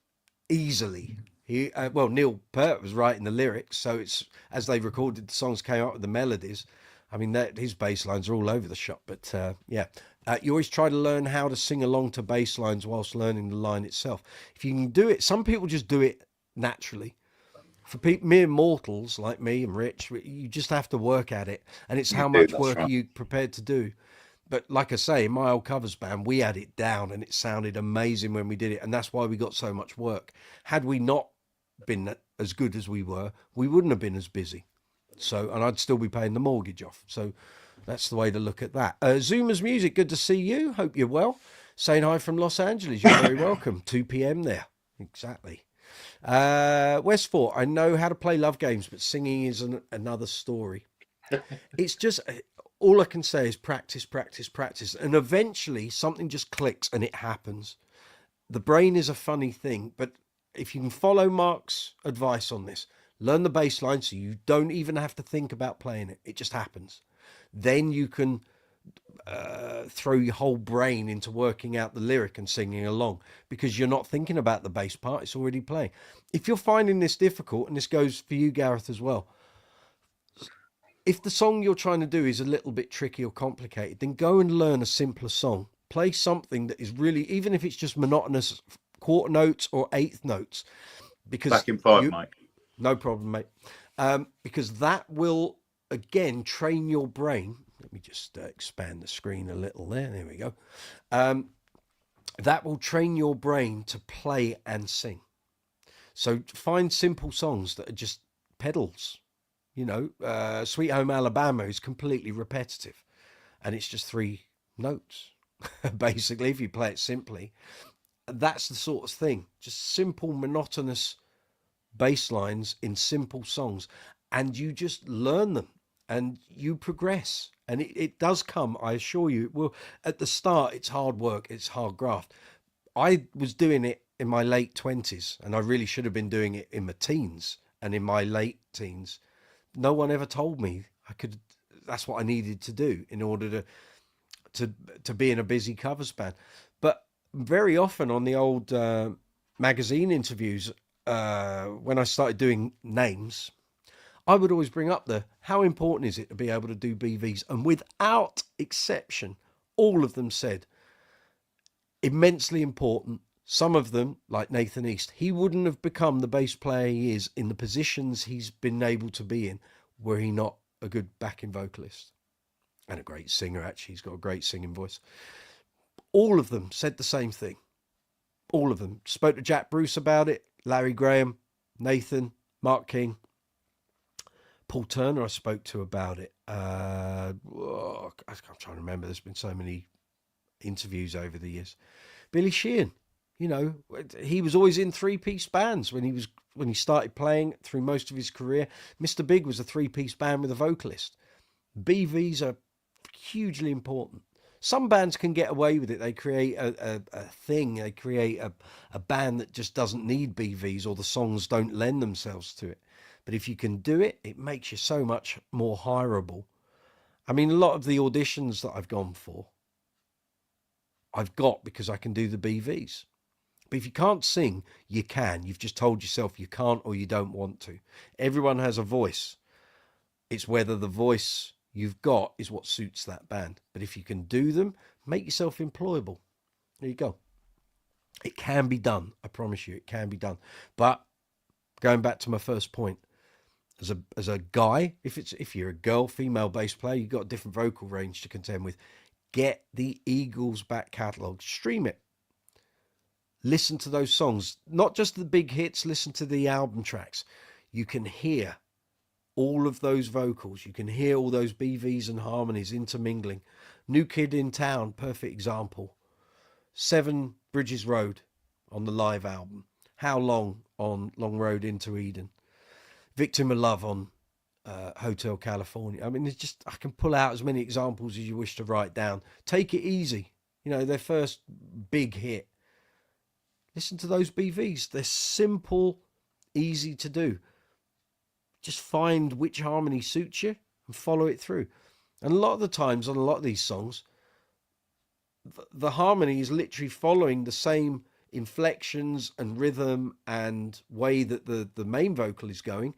easily. Neil Peart was writing the lyrics, so it's as they recorded the songs, came up with the melodies. I mean, his bass lines are all over the shop. But you always try to learn how to sing along to bass lines whilst learning the line itself. If you can do it, some people just do it naturally. For mere mortals like me and Rich, you just have to work at it, and it's how much work are you prepared to do. But like I say, in my old covers band, we had it down, and it sounded amazing when we did it, and that's why we got so much work. Had we not been as good as we were, we wouldn't have been as busy. So, and I'd still be paying the mortgage off. So that's the way to look at that. Zoomer's Music, good to see you. Hope you're well. Saying hi from Los Angeles. You're very welcome. 2 p.m. there. Exactly. Westfort, I know how to play love games, but singing is another story. It's just, all I can say is practice, practice, practice. And eventually something just clicks and it happens. The brain is a funny thing, but if you can follow Mark's advice on this, learn the bass line so you don't even have to think about playing it. It just happens. Then you can throw your whole brain into working out the lyric and singing along, because you're not thinking about the bass part, it's already playing. If you're finding this difficult, and this goes for you, Gareth, as well, if the song you're trying to do is a little bit tricky or complicated, then go and learn a simpler song. Play something that is really, even if it's just monotonous quarter notes or eighth notes, because back in 5, Mike. No problem, mate. Because that will again train your brain. Let me just expand the screen a little there. There we go. That will train your brain to play and sing. So find simple songs that are just pedals. You know, Sweet Home Alabama is completely repetitive, and it's just 3 notes, basically, if you play it simply. That's the sort of thing. Just simple, monotonous bass lines in simple songs, and you just learn them and you progress, and it does come, I assure you. Well, at the start it's hard work, it's hard graft. I was doing it in my late 20s, and I really should have been doing it in my teens and in my late teens. No one ever told me I could. That's what I needed to do in order to be in a busy covers band. But very often on the old magazine interviews, when I started doing names, I would always bring up how important is it to be able to do BVs? And without exception, all of them said immensely important. Some of them, like Nathan East, he wouldn't have become the bass player he is in the positions he's been able to be in were he not a good backing vocalist and a great singer. Actually, he's got a great singing voice. All of them said the same thing. All of them. Spoke to Jack Bruce about it, Larry Graham, Nathan, Mark King. Paul Turner I spoke to about it. I'm trying to remember. There's been so many interviews over the years. Billy Sheehan, you know, he was always in 3-piece bands when he started playing through most of his career. Mr. Big was a 3-piece band with a vocalist. BVs are hugely important. Some bands can get away with it. They create a thing. They create a band that just doesn't need BVs, or the songs don't lend themselves to it. But if you can do it, it makes you so much more hireable. I mean, a lot of the auditions that I've gone for, I've got because I can do the BVs. But if you can't sing, you can. You've just told yourself you can't, or you don't want to. Everyone has a voice. It's whether the voice you've got is what suits that band. But if you can do them, make yourself employable. There you go. It can be done. I promise you, it can be done. But going back to my first point, as a guy, if you're a girl, female bass player, you've got a different vocal range to contend with. Get the Eagles back catalogue, stream it, listen to those songs, not just the big hits. Listen to the album tracks. You can hear all of those vocals. You can hear all those BVs and harmonies intermingling. New Kid in Town, perfect example. 7 Bridges Road on the live album. How Long on Long Road into Eden. Victim of Love on Hotel California. I mean, it's just, I can pull out as many examples as you wish to write down. Take It Easy, you know, their first big hit. Listen to those BVs. They're simple, easy to do. Just find which harmony suits you and follow it through. And a lot of the times on a lot of these songs, the harmony is literally following the same inflections and rhythm and way that the main vocal is going,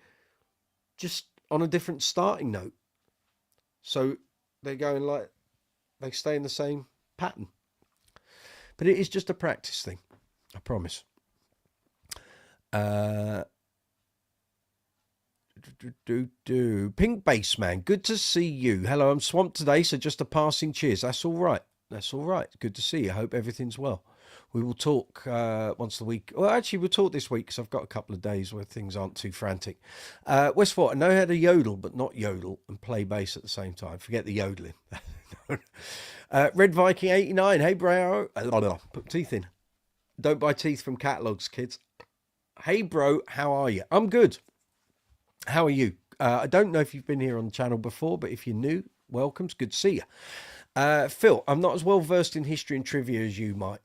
just on a different starting note. So they're going like, they stay in the same pattern. But it is just a practice thing, I promise. Pink Bass Man, good to see you. Hello, I'm swamped today, so just a passing cheers. That's all right. That's all right. Good to see you. I hope everything's well. We will talk once a week. Well, actually, we'll talk this week because I've got a couple of days where things aren't too frantic. Westford, I know how to yodel, but not yodel and play bass at the same time. Forget the yodeling. Red Viking 89. Hey, bro. Put teeth in. Don't buy teeth from catalogs, kids. Hey, bro. How are you? I'm good. How are you? I don't know if you've been here on the channel before, but if you're new, welcome. It's good to see you. Phil, I'm not as well versed in history and trivia as you might.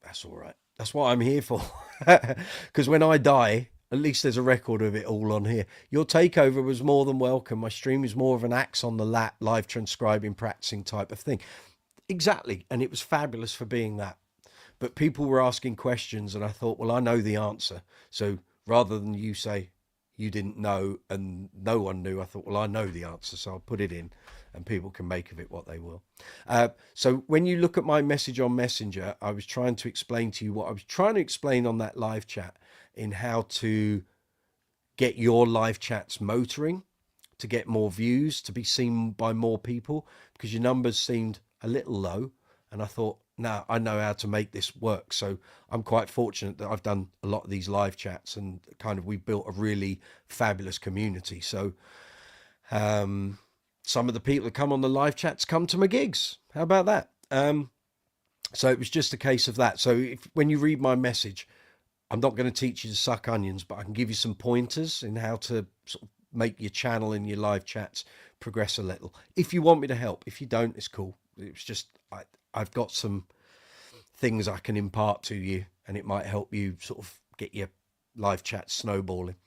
That's all right. That's what I'm here for. Because when I die, at least there's a record of it all on here. Your takeover was more than welcome. My stream is more of an axe on the lat, live transcribing, practicing type of thing. Exactly. And it was fabulous for being that. But people were asking questions and I thought, well, I know the answer. So rather than you say you didn't know and no one knew, I thought, well, I know the answer. So I'll put it in and people can make of it what they will. So when you look at my message on Messenger, I was trying to explain to you what I was trying to explain on that live chat in how to get your live chats motoring, to get more views, to be seen by more people, because your numbers seemed a little low. And I thought, no, I know how to make this work. So I'm quite fortunate that I've done a lot of these live chats and kind of we've built a really fabulous community. So some of the people that come on the live chats come to my gigs. How about that? So it was just a case of that. So when you read my message, I'm not going to teach you to suck onions, but I can give you some pointers in how to sort of make your channel and your live chats progress a little. If you want me to help, if you don't, it's cool. It's just, I've got some things I can impart to you and it might help you sort of get your live chat snowballing.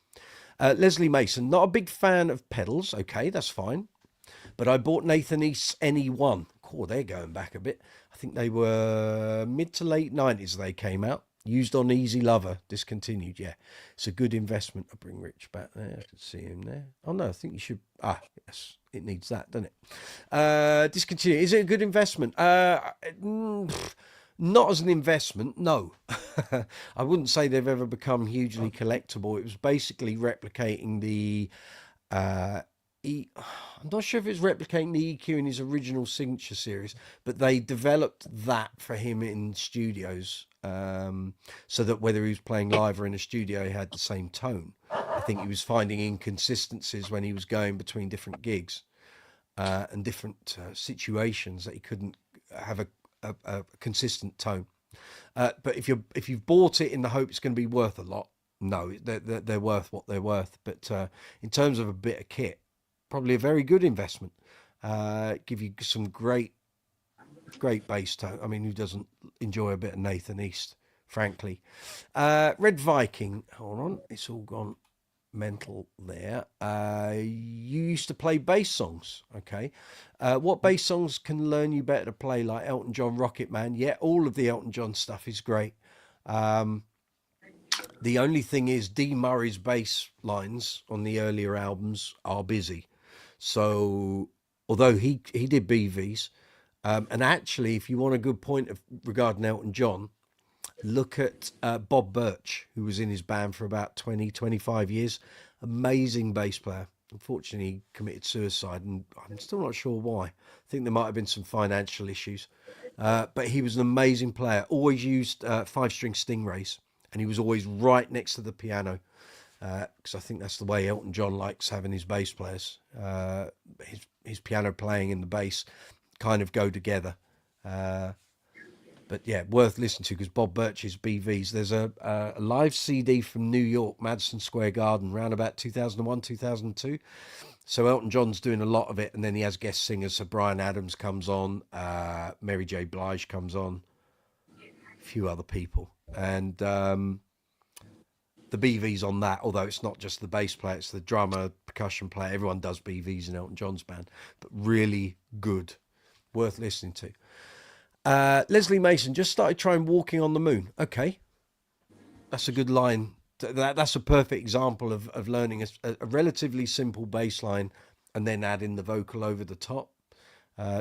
Leslie Mason, not a big fan of pedals. Okay, that's fine. But I bought Nathan East's NE1. Oh, they're going back a bit. I think they were mid to late 90s they came out. Used on Easy Lover, discontinued. Yeah, it's a good investment. I'll bring Rich back there. I can see him there. Oh, no, I think you should. Ah, yes, it needs that, doesn't it? Discontinued. Is it a good investment? Not as an investment, no. I wouldn't say they've ever become hugely collectible. It was basically replicating the... I'm not sure if it's replicating the EQ in his original Signature series, but they developed that for him in studios, so that whether he was playing live or in a studio, he had the same tone. I think he was finding inconsistencies when he was going between different gigs and different situations that he couldn't have a consistent tone. But if you've bought it in the hope it's going to be worth a lot, no, they're worth what they're worth. But in terms of a bit of kit, probably a very good investment. Give you some great bass tone. I mean, who doesn't enjoy a bit of Nathan East, frankly? Red Viking, hold on, it's all gone mental there. You used to play bass songs, okay? What bass songs can learn you better to play, like Elton John, Rocket Man? Yeah, all of the Elton John stuff is great. The only thing is Dee Murray's bass lines on the earlier albums are busy. So although he did BVs, and actually, if you want a good point regarding Elton John, look at Bob Birch, who was in his band for about 25 years. Amazing bass player. Unfortunately, he committed suicide, and I'm still not sure why. I think there might have been some financial issues. But he was an amazing player. Always used 5-string Stingrays, and he was always right next to the piano. Because I think that's the way Elton John likes having his bass players. His piano playing and the bass kind of go together. But yeah, worth listening to, because Bob Birch's BVs. There's a live CD from New York, Madison Square Garden, around about 2001, 2002. So Elton John's doing a lot of it, and then he has guest singers. So Bryan Adams comes on, Mary J. Blige comes on, a few other people. And the BVs on that, although it's not just the bass player, it's the drummer, percussion player. Everyone does BVs in Elton John's band, but really good, worth listening to. Leslie Mason just started trying Walking on the Moon. Okay, that's a good line. That's a perfect example of learning a relatively simple bass line and then adding the vocal over the top.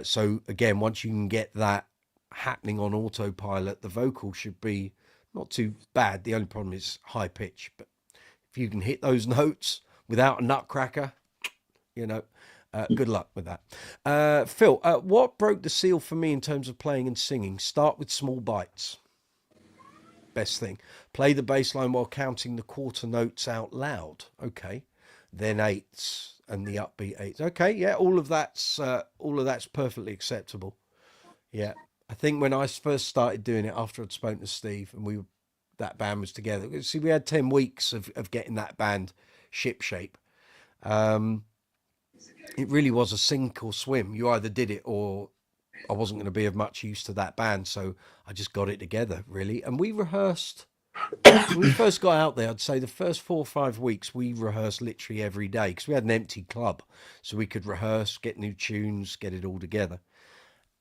So again, once you can get that happening on autopilot, the vocal should be not too bad. The only problem is high pitch, but if you can hit those notes without a nutcracker, good luck with that. Phil, what broke the seal for me in terms of playing and singing? Start with small bites. Best thing. Play the bass line while counting the quarter notes out loud. Okay. Then eights and the upbeat eights. Okay, yeah, all of that's perfectly acceptable. Yeah. I think when I first started doing it after I'd spoken to Steve and that band was together. See, we had 10 weeks of getting that band ship shape. It really was a sink or swim. You either did it or I wasn't going to be of much use to that band. So I just got it together, really. And we rehearsed. When we first got out there, I'd say the first 4 or 5 weeks, we rehearsed literally every day because we had an empty club. So we could rehearse, get new tunes, get it all together.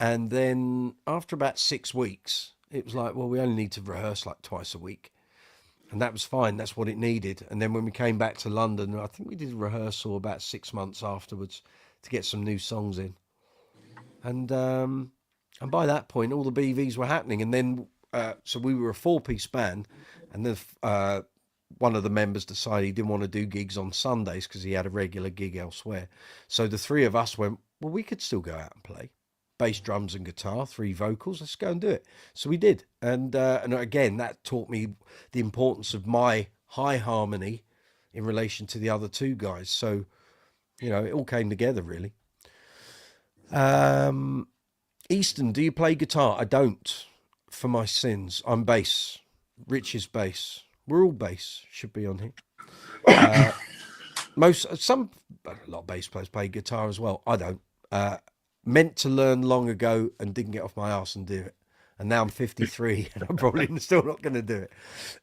And then after about 6 weeks, it was like, well, we only need to rehearse like twice a week. And that was fine. That's what it needed. And then when we came back to London, I think we did a rehearsal about 6 months afterwards to get some new songs in. And by that point, all the BVs were happening. And then, so we were a 4-piece band. And then one of the members decided he didn't want to do gigs on Sundays because he had a regular gig elsewhere. So the 3 of us went, well, we could still go out and play. Bass, drums and guitar, 3 vocals, let's go and do it. So we did. And again, that taught me the importance of my high harmony in relation to the other 2 guys. So, it all came together, really. Easton, do you play guitar? I don't, for my sins. I'm bass. Rich is bass. We're all bass, should be on here. A lot of bass players play guitar as well. I don't. Meant to learn long ago and didn't get off my arse and do it. And now I'm 53 and I'm probably still not going to do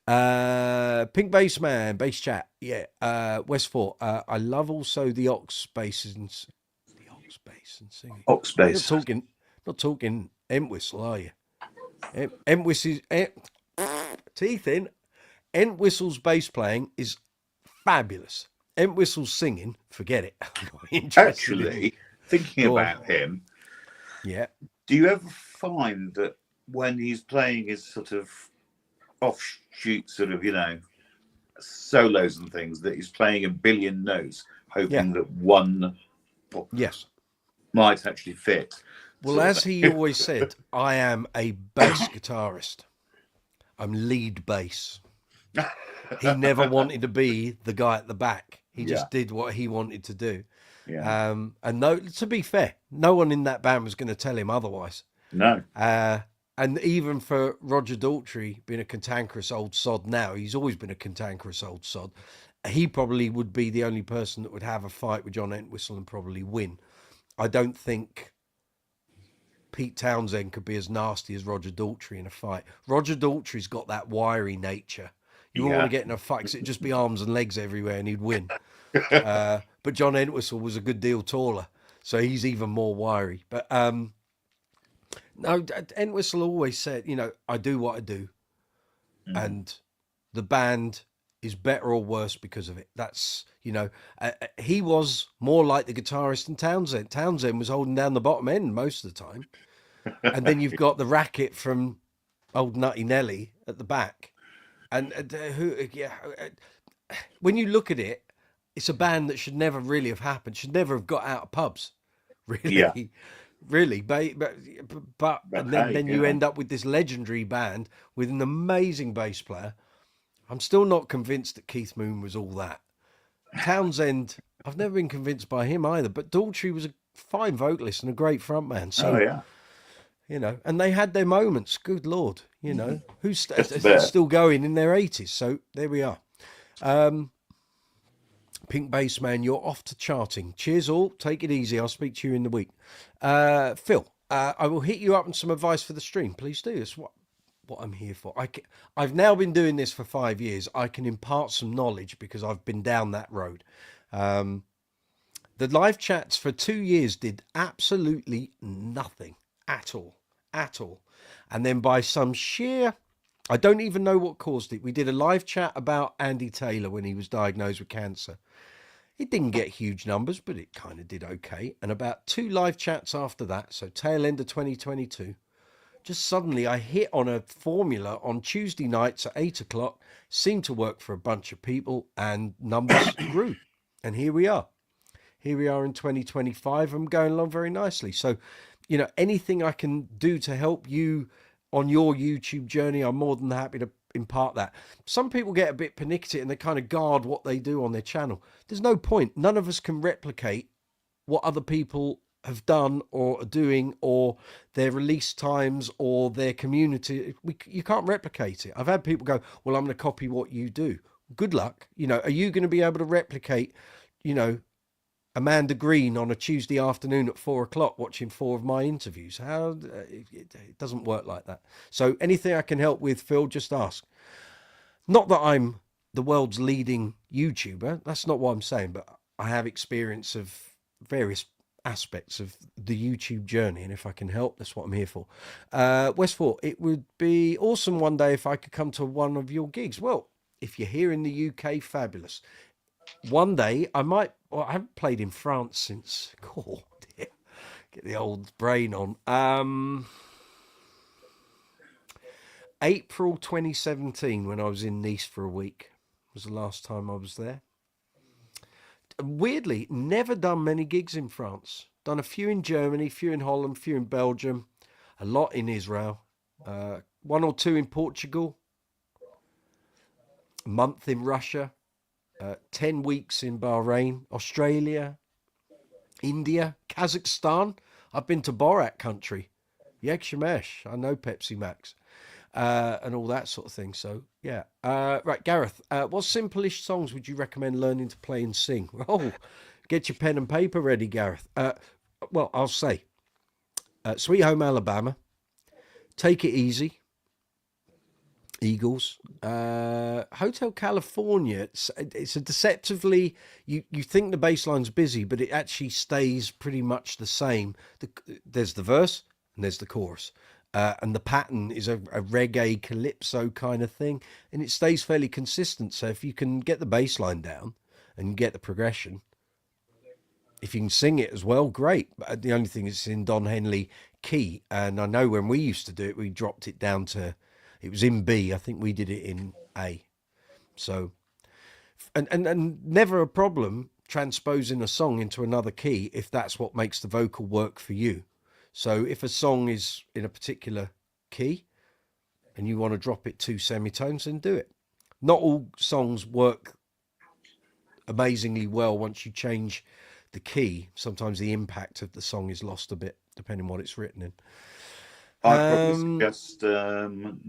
it. Pink Bass Man, Bass Chat. Yeah. Westfort. I love also the Ox basses and singing. Ox bass. Not talking Entwistle, are you? Entwistle's teeth in. Entwistle's bass playing is fabulous. Entwistle's singing, forget it. Actually, thinking about him, yeah. Do you ever find that when he's playing his sort of offshoot sort of, solos and things, that he's playing a billion notes, hoping that one might actually fit? Well, as he always said, I am a bass guitarist. I'm lead bass. He never wanted to be the guy at the back. He just did what he wanted to do. Yeah. And no, to be fair, no one in that band was going to tell him otherwise. No. And even for Roger Daltrey being a cantankerous old sod now, he's always been a cantankerous old sod. He probably would be the only person that would have a fight with John Entwistle and probably win. I don't think Pete Townsend could be as nasty as Roger Daltrey in a fight. Roger Daltrey's got that wiry nature. You wouldn't want to get in a fight because it'd just be arms and legs everywhere and he'd win. But John Entwistle was a good deal taller, so he's even more wiry. But no, Entwistle always said, I do what I do, and the band is better or worse because of it. That's, he was more like the guitarist than Townsend. Townsend was holding down the bottom end most of the time. And then you've got the racket from old Nutty Nelly at the back. And when you look at it, it's a band that should never really have happened, should never have got out of pubs. Really. Yeah. Really. But then you end up with this legendary band with an amazing bass player. I'm still not convinced that Keith Moon was all that. Townsend, I've never been convinced by him either, but Daltrey was a fine vocalist and a great frontman. So, and they had their moments. Good Lord, who's still going in their 80s. So there we are. Pink Bass Man, you're off to charting. Cheers all. Take it easy. I'll speak to you in the week. Phil, I will hit you up on some advice for the stream. Please do. It's what what I'm here for. I've now been doing this for 5 years. I can impart some knowledge because I've been down that road. The live chats for 2 years did absolutely nothing at all. And then by some sheer, I don't even know what caused it. We did a live chat about Andy Taylor when he was diagnosed with cancer. It didn't get huge numbers, but it kind of did okay. And about 2 live chats after that, so tail end of 2022, just suddenly I hit on a formula on Tuesday nights at 8 o'clock, seemed to work for a bunch of people, and numbers grew. And here we are. Here we are in 2025. I'm going along very nicely. So, you know, anything I can do to help you on your YouTube journey, I'm more than happy to impart that. Some people get a bit pernickety and they kind of guard what they do on their channel. There's no point. None of us can replicate what other people have done or are doing, or their release times or their community. You can't replicate it. I've had people go, well, I'm going to copy what you do. Good luck. You know, are you going to be able to replicate, you know, Amanda Green on a Tuesday afternoon at 4 o'clock watching 4 of my interviews? How it doesn't work like that. So anything I can help with, Phil, just ask. Not that I'm the world's leading YouTuber. That's not what I'm saying, but I have experience of various aspects of the YouTube journey, and if I can help, that's what I'm here for. Westford, it would be awesome one day if I could come to one of your gigs. Well, if you're here in the UK, fabulous. One day I might. Well, I haven't played in France since. Oh dear, get the old brain on. April 2017, when I was in Nice for a week, was the last time I was there. Weirdly, never done many gigs in France. Done a few in Germany, few in Holland, few in Belgium, a lot in Israel, 1 or 2 in Portugal, a month in Russia. 10 weeks in Bahrain, Australia, India, Kazakhstan. I've been to Borat country. Yek Shemesh. I know Pepsi Max. And all that sort of thing. So, yeah. Right, Gareth, what simple-ish songs would you recommend learning to play and sing? Oh, get your pen and paper ready, Gareth. Well, I'll say Sweet Home Alabama, Take It Easy, Eagles, Hotel California. It's a deceptively, you think the bass line's busy, but it actually stays pretty much the same. There's the verse and there's the chorus, and the pattern is a reggae calypso kind of thing, and it stays fairly consistent. So if you can get the bass line down and get the progression, if you can sing it as well, great. But the only thing is it's in Don Henley key, and I know when we used to do it, we dropped it down to, it was in B. I think we did it in A. So, and never a problem transposing a song into another key if that's what makes the vocal work for you. So if a song is in a particular key and you want to drop it 2 semitones, then do it. Not all songs work amazingly well once you change the key. Sometimes the impact of the song is lost a bit, depending on what it's written in. I'd probably suggest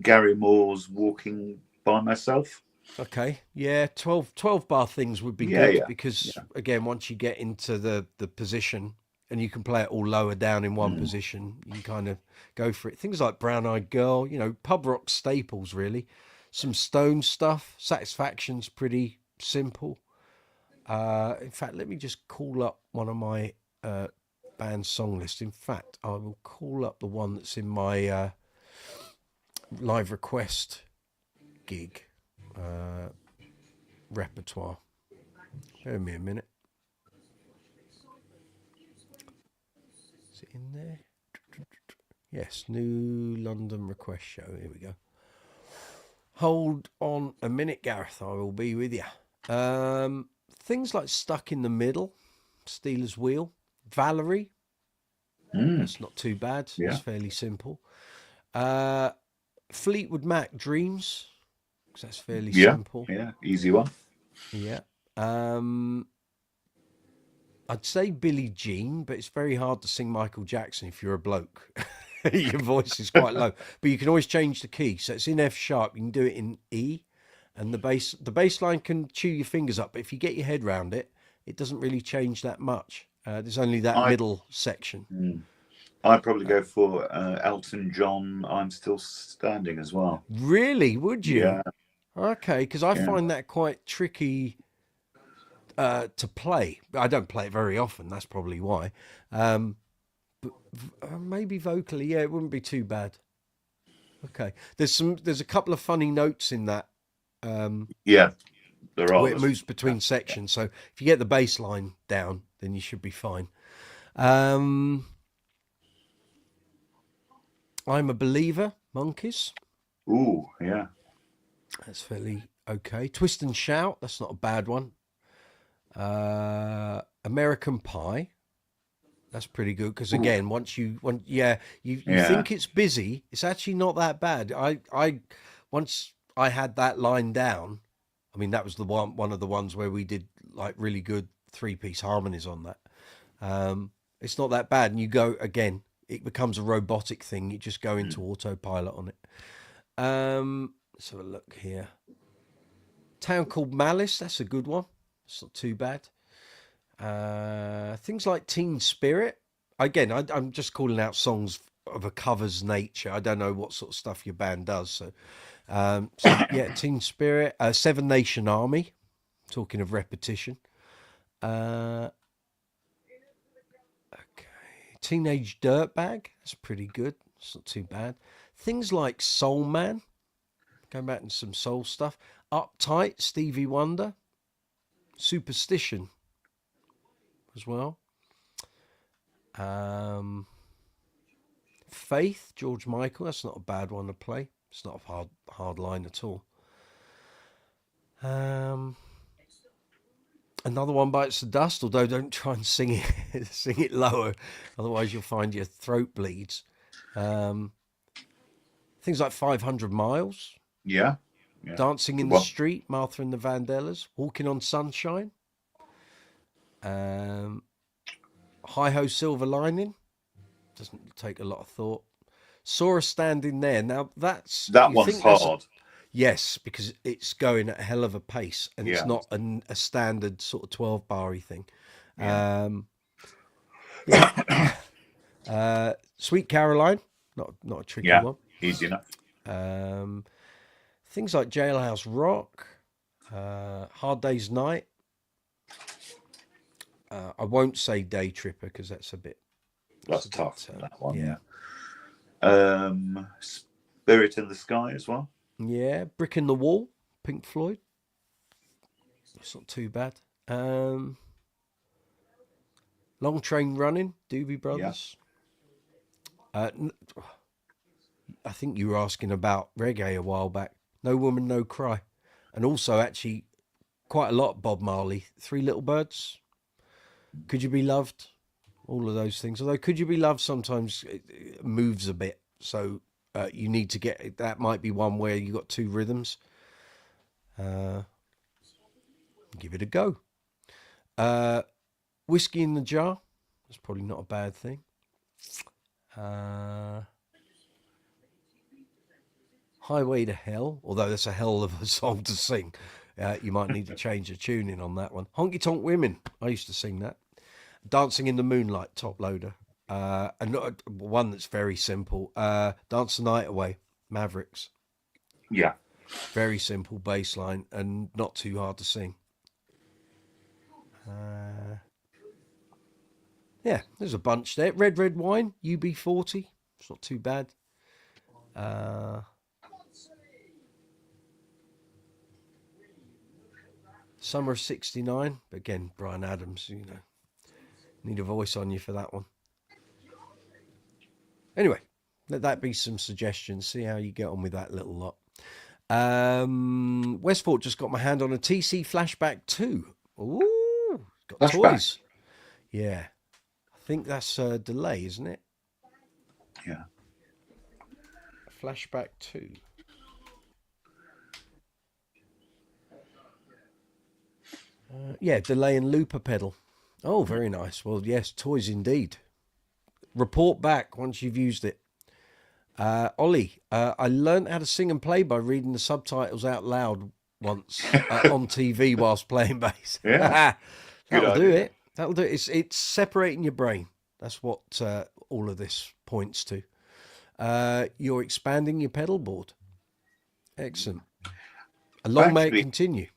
Gary Moore's Walking by Myself. Okay, yeah, 12 bar things would be good, because again, once you get into the position and you can play it all lower down in one position, you can kind of go for it. Things like Brown Eyed Girl, you know, pub rock staples really. Some Stone stuff. Satisfaction's pretty simple. In fact, let me just call up one of my band song list. In fact, I will call up the one that's in my live request gig repertoire. Bear with me a minute. Is it in there? Yes, new London request show. Here we go. Hold on a minute, Gareth. I will be with you. Things like Stuck in the Middle, Steelers Wheel, Valerie. That's not too bad. It's fairly simple. Fleetwood Mac, Dreams, because that's fairly simple. Yeah, easy one. Yeah. I'd say Billie Jean, but it's very hard to sing Michael Jackson if you're a bloke. Your voice is quite low, but you can always change the key. So it's in F sharp. You can do it in E, and the bass line can chew your fingers up. But if you get your head around it, it doesn't really change that much. There's only that middle section. I'd probably go for Elton John, I'm Still Standing as well. Really? Would you? Yeah. Okay, because I find that quite tricky to play. I don't play it very often. That's probably why. But maybe vocally, yeah, it wouldn't be too bad. Okay, there's a couple of funny notes in that. Yeah, there are. Where it moves between sections. So if you get the bass line down, then you should be fine. I'm a Believer, Monkeys. Ooh, yeah. That's fairly okay. Twist and Shout, that's not a bad one. American Pie, that's pretty good because again, once you think it's busy, it's actually not that bad. Once I had that line down, I mean that was the one of the ones where we did like really good 3-piece harmonies on that. It's not that bad, and you go again, it becomes a robotic thing. You just go into autopilot on it. Let's have a look here. Town Called Malice, that's a good one. It's not too bad. Things like Teen Spirit. Again, I'm just calling out songs of a cover's nature. I don't know what sort of stuff your band does. So yeah, Teen Spirit. Seven Nation Army. Talking of repetition. Okay. Teenage Dirtbag. That's pretty good. It's not too bad. Things like Soul Man. Going back into some soul stuff. Uptight, Stevie Wonder. Superstition as well. Faith, George Michael. That's not a bad one to play. It's not a hard line at all. Another one bites the dust, although don't try and sing it lower, otherwise you'll find your throat bleeds. Things like 500 Miles. Yeah. Dancing in the Street, Martha and the Vandellas. Walking on Sunshine. Hi-Ho Silver Lining. Doesn't take a lot of thought. Saw Her Standing There. Now that one's hard. Yes, because it's going at a hell of a pace, and it's not a standard sort of 12-bar-y thing. Sweet Caroline, not a tricky one. Easy enough. Things like Jailhouse Rock, Hard Day's Night. I won't say Day Tripper because that's tough. That one. Yeah. Spirit in the Sky as well. Yeah, Brick in the Wall, Pink Floyd. That's not too bad. Long Train Running, Doobie Brothers. I think you were asking about reggae a while back. No Woman, No Cry. And also actually quite a lot Bob Marley. Three Little Birds. Could You Be Loved? All of those things. Although Could You Be Loved sometimes it moves a bit. So you need to get... That might be one where you got two rhythms. Give it a go. Whiskey in the Jar. That's probably not a bad thing. Highway to Hell, although that's a hell of a song to sing. You might need to change the tuning on that one. Honky Tonk Women, I used to sing that. Dancing in the Moonlight, Top Loader. And one that's very simple. Dance the Night Away, Mavericks. Yeah. Very simple bass line and not too hard to sing. Yeah, there's a bunch there. Red Red Wine, UB40. It's not too bad. Summer of '69. Again, Bryan Adams, need a voice on you for that one. Anyway, let that be some suggestions. See how you get on with that little lot. Westport just got my hand on a TC Flashback 2. Ooh, got Flashback. Toys. Yeah. I think that's a delay, isn't it? Yeah. Flashback 2. Yeah, delay and looper pedal. Oh, very nice. Well, yes, Toys indeed. Report back once you've used it. Ollie, I learned how to sing and play by reading the subtitles out loud once on TV whilst playing bass. Yeah. That'll do it. That'll do it. It's separating your brain. That's what all of this points to. You're expanding your pedal board. Excellent. Long may it continue.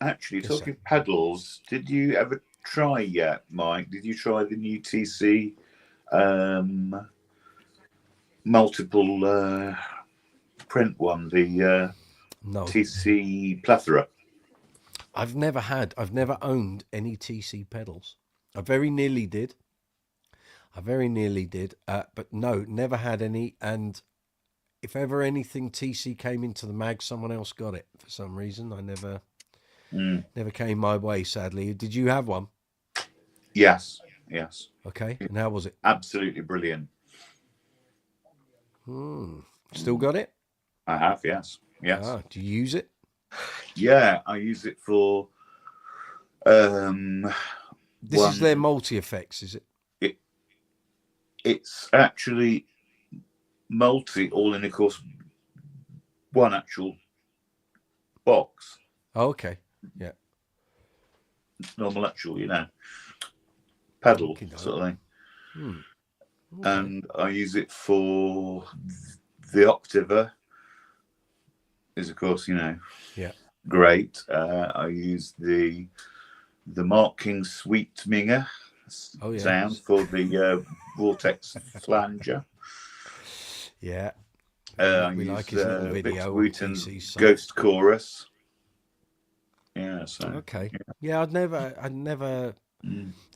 Actually, talking pedals, did you ever try yet, Mike? Did you try the new TC multiple print one, the no. TC plethora? I've never owned any TC pedals. I very nearly did, but no, never had any. And if ever anything TC came into the mag, someone else got it for some reason. I never came my way, sadly. Did you have one? Yes. Okay, and how was it? Absolutely brilliant. Still got it? I have, yes. Do you use it? Yeah, I use it for this is their multi-effects, is it? It's actually multi, all in, of course, one actual box. Oh, okay. Yeah. Normal actual, pedal sort of thing. Okay. And I use it for the Octaver. Is, of course, great. I use the Mark King Sweet Minger sound for the Vortex Flanger. Yeah. We like his little video. Wooten's Ghost Chorus. Yeah. So okay. Yeah, I'd never.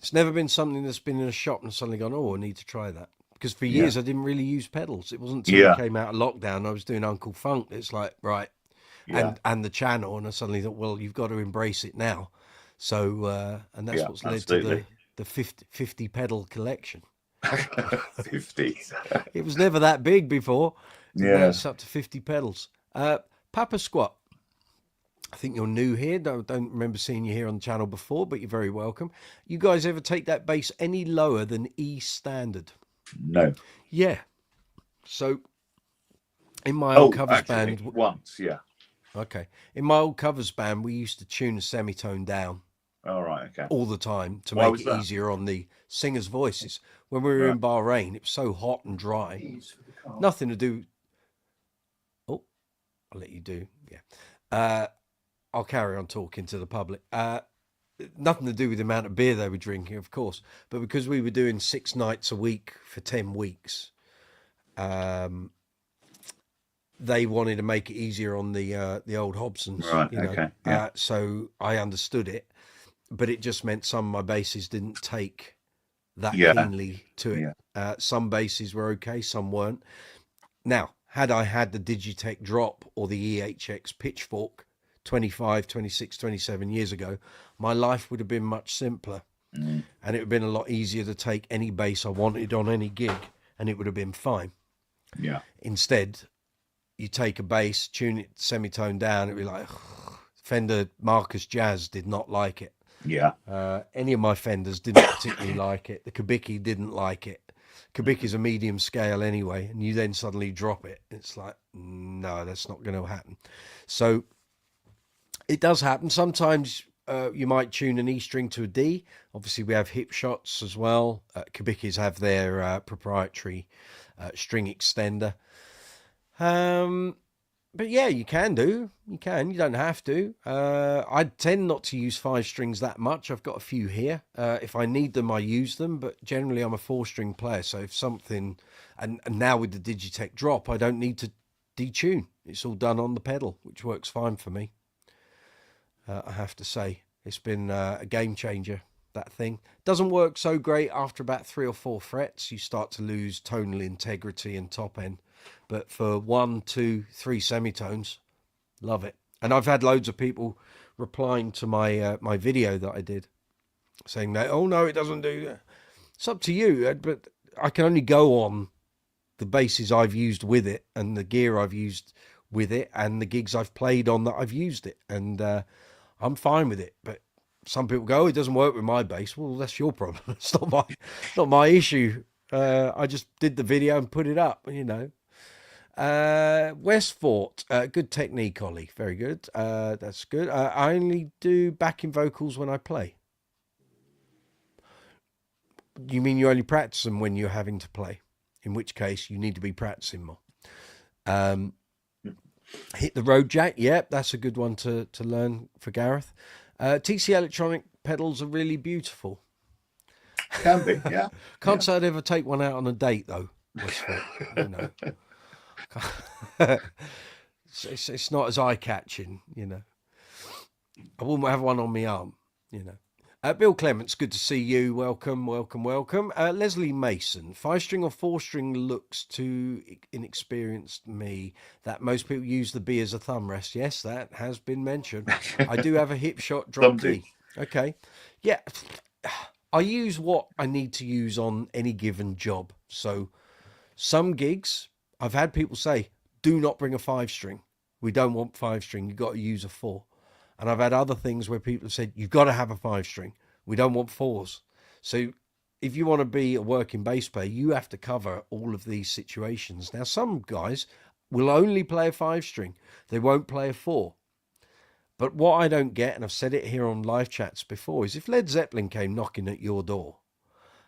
It's never been something that's been in a shop and suddenly gone, oh, I need to try that. Because for years I didn't really use pedals. It wasn't until I came out of lockdown I was doing Uncle Funk. It's like, right. And the channel, and I suddenly thought, well, you've got to embrace it now. So, and that's what's led to the 50 pedal collection. 50. It was never that big before. Yeah. It's up to 50 pedals. Papa Squat, I think you're new here. Don't remember seeing you here on the channel before, but you're very welcome. You guys ever take that bass any lower than E standard? No. Yeah. So, in my old covers band... once, yeah. Okay. In my old covers band, we used to tune the semitone down. All right, okay. All the time to make it easier on the singers' voices. When we were in Bahrain, it was so hot and dry. Nothing to do... Oh, I'll let you do. Yeah. I'll carry on talking to the public. Nothing to do with the amount of beer they were drinking, of course. But because we were doing 6 nights a week for 10 weeks... they wanted to make it easier on the old Hobsons, right? Okay. Yeah. So I understood it, but it just meant some of my basses didn't take that keenly to it. Yeah. Some basses were okay, some weren't. Now, had I had the Digitech Drop or the EHX Pitchfork 25, 26, 27 years ago, my life would have been much simpler, and it would have been a lot easier to take any bass I wanted on any gig, and it would have been fine. Yeah. Instead, you take a bass, tune it semitone down, it'd be like, Fender Marcus Jazz did not like it. Yeah. Any of my Fenders didn't particularly like it. The Kubicki didn't like it. Kubicki's a medium scale anyway, and you then suddenly drop it. It's like, no, that's not going to happen. So it does happen. Sometimes you might tune an E string to a D. Obviously, we have hip shots as well. Kubickis have their proprietary string extender. But yeah, you can do. You don't have to. I tend not to use 5 strings that much. I've got a few here. If I need them, I use them, but generally I'm a 4-string player. So if something, and now with the Digitech Drop, I don't need to detune. It's all done on the pedal, which works fine for me. I have to say, it's been a game changer, that thing. Doesn't work so great after about 3 or 4 frets. You start to lose tonal integrity and top end. But for 1, 2, 3 semitones, love it. And I've had loads of people replying to my my video that I did, saying that, oh no, it doesn't do that. It's up to you, but I can only go on the basses I've used with it and the gear I've used with it and the gigs I've played on that I've used it. And I'm fine with it. But some people go, oh, it doesn't work with my bass. Well, that's your problem. It's not my issue. I just did the video and put it up, you know. Westfort, good technique, Ollie. Very good. That's good. I only do backing vocals when I play. You mean you only practice them when you're having to play? In which case, you need to be practicing more. Hit the road jack. Yep, that's a good one to learn for Gareth. TC electronic pedals are really beautiful. Can be, yeah. Can't say I'd ever take one out on a date though. You know, it's not as eye catching. You know, I wouldn't have one on my arm. You know. Bill Clements, good to see you. Welcome. Leslie Mason, 5-string or 4-string looks too inexperienced me. That most people use the B as a thumb rest. Yes, that has been mentioned. I do have a hip shot drop D. Okay. Yeah. I use what I need to use on any given job. So some gigs, I've had people say, do not bring a 5-string. We don't want 5-string. You've got to use a 4. And I've had other things where people have said, you've got to have a 5-string. We don't want 4s. So if you want to be a working bass player, you have to cover all of these situations. Now, some guys will only play a 5-string. They won't play a 4. But what I don't get, and I've said it here on live chats before, is if Led Zeppelin came knocking at your door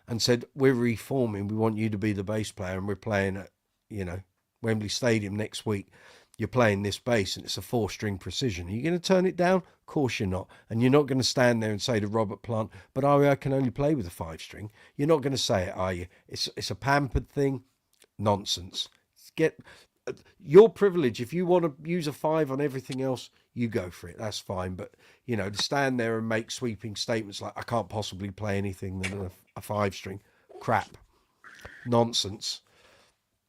and said, we're reforming, we want you to be the bass player, and we're playing at, you know, Wembley Stadium next week, you're playing this bass and it's a 4-string precision. Are you going to turn it down? Of course you're not. And you're not going to stand there and say to Robert Plant, but I can only play with a 5-string. You're not going to say it, are you? It's a pampered thing. Nonsense. Get your privilege. If you want to use a 5 on everything else, you go for it. That's fine. But, you know, to stand there and make sweeping statements like, I can't possibly play anything than a 5-string. Crap. Nonsense.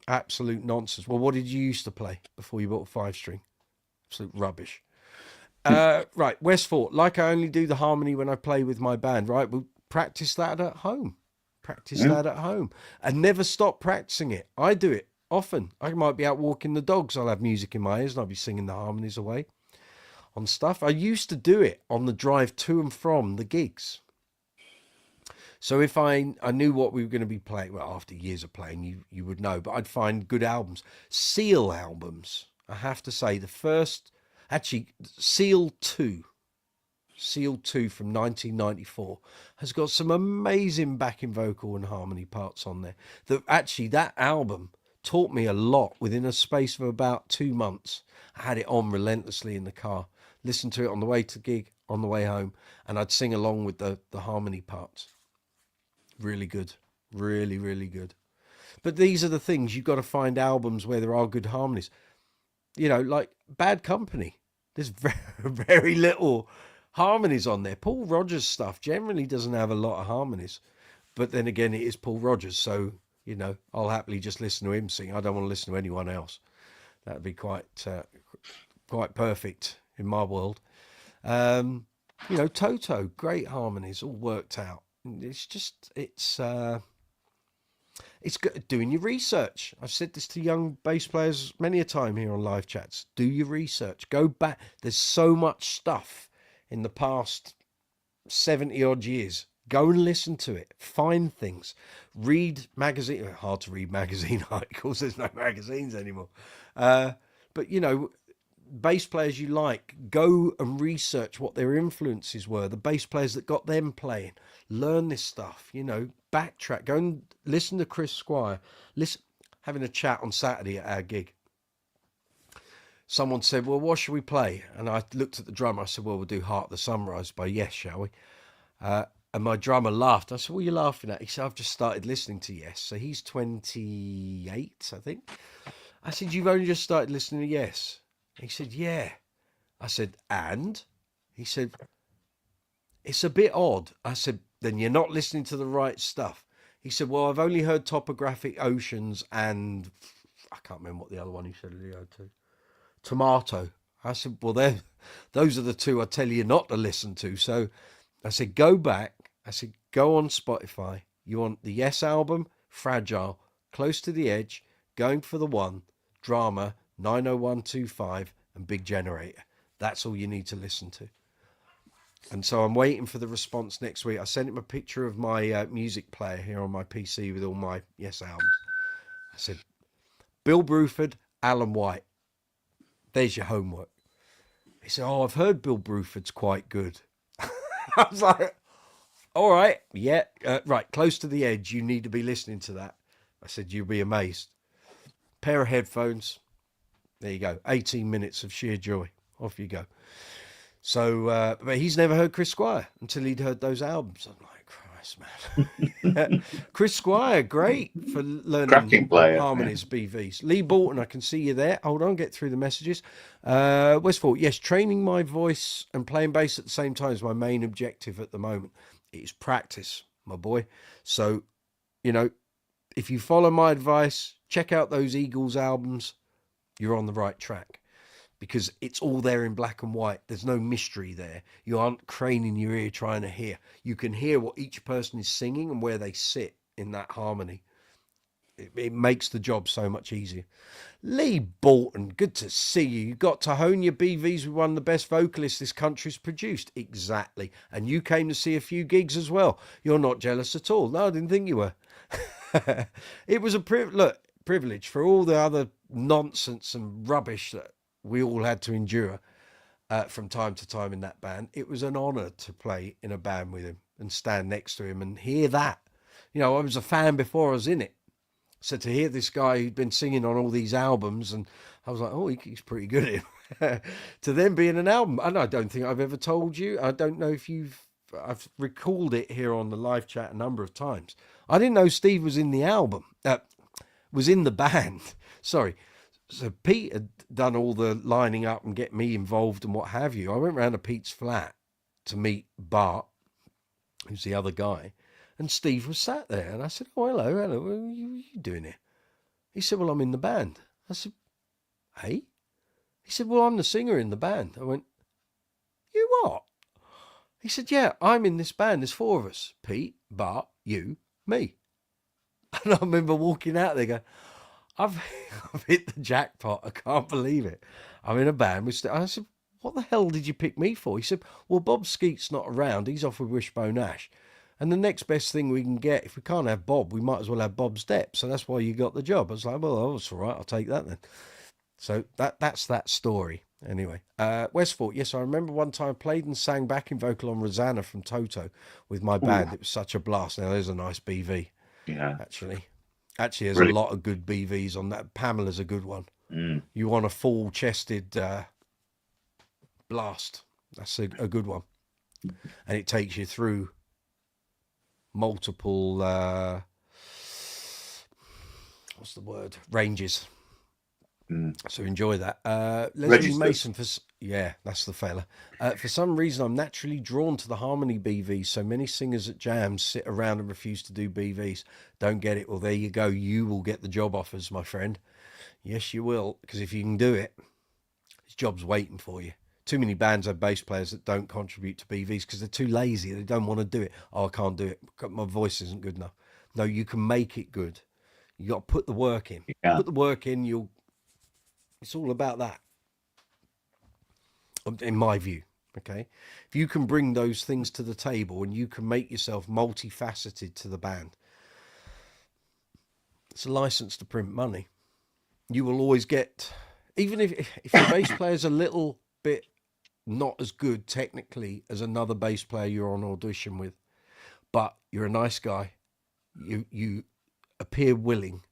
Absolute nonsense. Well, what did you used to play before you bought a 5-string? Absolute rubbish. Right, Westfort. Like I only do the harmony when I play with my band. Right, we'll practice that at home. That at home, and never stop practicing it. I do it often. I might be out walking the dogs. I'll have music in my ears, and I'll be singing the harmonies away on stuff. I used to do it on the drive to and from the gigs. So if I knew what we were going to be playing, well, after years of playing, you would know, but I'd find good albums. Seal albums, I have to say, Seal 2 from 1994 has got some amazing backing vocal and harmony parts on there. That album taught me a lot within a space of about 2 months. I had it on relentlessly in the car, listened to it on the way to gig, on the way home, and I'd sing along with the harmony parts. Really good. Really, really good. But these are the things, you've got to find albums where there are good harmonies. You know, like Bad Company. There's very, very little harmonies on there. Paul Rodgers stuff generally doesn't have a lot of harmonies. But then again, it is Paul Rodgers. So, you know, I'll happily just listen to him sing. I don't want to listen to anyone else. That would be quite perfect in my world. You know, Toto, great harmonies, all worked out. It's just, it's good doing your research. I've said this to young bass players many a time here on live chats. Do your research. Go back. There's so much stuff in the past 70 odd years. Go and listen to it. Find things. Read magazine. Hard to read magazine articles. There's no magazines anymore. But, you know, bass players you like, go and research what their influences were, the bass players that got them playing. Learn this stuff, you know, backtrack, go and listen to Chris Squire. Having a chat on Saturday at our gig. Someone said, well, what should we play? And I looked at the drummer. I said, well, we'll do Heart of the Sunrise by Yes, shall we? And my drummer laughed. I said, what are you laughing at? He said, I've just started listening to Yes. So he's 28, I think. I said, you've only just started listening to Yes? He said, yeah. I said, and? He said, it's a bit odd. I said, then you're not listening to the right stuff. He said, well, I've only heard Topographic Oceans and I can't remember what the other one he said he heard to. Tomato. I said, well, those are the two I tell you not to listen to. So I said, go back. I said, go on Spotify. You want the Yes album, Fragile, Close to the Edge, Going for the One, Drama, 90125, and Big Generator. That's all you need to listen to. And so I'm waiting for the response next week. I sent him a picture of my music player here on my PC with all my Yes albums. I said, Bill Bruford, Alan White. There's your homework. He said, oh, I've heard Bill Bruford's quite good. I was like, All right. Yeah. Right. Close to the edge. You need to be listening to that. I said, you'll be amazed. Pair of headphones. There you go. 18 minutes of sheer joy. Off you go. So, but he's never heard Chris Squire until he'd heard those albums. I'm like, Christ, man. Chris Squire, great for learning Cracking player, harmonies, BVs. Lee Bolton, I can see you there. Hold on, get through the messages. Westford, yes, training my voice and playing bass at the same time is my main objective at the moment. It is practice, my boy. So, you know, if you follow my advice, check out those Eagles albums. You're on the right track. Because it's all there in black and white. There's no mystery there. You aren't craning your ear trying to hear. You can hear what each person is singing and where they sit in that harmony. It makes the job so much easier. Lee Bolton, good to see you. You got to hone your BVs with one of the best vocalists this country's produced. Exactly. And you came to see a few gigs as well. You're not jealous at all. No, I didn't think you were. It was a privilege for all the other nonsense and rubbish that we all had to endure from time to time in that band. It was an honour to play in a band with him and stand next to him and hear that. You know, I was a fan before I was in it. So to hear this guy who'd been singing on all these albums, and I was like, oh, he's pretty good at it. To then be in an album, and I don't think I've ever told you. I don't know if I've recalled it here on the live chat a number of times. I didn't know Steve was in the album, was in the band. Sorry. So Pete had done all the lining up and get me involved and what have you. I went round to Pete's flat to meet Bart, who's the other guy, and Steve was sat there. And I said, oh, hello, what are you doing here? He said, well, I'm in the band. I said, hey? He said, well, I'm the singer in the band. I went, you what? He said, yeah, I'm in this band. There's 4 of us, Pete, Bart, you, me. And I remember walking out there going, I've hit the jackpot. I can't believe it. I'm in a band with I said, what the hell did you pick me for? He said, well, Bob Skeet's not around. He's off with Wishbone Ash. And the next best thing we can get, if we can't have Bob, we might as well have Bob Stepp. So that's why you got the job. I was like, well, that's all right. I'll take that then. So that's that story. Anyway, Westford, yes, I remember one time I played and sang backing vocal on Rosanna from Toto with my band. Ooh. It was such a blast. Now, there's a nice BV. Yeah. Actually, there's a lot of good BVs on that. Pamela's a good one. Mm. You want a full-chested blast. That's a good one. And it takes you through multiple, what's the word? Ranges. Mm. So enjoy that. Leslie Mason, that's the fella. For some reason, I'm naturally drawn to the harmony BVs. So many singers at jams sit around and refuse to do BVs. Don't get it. Well, there you go. You will get the job offers, my friend. Yes, you will. Because if you can do it, this job's waiting for you. Too many bands have bass players that don't contribute to BVs because they're too lazy. They don't want to do it. Oh, I can't do it. My voice isn't good enough. No, you can make it good. You got to put the work in. Yeah. Put the work in. It's all about that. In my view, okay? If you can bring those things to the table and you can make yourself multifaceted to the band, it's a license to print money. You will always get, even if your bass player's a little bit not as good technically as another bass player you're on audition with, but you're a nice guy, you appear willing,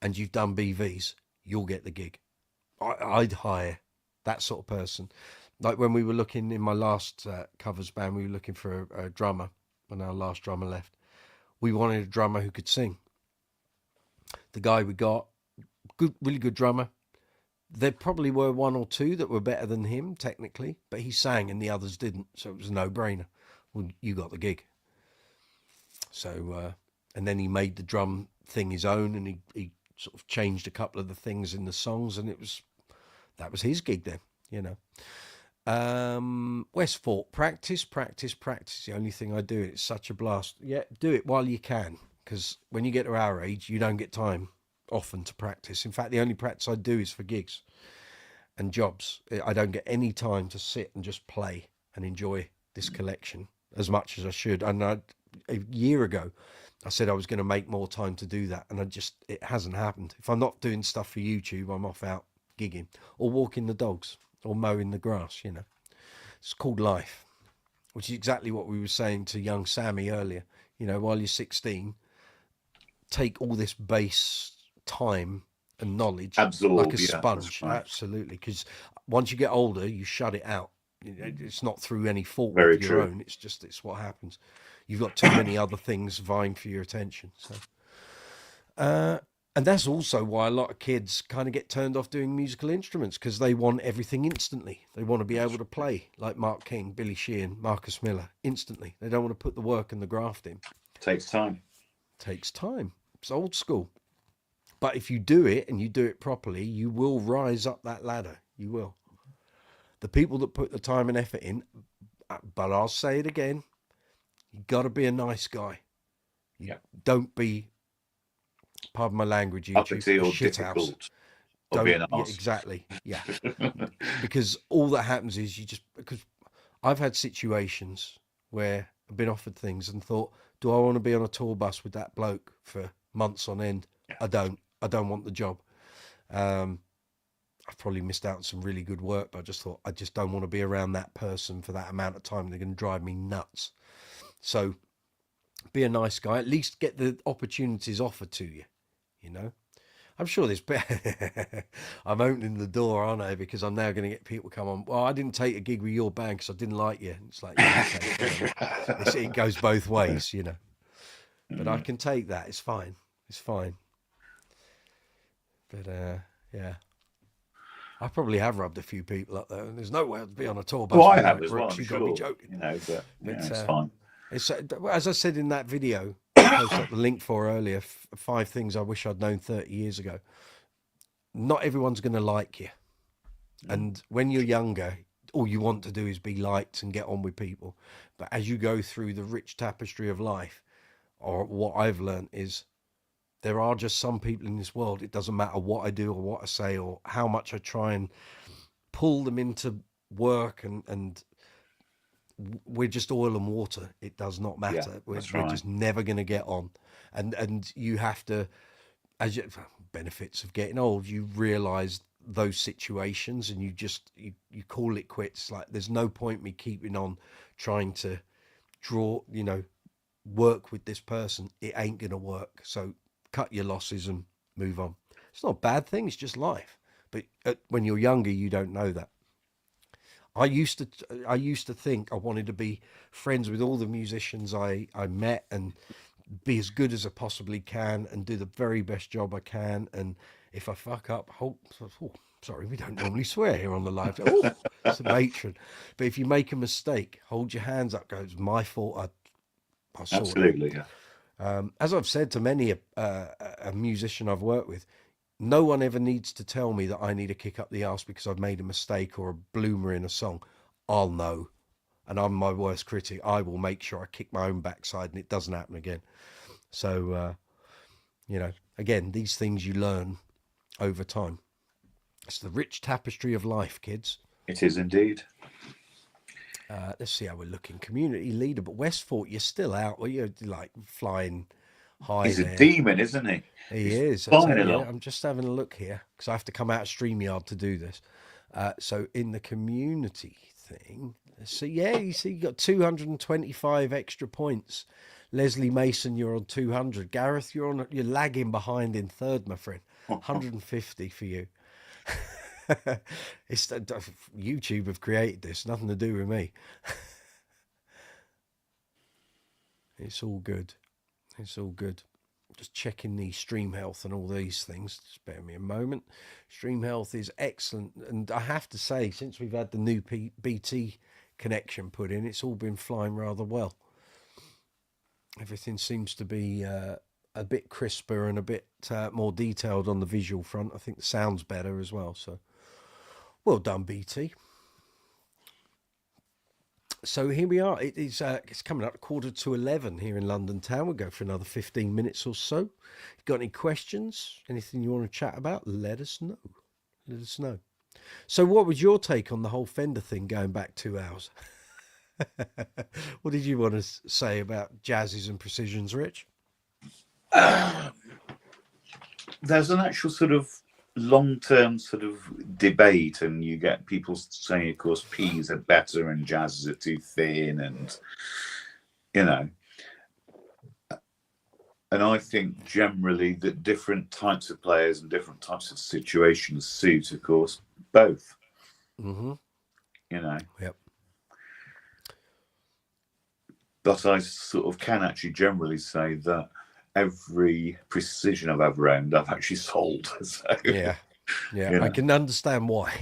and you've done BVs, you'll get the gig. I'd hire that sort of person. Like when we were looking in my last covers band, we were looking for a drummer when our last drummer left. We wanted a drummer who could sing. The guy we got, really good drummer. There probably were 1 or 2 that were better than him technically, but he sang and the others didn't. So it was a no-brainer. Well, you got the gig. So, and then he made the drum thing his own, and he sort of changed a couple of the things in the songs, and that was his gig then, you know. Westford, practice. The only thing I do, it's such a blast. Yeah, do it while you can, because when you get to our age, you don't get time often to practice. In fact, the only practice I do is for gigs and jobs. I don't get any time to sit and just play and enjoy this collection as much as I should. And a year ago, I said I was going to make more time to do that, and it hasn't happened. If I'm not doing stuff for YouTube, I'm off out gigging or walking the dogs or mowing the grass, you know. It's called life. which is exactly what we were saying to young Sammy earlier. You know, while you're 16, take all this bass time and knowledge like a sponge. Right. Absolutely. Because once you get older, you shut it out. It's not through any fault of your own. It's what happens. You've got too many other things vying for your attention. So, and that's also why a lot of kids kind of get turned off doing musical instruments, because they want everything instantly. They want to be able to play like Mark King, Billy Sheehan, Marcus Miller instantly. They don't want to put the work and the graft in. Takes time. It's old school. But if you do it and you do it properly, you will rise up that ladder. You will. The people that put the time and effort in, but I'll say it again, you got to be a nice guy. Don't be, pardon my language, uppity or difficult. Or being asked. Exactly. Yeah. Because all that happens is because I've had situations where I've been offered things and thought, do I want to be on a tour bus with that bloke for months on end? Yeah. I don't want the job. I've probably missed out on some really good work, but I just thought, I just don't want to be around that person for that amount of time. They're going to drive me nuts. So be a nice guy, at least get the opportunities offered to you, you know. I'm sure there's I'm opening the door, aren't I? Because I'm now going to get people come on. Well, I didn't take a gig with your band because I didn't like you. And it's like, yeah, okay, it goes both ways, you know. But I can take that. It's fine. It's fine. But yeah, I probably have rubbed a few people up there, and there's no way I'd be on a tour bus. Well, I have as well. You've got to be joking. You know, but it's fine. It's as I said in that video I posted up the link for earlier, 5 things I wish I'd known 30 years ago. Not everyone's going to like you, and when you're younger, all you want to do is be liked and get on with people. But as you go through the rich tapestry of life, or what I've learned is, there are just some people in this world, it doesn't matter what I do or what I say or how much I try and pull them into work, and we're just oil and water. It does not matter. Yeah, we're just never going to get on. And you have to, as benefits of getting old, you realize those situations, and you call it quits. Like, there's no point me keeping on trying to work with this person. It ain't going to work. So cut your losses and move on. It's not a bad thing. It's just life. But when you're younger, you don't know that. I used to think I wanted to be friends with all the musicians I met and be as good as I possibly can and do the very best job I can. And if I fuck up, sorry, we don't normally swear here on the live. It's a matron. But if you make a mistake, hold your hands up. Go, it's my fault. I'll sort it. Absolutely, yeah. As I've said to many a musician I've worked with, no one ever needs to tell me that I need a kick up the arse because I've made a mistake or a bloomer in a song. I'll know. And I'm my worst critic. I will make sure I kick my own backside and it doesn't happen again. So, again, these things you learn over time. It's the rich tapestry of life, kids. It is indeed. Let's see how we're looking. Community leader, but Westford, you're still out. Well, you're like flying high. He's there. A demon, isn't he? He is. I'm just having a look here because I have to come out of StreamYard to do this. So in the community thing, so yeah, you see, you got 225 extra points. Leslie Mason, you're on 200. Gareth, you're lagging behind in third, my friend. 150 for you. It's YouTube have created this, nothing to do with me. It's all good. Just checking the stream health and all these things. Spare me a moment. Stream health is excellent, and I have to say, since we've had the new BT connection put in, it's all been flying rather well. Everything seems to be a bit crisper and a bit more detailed on the visual front. I think the sound's better as well. So, well done, BT. So here we are. It's coming up 11:15 here in London town. We'll go for another 15 minutes or so. If you've got any questions, anything you want to chat about, let us know. So what was your take on the whole Fender thing going back 2 hours? What did you want to say about jazzes and precisions, Rich? There's an actual sort of long-term sort of debate, and you get people saying, of course, P's are better and jazzes are too thin, and and I think generally that different types of players and different types of situations suit, of course, both. Mm-hmm. Yep. But I sort of can actually generally say that every precision I've ever owned, I've actually sold. So, yeah, I can understand why.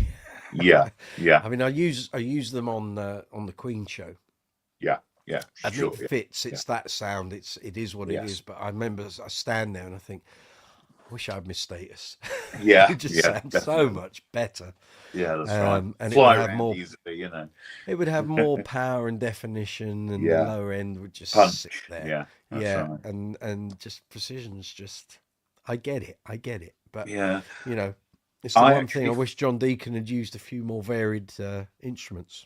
yeah. I mean, I use them on the Queen show. Yeah, and sure, it fits. It's that sound. It is what it is. But I remember I stand there and I think, I wish I had my status. Yeah, it just sounds so much better. Yeah, that's right. And Fly it would have more easily, It would have more power and definition, and the lower end would just sit there. Yeah, right. and just precision's just. I get it. But it's the one thing I wish John Deacon had used a few more varied instruments.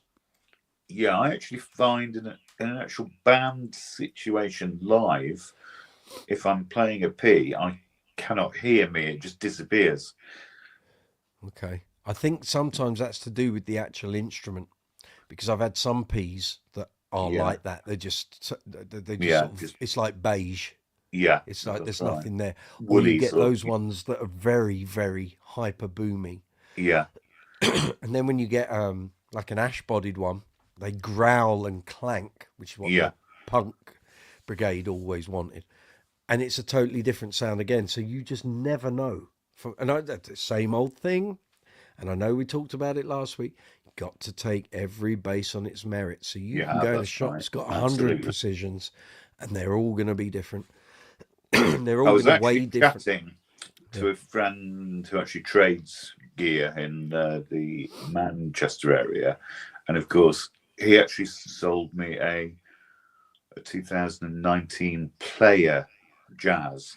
Yeah, I actually find in an actual band situation live, if I'm playing a P, I cannot hear me. It just disappears. Okay. I think sometimes that's to do with the actual instrument, because I've had some Ps that are like that. They just sort of, it's like beige. Yeah. It's like there's nothing there. Woolly, or you get those ones that are very, very hyper boomy. Yeah. And then when you get like an ash-bodied one, they growl and clank, which is what the punk brigade always wanted. And it's a totally different sound again. So you just never know. That's the same old thing. And I know we talked about it last week. You've got to take every bass on its merit. So you can go in a shop that's got 100 precisions, and they're all going to be different. They're all going to weigh different. Chatting to a friend who actually trades gear in the Manchester area. And of course, he actually sold me a 2019 Player Jazz.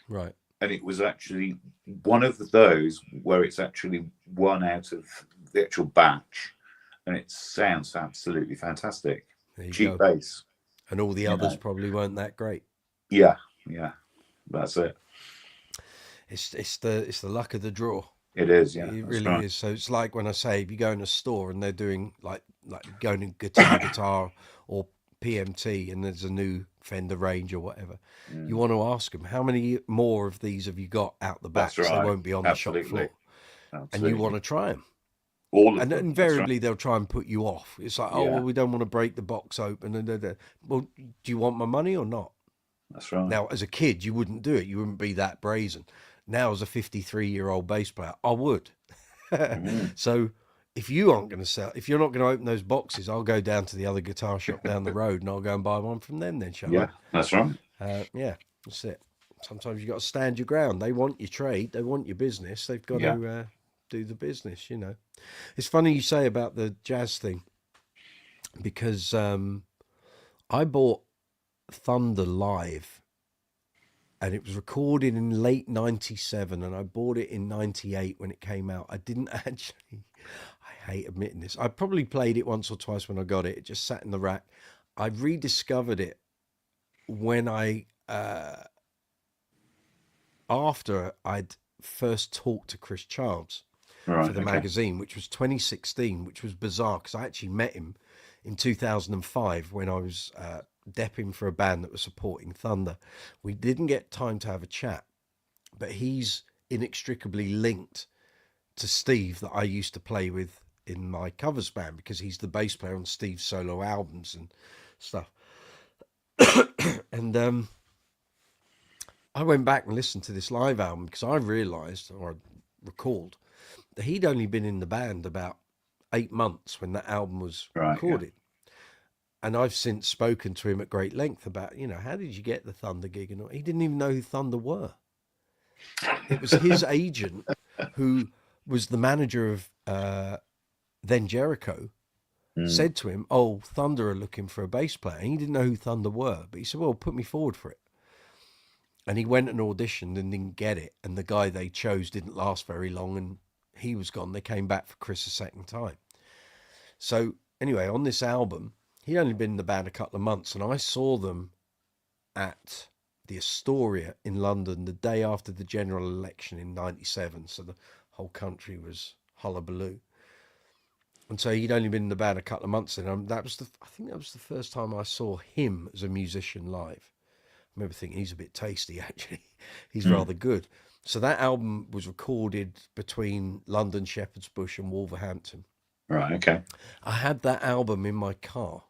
Right. And it was actually one of those where it's actually one out of the actual batch, and it sounds absolutely fantastic. Cheap bass. And all the others probably weren't that great. Yeah, that's it. It's the luck of the draw. It is, yeah. It really is. So it's like when I say, if you go in a store and they're doing like going in guitar or PMT, and there's a new Fender range or whatever, you want to ask them, how many more of these have you got out the back? That's right. They won't be on the shop floor. Absolutely. And you want to try them. All of and them. Invariably they'll try and put you off. It's like, well, we don't want to break the box open. Well, do you want my money or not? That's right. Now, as a kid, you wouldn't do it. You wouldn't be that brazen. Now, as a 53-year-old bass player, I would. So if you aren't going to sell, if you're not going to open those boxes, I'll go down to the other guitar shop down the road and I'll go and buy one from them then, shall I? Yeah, that's right. That's it. Sometimes you got to stand your ground. They want your trade. They want your business. They've got to do the business, It's funny you say about the jazz thing, because I bought Thunder live, and it was recorded in late 97, and I bought it in 98 when it came out. I didn't actually, I hate admitting this, I probably played it once or twice when I got it. It just sat in the rack. I rediscovered it when after I'd first talked to Chris Childs for the magazine, which was 2016, which was bizarre because I actually met him in 2005 when I was depping for a band that was supporting Thunder. We didn't get time to have a chat, but he's inextricably linked to Steve that I used to play with in my covers band, because he's the bass player on Steve's solo albums and stuff. And I went back and listened to this live album because I realized, or I recalled, that he'd only been in the band about 8 months when that album was recorded. And I've since spoken to him at great length about, how did you get the Thunder gig? And he didn't even know who Thunder were. It was his agent, who was the manager of then Jericho, said to him, "Oh, Thunder are looking for a bass player." And he didn't know who Thunder were, but he said, "Well, put me forward for it." And he went and auditioned and didn't get it. And the guy they chose didn't last very long, and he was gone. They came back for Chris a second time. So anyway, on this album, he'd only been in the band a couple of months, and I saw them at the Astoria in London the day after the general election in '97. So the whole country was hullabaloo. And so he'd only been in the band a couple of months, and I think that was the first time I saw him as a musician live. I remember thinking he's a bit tasty, actually. He's rather good. So that album was recorded between London, Shepherd's Bush, and Wolverhampton. Right. Okay. I had that album in my car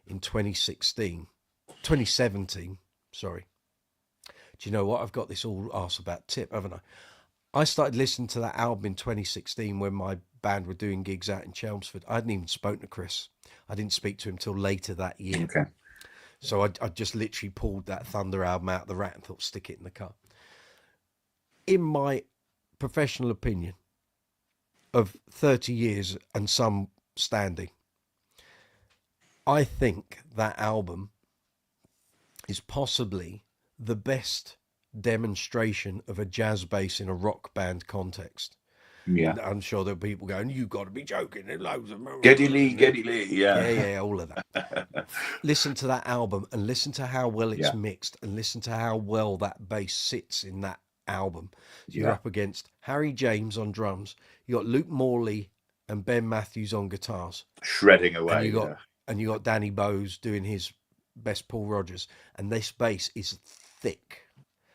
in 2017. Sorry. Do you know what? I've got this all arse about tip, haven't I? I started listening to that album in 2016 when my band were doing gigs out in Chelmsford. I hadn't even spoken to Chris. I didn't speak to him till later that year. Okay. So I just literally pulled that Thunder album out of the rack and thought, stick it in the car. In my professional opinion of 30 years and some standing, I think that album is possibly the best demonstration of a jazz bass in a rock band context. Yeah. I'm sure there are people going, you've got to be joking. There's loads of Geddy Lee, yeah. Yeah, all of that. Listen to that album and listen to how well it's mixed, and listen to how well that bass sits in that album. You're up against Harry James on drums, you got Luke Morley and Ben Matthews on guitars, shredding away, and you got Danny Bowes doing his best Paul Rogers, and this bass is thick.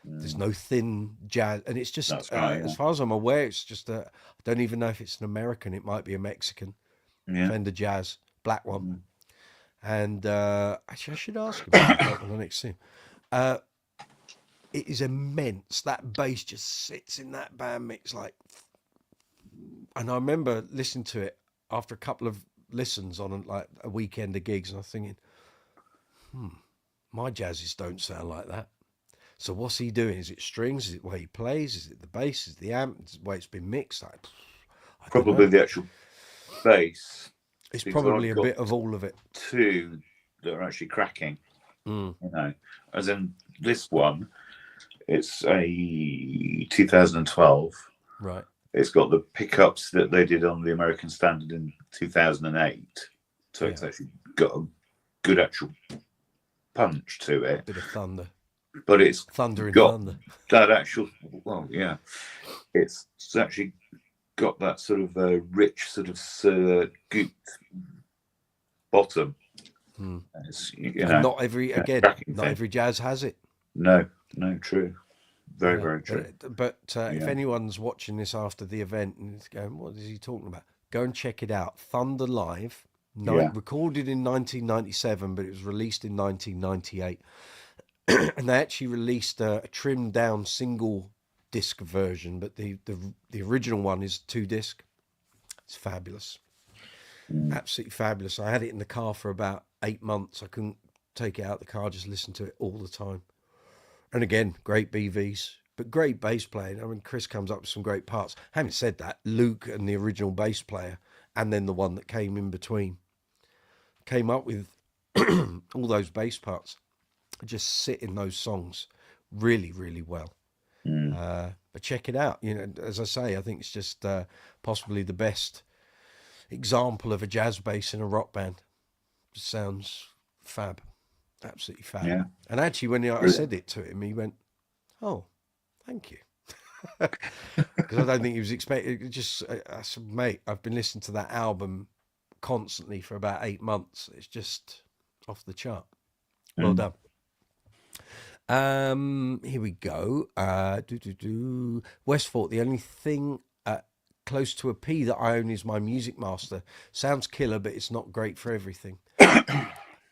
There's no thin jazz, and it's just as far as I'm aware, it's just I don't even know if it's an American. It might be a Mexican Fender Jazz, black one. And actually, I should ask him about that when I next see him. It is immense. That bass just sits in that band mix like. And I remember listening to it after a couple of listens on like a weekend of gigs, and I was thinking, my jazzes don't sound like that. So what's he doing? Is it strings? Is it the way he plays? Is it the bass? Is it the amp? Is it the way it's been mixed? Probably the actual bass. It's probably a bit of all of it. Two that are actually cracking. You know, as in this one, it's a 2012. Right. It's got the pickups that they did on the American Standard in 2008. So it's actually got a good actual punch to it. A bit of thunder. But it's thunder and got thunder. That actual, it's actually got that sort of rich sort of goop bottom. Not every every jazz has it. No, true. Very true. But if anyone's watching this after the event and it's going, what is he talking about? Go and check it out. Thunder Live, recorded in 1997, but it was released in 1998. And they actually released a trimmed down single disc version, but the original one is 2-disc. It's fabulous. Absolutely fabulous. I had it in the car for about 8 months. I couldn't take it out of the car, just listen to it all the time. And again, great BVs, but great bass playing. I mean, Chris comes up with some great parts. Having said that, Luke and the original bass player, and then the one that came in between, came up with all those bass parts. Just sit in those songs really, really well. But check it out. You know, as I say, I think it's just possibly the best example of a jazz bass in a rock band. Just sounds fab. Absolutely fab. Yeah. And actually, when I said it to him, he went, "Oh, thank you." Because I don't think he was expecting. I said, "Mate, I've been listening to that album constantly for about 8 months. It's just off the chart. Well done." Here we go. Westfort, the only thing close to a P that I own is my Music Master. Sounds killer, but it's not great for everything.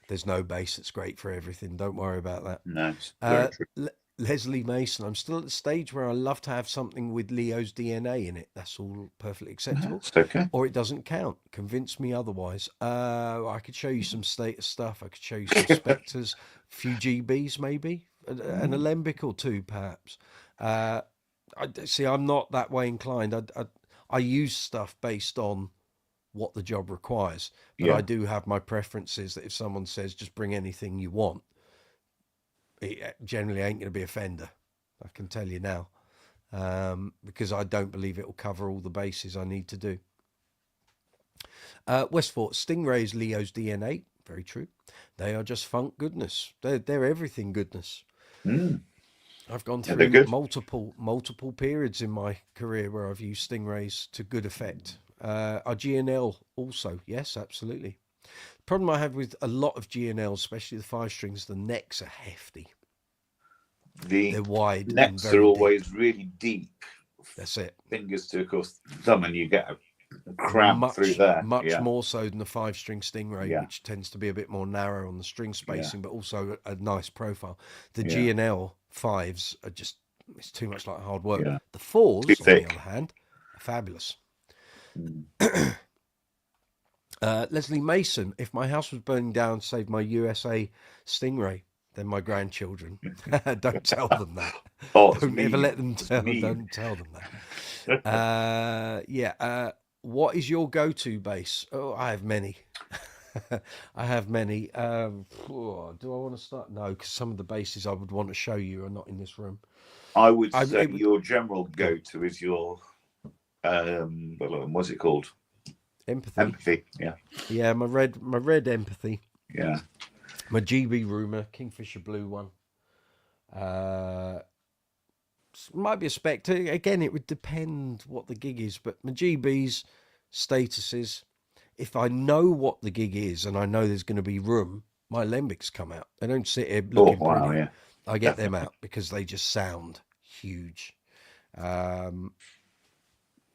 There's no bass that's great for everything. Don't worry about that. No. Leslie Mason, I'm still at the stage where I love to have something with Leo's DNA in it. That's all perfectly acceptable. It's okay. Or it doesn't count. Convince me otherwise. I could show you some Status stuff. I could show you some Spectres, a few GBs maybe, an Alembic or two perhaps. I'm not that way inclined. I use stuff based on what the job requires, but I do have my preferences that if someone says just bring anything you want, it generally ain't going to be a Fender. I can tell you now, because I don't believe it will cover all the bases I need to do. Westfort, Stingray's Leo's DNA. Very true. They are just funk goodness. They're everything goodness. I've gone through multiple periods in my career where I've used Stingrays to good effect. Our G&L also, yes, absolutely. The problem I have with a lot of G&Ls, especially the 5-strings, the necks are hefty. They're wide. Necks and very are always deep. Really deep. That's it. Fingers to, of course, thumb, and you get a cramp through there. Much more so than the 5-string Stingray, Yeah. which tends to be a bit more narrow on the string spacing, but also a nice profile. The Yeah. G&L 5s are just, it's too much like hard work. Yeah. The 4s, on the other hand, are fabulous. Leslie Mason, if my house was burning down to save my USA Stingray, then my grandchildren. Don't tell them that. Don't ever let them tell. Don't tell them that. What is your go-to bass? Oh, I have many. I have many. Do I want to start? No, because some of the basses I would want to show you are not in this room. I would say your general go-to is your what's it called? Empathy. Yeah, my red Empathy. Yeah. My GB Rumour, Kingfisher Blue one. Might be a Spectre. Again, it would depend what the gig is, but my GB's statuses, if I know what the gig is and I know there's going to be room, my Alembics come out. They don't sit here looking pretty. Yeah. I get them out because they just sound huge. I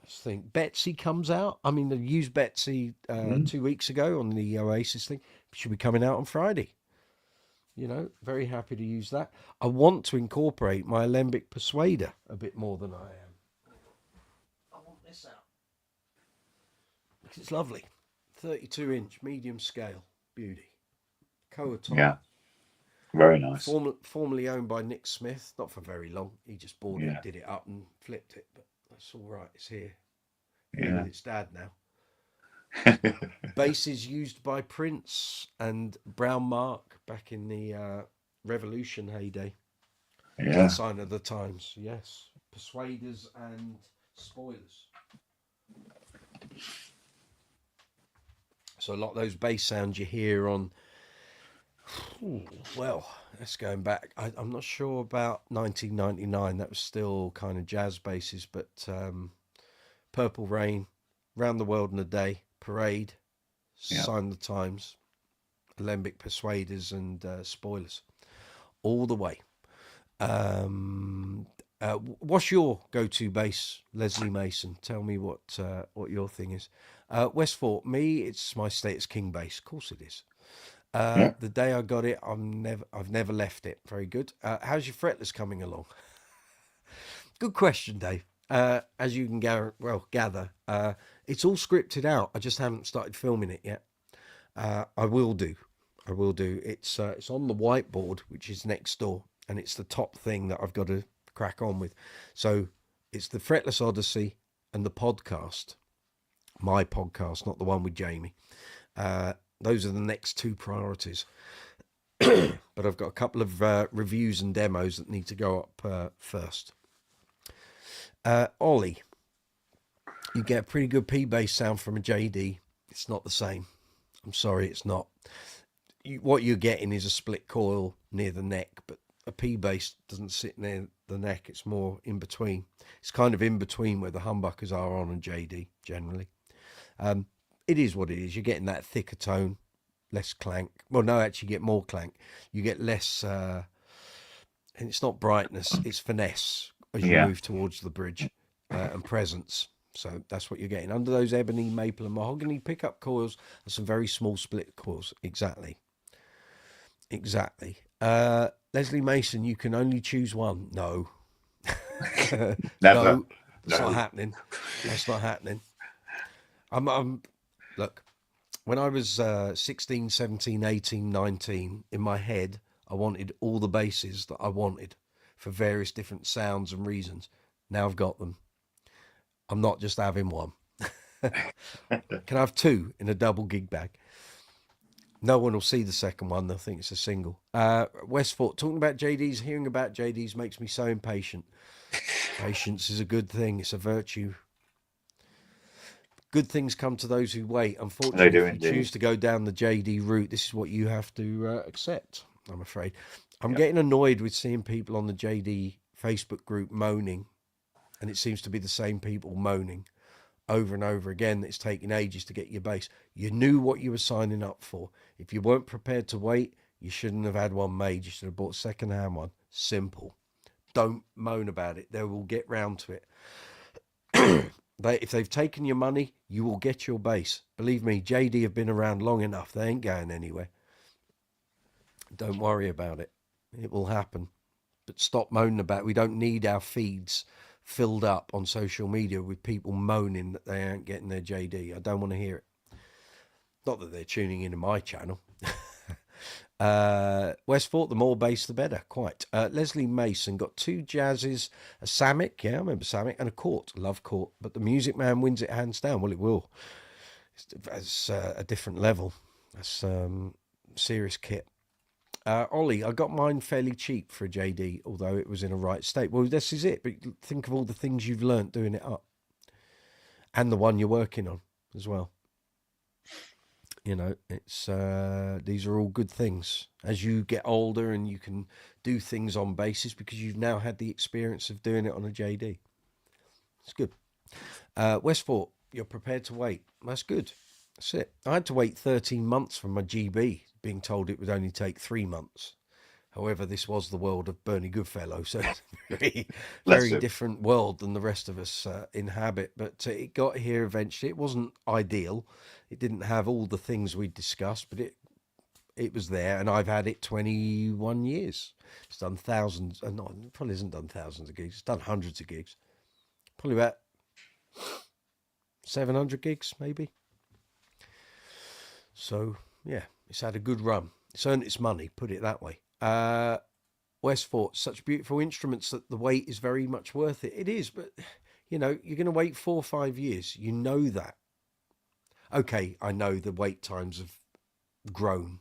think Betsy comes out. I mean, I used Betsy 2 weeks ago on the Oasis thing. She'll be coming out on Friday. You know, very happy to use that. I want to incorporate my Alembic Persuader a bit more than I am. I want this out. Because it's lovely. 32-inch, medium scale. Beauty. Coatom. Yeah. Very nice. Formerly owned by Nick Smith. Not for very long. He just bought it, did it up and flipped it. But that's all right. It's here. Yeah. With its dad now. Basses used by Prince and Brown Mark back in the Revolution heyday. Yeah. Sign of the times, yes. Persuaders and spoilers. So a lot of those bass sounds you hear on, well, that's going back. I'm not sure about 1999. That was still kind of jazz basses, but Purple Rain, Round the World in a Day, Parade, Sign of the Times, Alembic Persuaders and spoilers, all the way. What's your go-to bass, Leslie Mason? Tell me what your thing is. Westfort, me, it's my Status King bass. Of course it is. The day I got it, I've never left it. Very good. How's your fretless coming along? Good question, Dave. As you can gather, it's all scripted out. I just haven't started filming it yet. I will do. It's on the whiteboard, which is next door, and it's the top thing that I've got to crack on with. So it's the Fretless Odyssey and the podcast, my podcast, not the one with Jamie. Those are the next two priorities. But I've got a couple of reviews and demos that need to go up first. Ollie, you get a pretty good P-bass sound from a JD. It's not the same. I'm sorry, it's not. What you're getting is a split coil near the neck, but a P-bass doesn't sit near the neck. It's more in between. It's kind of in between where the humbuckers are on a JD, generally. It is what it is. You're getting that thicker tone, less clank. Well, no, actually you get more clank. You get less, and it's not brightness, it's finesse as you move towards the bridge and presence. So that's what you're getting. Under those ebony, maple and mahogany pickup coils are some very small split coils. Exactly. Leslie Mason, you can only choose one. No. Never. No, it's not happening. That's not happening. Look, when I was 16, 17, 18, 19, in my head, I wanted all the basses that I wanted for various different sounds and reasons. Now I've got them. I'm not just having one. Can I have two in a double gig bag? No one will see the second one. They'll think it's a single. Westfort, talking about JDs, hearing about JDs makes me so impatient. Patience is a good thing. It's a virtue. Good things come to those who wait. Unfortunately, if you choose to go down the JD route, this is what you have to accept, I'm afraid. I'm getting annoyed with seeing people on the JD Facebook group moaning, and it seems to be the same people moaning over and over again. It's taking ages to get your bass. You knew what you were signing up for. If you weren't prepared to wait, you shouldn't have had one made. You should have bought a second-hand one. Simple. Don't moan about it. They will get round to it. If they've taken your money, you will get your bass. Believe me, JD have been around long enough. They ain't going anywhere. Don't worry about it. It will happen. But stop moaning about it. We don't need our feeds filled up on social media with people moaning that they aren't getting their JD. I don't want to hear it. Not that they're tuning into my channel. Westport, the more bass, the better. Quite. Leslie Mason got 2 jazzes, a Samick, yeah, I remember Samick, and a Court. Love Court. But the Music Man wins it hands down. Well, it will. It's a different level. That's serious kit. Ollie, I got mine fairly cheap for a JD, although it was in a right state. Well, this is it. But think of all the things you've learnt doing it up. And the one you're working on as well. You know, it's these are all good things. As you get older and you can do things on bases because you've now had the experience of doing it on a JD. It's good. Westport, you're prepared to wait. That's good. That's it. I had to wait 13 months for my GB, being told it would only take 3 months. However, this was the world of Bernie Goodfellow, so it's a very different world than the rest of us inhabit. But it got here eventually. It wasn't ideal. It didn't have all the things we discussed, but it was there, and I've had it 21 years. It's done thousands, no, it probably hasn't done thousands of gigs. It's done hundreds of gigs. Probably about 700 gigs, maybe. So, yeah, it's had a good run. It's earned its money, put it that way. Westport, such beautiful instruments that the wait is very much worth it. It is, but, you know, you're going to wait 4 or 5 years. You know that. Okay, I know the wait times have grown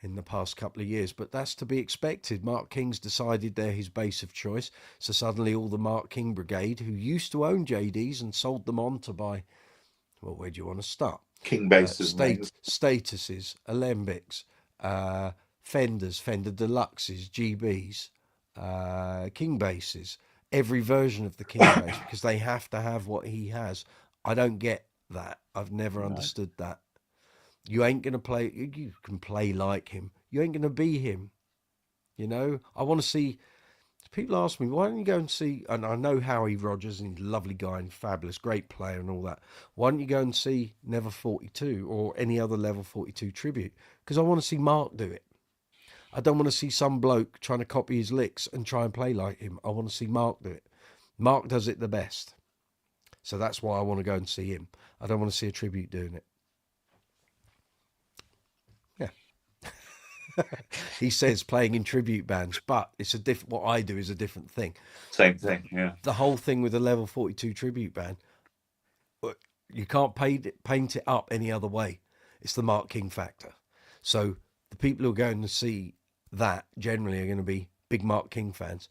in the past couple of years, but that's to be expected. Mark King's decided they're his base of choice, so suddenly all the Mark King brigade, who used to own JDs and sold them on to buy, well, where do you want to start? King Basses, statuses, Alembics, Fenders, Fender Deluxes, GBs, King Basses, every version of the King bass, because they have to have what he has. I don't get that. I've never understood that. You ain't going to play, you can play like him. You ain't going to be him. You know, I want to see, people ask me, why don't you go and see, and I know Howie Rogers, and he's a lovely guy and fabulous, great player and all that. Why don't you go and see Never 42 or any other Level 42 tribute? Because I want to see Mark do it. I don't want to see some bloke trying to copy his licks and try and play like him. I want to see Mark do it. Mark does it the best. So that's why I want to go and see him. I don't want to see a tribute doing it. Yeah. He says playing in tribute bands, but it's a different, what I do is a different thing. Same thing, yeah. The whole thing with the Level 42 tribute band, you can't paint it up any other way. It's the Mark King factor. So the people who are going to see that generally are going to be big Mark King fans.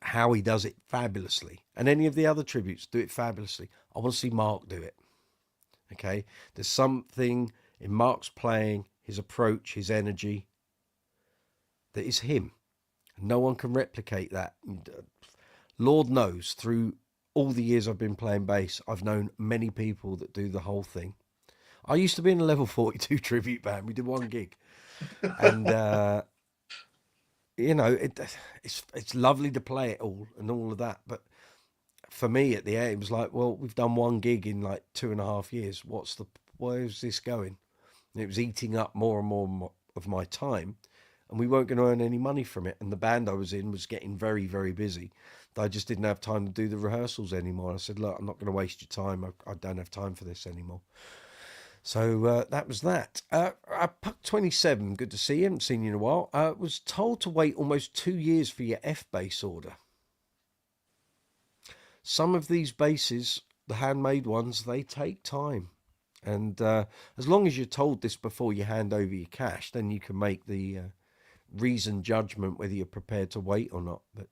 Howie does it fabulously, and any of the other tributes do it fabulously. I want to see Mark do it. Okay, there's something in Mark's playing, his approach, his energy, that is him. No one can replicate that. Lord knows, through all the years I've been playing bass, I've known many people that do the whole thing. I used to be in a Level 42 tribute band. We did 1 gig, and you know, it's lovely to play it all and all of that. But for me, at the end, it was like, well, we've done 1 gig in like 2.5 years. Where is this going? And it was eating up more and more of my time, and we weren't going to earn any money from it. And the band I was in was getting very, very busy. I just didn't have time to do the rehearsals anymore. I said, look, I'm not going to waste your time. I don't have time for this anymore. So that was that. Puck 27, good to see you. Haven't seen you in a while. Was told to wait almost 2 years for your F bass order. Some of these basses, the handmade ones, they take time. And as long as you're told this before you hand over your cash, then you can make the reasoned judgment whether you're prepared to wait or not. But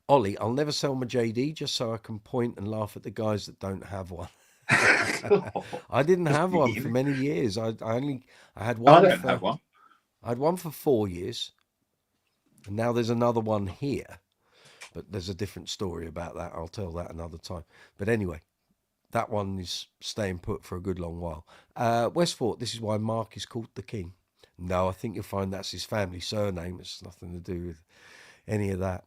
Ollie, I'll never sell my JD just so I can point and laugh at the guys that don't have one. I didn't have one for many years. I had one. I don't have one. I had one for 4 years, and now there's another one here. But there's a different story about that. I'll tell that another time. But anyway, that one is staying put for a good long while. Westfort, this is why Mark is called the King. No, I think you'll find that's his family surname. It's nothing to do with any of that.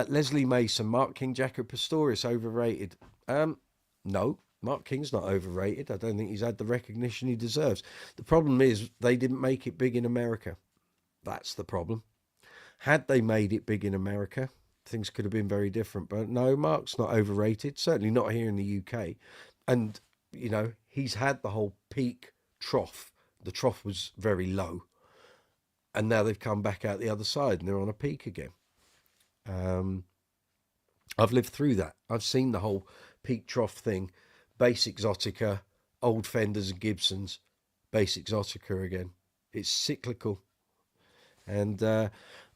Leslie Mason, Mark King, Jaco Pastorius, overrated. No, Mark King's not overrated. I don't think he's had the recognition he deserves. The problem is they didn't make it big in America. That's the problem. Had they made it big in America, things could have been very different. But no, Mark's not overrated, certainly not here in the UK. And, you know, he's had the whole peak trough. The trough was very low. And now they've come back out the other side and they're on a peak again. I've lived through that. I've seen the whole peak trough thing. Bass Exotica, old Fenders and Gibsons, Bass Exotica again. It's cyclical. And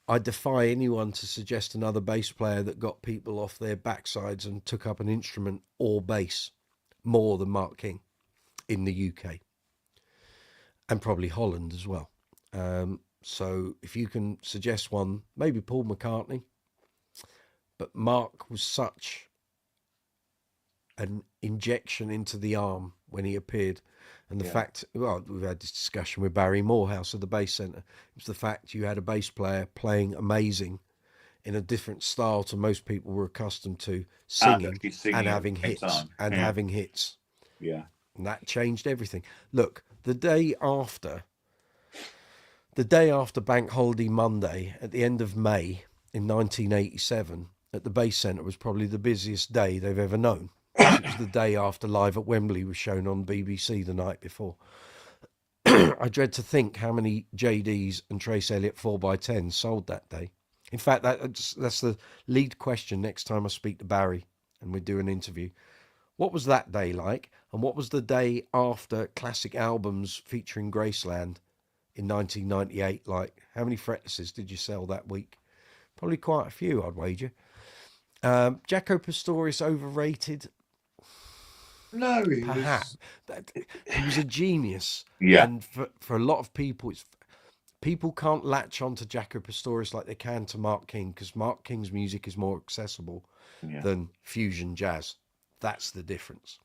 I defy anyone to suggest another bass player that got people off their backsides and took up an instrument or bass more than Mark King in the UK. And probably Holland as well. So if you can suggest one, maybe Paul McCartney. But Mark was such an injection into the arm when he appeared. And the fact, well, we've had this discussion with Barry Morehouse of the Bass Centre. It was the fact you had a bass player playing amazing in a different style to most people were accustomed to, singing and having hits having hits. Yeah. And that changed everything. Look, the day after Bank Holiday Monday at the end of May in 1987 at the Bass Centre was probably the busiest day they've ever known. It was the day after Live at Wembley was shown on BBC the night before. I dread to think how many JDs and Trace Elliott 4x10 sold that day. In fact, that's the lead question next time I speak to Barry and we do an interview. What was that day like? And what was the day after Classic Albums featuring Graceland in 1998 like? How many fretlesses did you sell that week? Probably quite a few, I'd wager. Jaco Pastorius overrated? No, perhaps. He was a genius. Yeah. And for a lot of people, people can't latch on to Jaco Pastorius like they can to Mark King, because Mark King's music is more accessible than fusion jazz. That's the difference.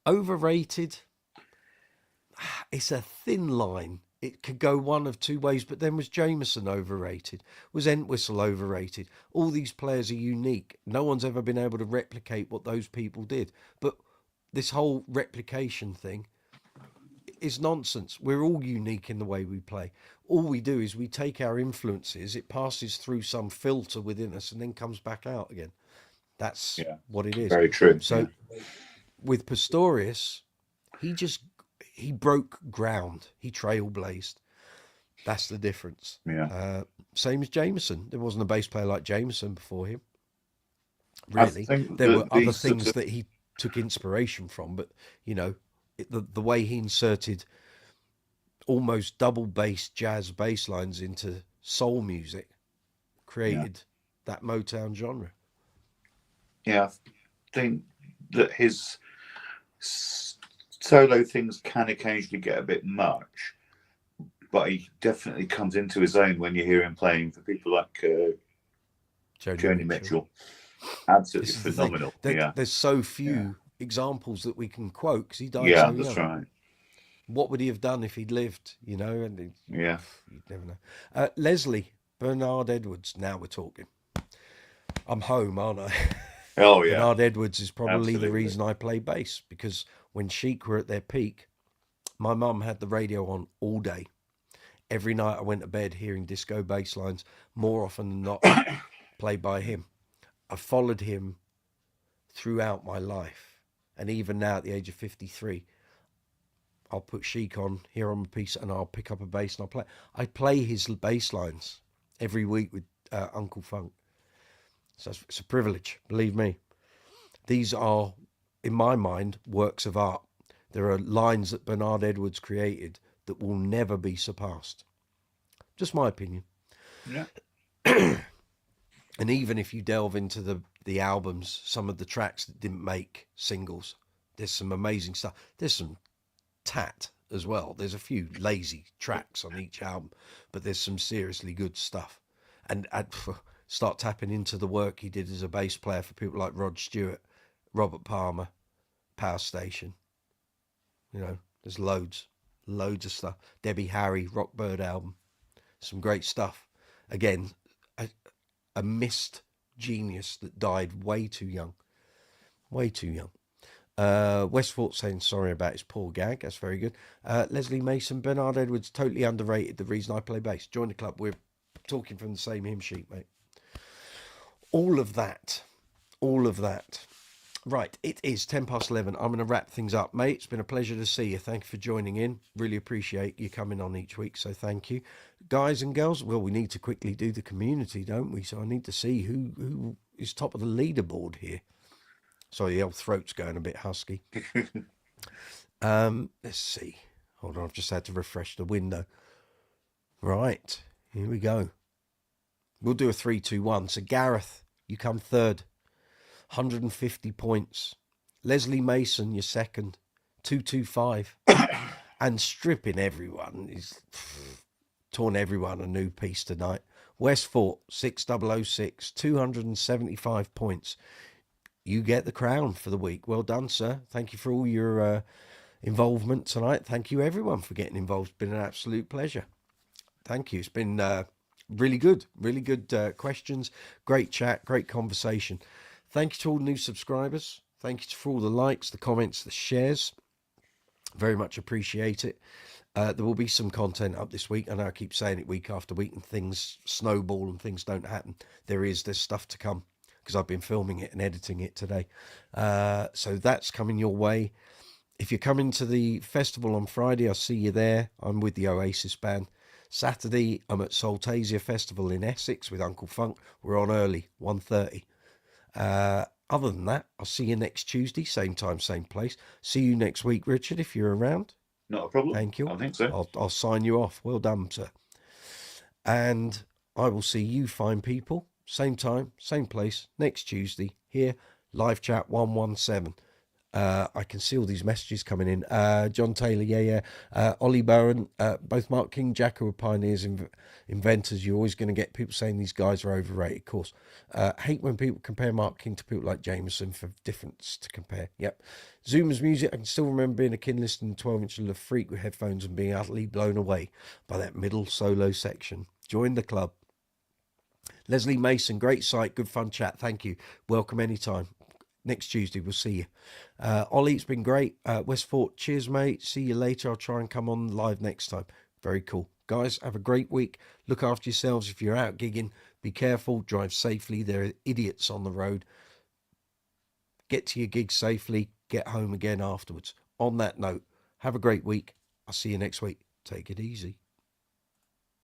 Overrated? It's a thin line. It could go one of two ways, but then was Jameson overrated? Was Entwistle overrated? All these players are unique. No one's ever been able to replicate what those people did. But this whole replication thing is nonsense. We're all unique in the way we play. All we do is we take our influences, it passes through some filter within us and then comes back out again. That's what it is. Very true. So with Pastorius, he broke ground. He trailblazed. That's the difference. Yeah. Same as Jameson. There wasn't a bass player like Jameson before him. Really, there were other things that he took inspiration from, but you know, the way he inserted almost double bass jazz bass lines into soul music created that Motown genre. Yeah, I think that his solo things can occasionally get a bit much, but he definitely comes into his own when you hear him playing for people like Joni Mitchell. Absolutely phenomenal. There's so few examples that we can quote because he died so young. Yeah, that's right. What would he have done if he'd lived, you know? And you'd never know. Leslie, Bernard Edwards, now we're talking. I'm home, aren't I? Oh, yeah. Bernard Edwards is probably the reason I play bass, because when Chic were at their peak, my mum had the radio on all day. Every night I went to bed hearing disco bass lines, more often than not played by him. I followed him throughout my life. And even now at the age of 53, I'll put Chic on here on my piece and I'll pick up a bass and I'll play. I play his bass lines every week with Uncle Funk. So it's a privilege, believe me. These are, in my mind, works of art. There are lines that Bernard Edwards created that will never be surpassed. Just my opinion. Yeah. And even if you delve into the albums, some of the tracks that didn't make singles, there's some amazing stuff. There's some tat as well. There's a few lazy tracks on each album, but there's some seriously good stuff. And start tapping into the work he did as a bass player for people like Rod Stewart, Robert Palmer, Power Station. You know, there's loads of stuff. Debbie Harry, Rockbird album, some great stuff. Again, a missed genius that died way too young. Westfort saying sorry about his poor gag. That's very good. Leslie Mason, Bernard Edwards, totally underrated. The reason I play bass. Join the club. We're talking from the same hymn sheet, mate. All of that. Right, it is 11:10. I'm going to wrap things up, mate. It's been a pleasure to see you. Thank you for joining in. Really appreciate you coming on each week, so thank you. Guys and girls, well, we need to quickly do the community, don't we? So I need to see who is top of the leaderboard here. Sorry, the old throat's going a bit husky. Let's see. Hold on, I've just had to refresh the window. Right, here we go. We'll do a 3-2-1. So Gareth, you come third. 150 points. Leslie Mason, your second, 225. And stripping everyone. He's torn everyone a new piece tonight. Westfort, 6006, 275 points. You get the crown for the week. Well done, sir. Thank you for all your involvement tonight. Thank you, everyone, for getting involved. It's been an absolute pleasure. Thank you. It's been really good questions. Great chat, great conversation. Thank you to all new subscribers. Thank you for all the likes, the comments, the shares. Very much appreciate it. There will be some content up this week. I know I keep saying it week after week and things snowball and things don't happen. There's stuff to come because I've been filming it and editing it today. So that's coming your way. If you're coming to the festival on Friday, I'll see you there. I'm with the Oasis band. Saturday, I'm at Soltasia Festival in Essex with Uncle Funk. We're on early, 1:30. Other than that, I'll see you next Tuesday, same time, same place. See you next week, Richard, if you're around. Not a problem. Thank you. I think so. I'll sign you off. Well done, sir. And I will see you fine people, same time, same place, next Tuesday, here, live chat 117. I can see all these messages coming in. John Taylor, yeah. Ollie Bowen, both Mark King, Jacko are pioneers, inventors. You're always going to get people saying these guys are overrated, of course. Hate when people compare Mark King to people like Jameson for difference to compare. Yep. Zoomer's music, I can still remember being a kid listening to 12-inch of Freak with headphones and being utterly blown away by that middle solo section. Join the club. Leslie Mason, great site, good fun chat. Thank you. Welcome anytime. Next Tuesday, we'll see you. Ollie, it's been great. Westfort, cheers, mate. See you later. I'll try and come on live next time. Very cool. Guys, have a great week. Look after yourselves. If you're out gigging, be careful. Drive safely. There are idiots on the road. Get to your gig safely. Get home again afterwards. On that note, have a great week. I'll see you next week. Take it easy.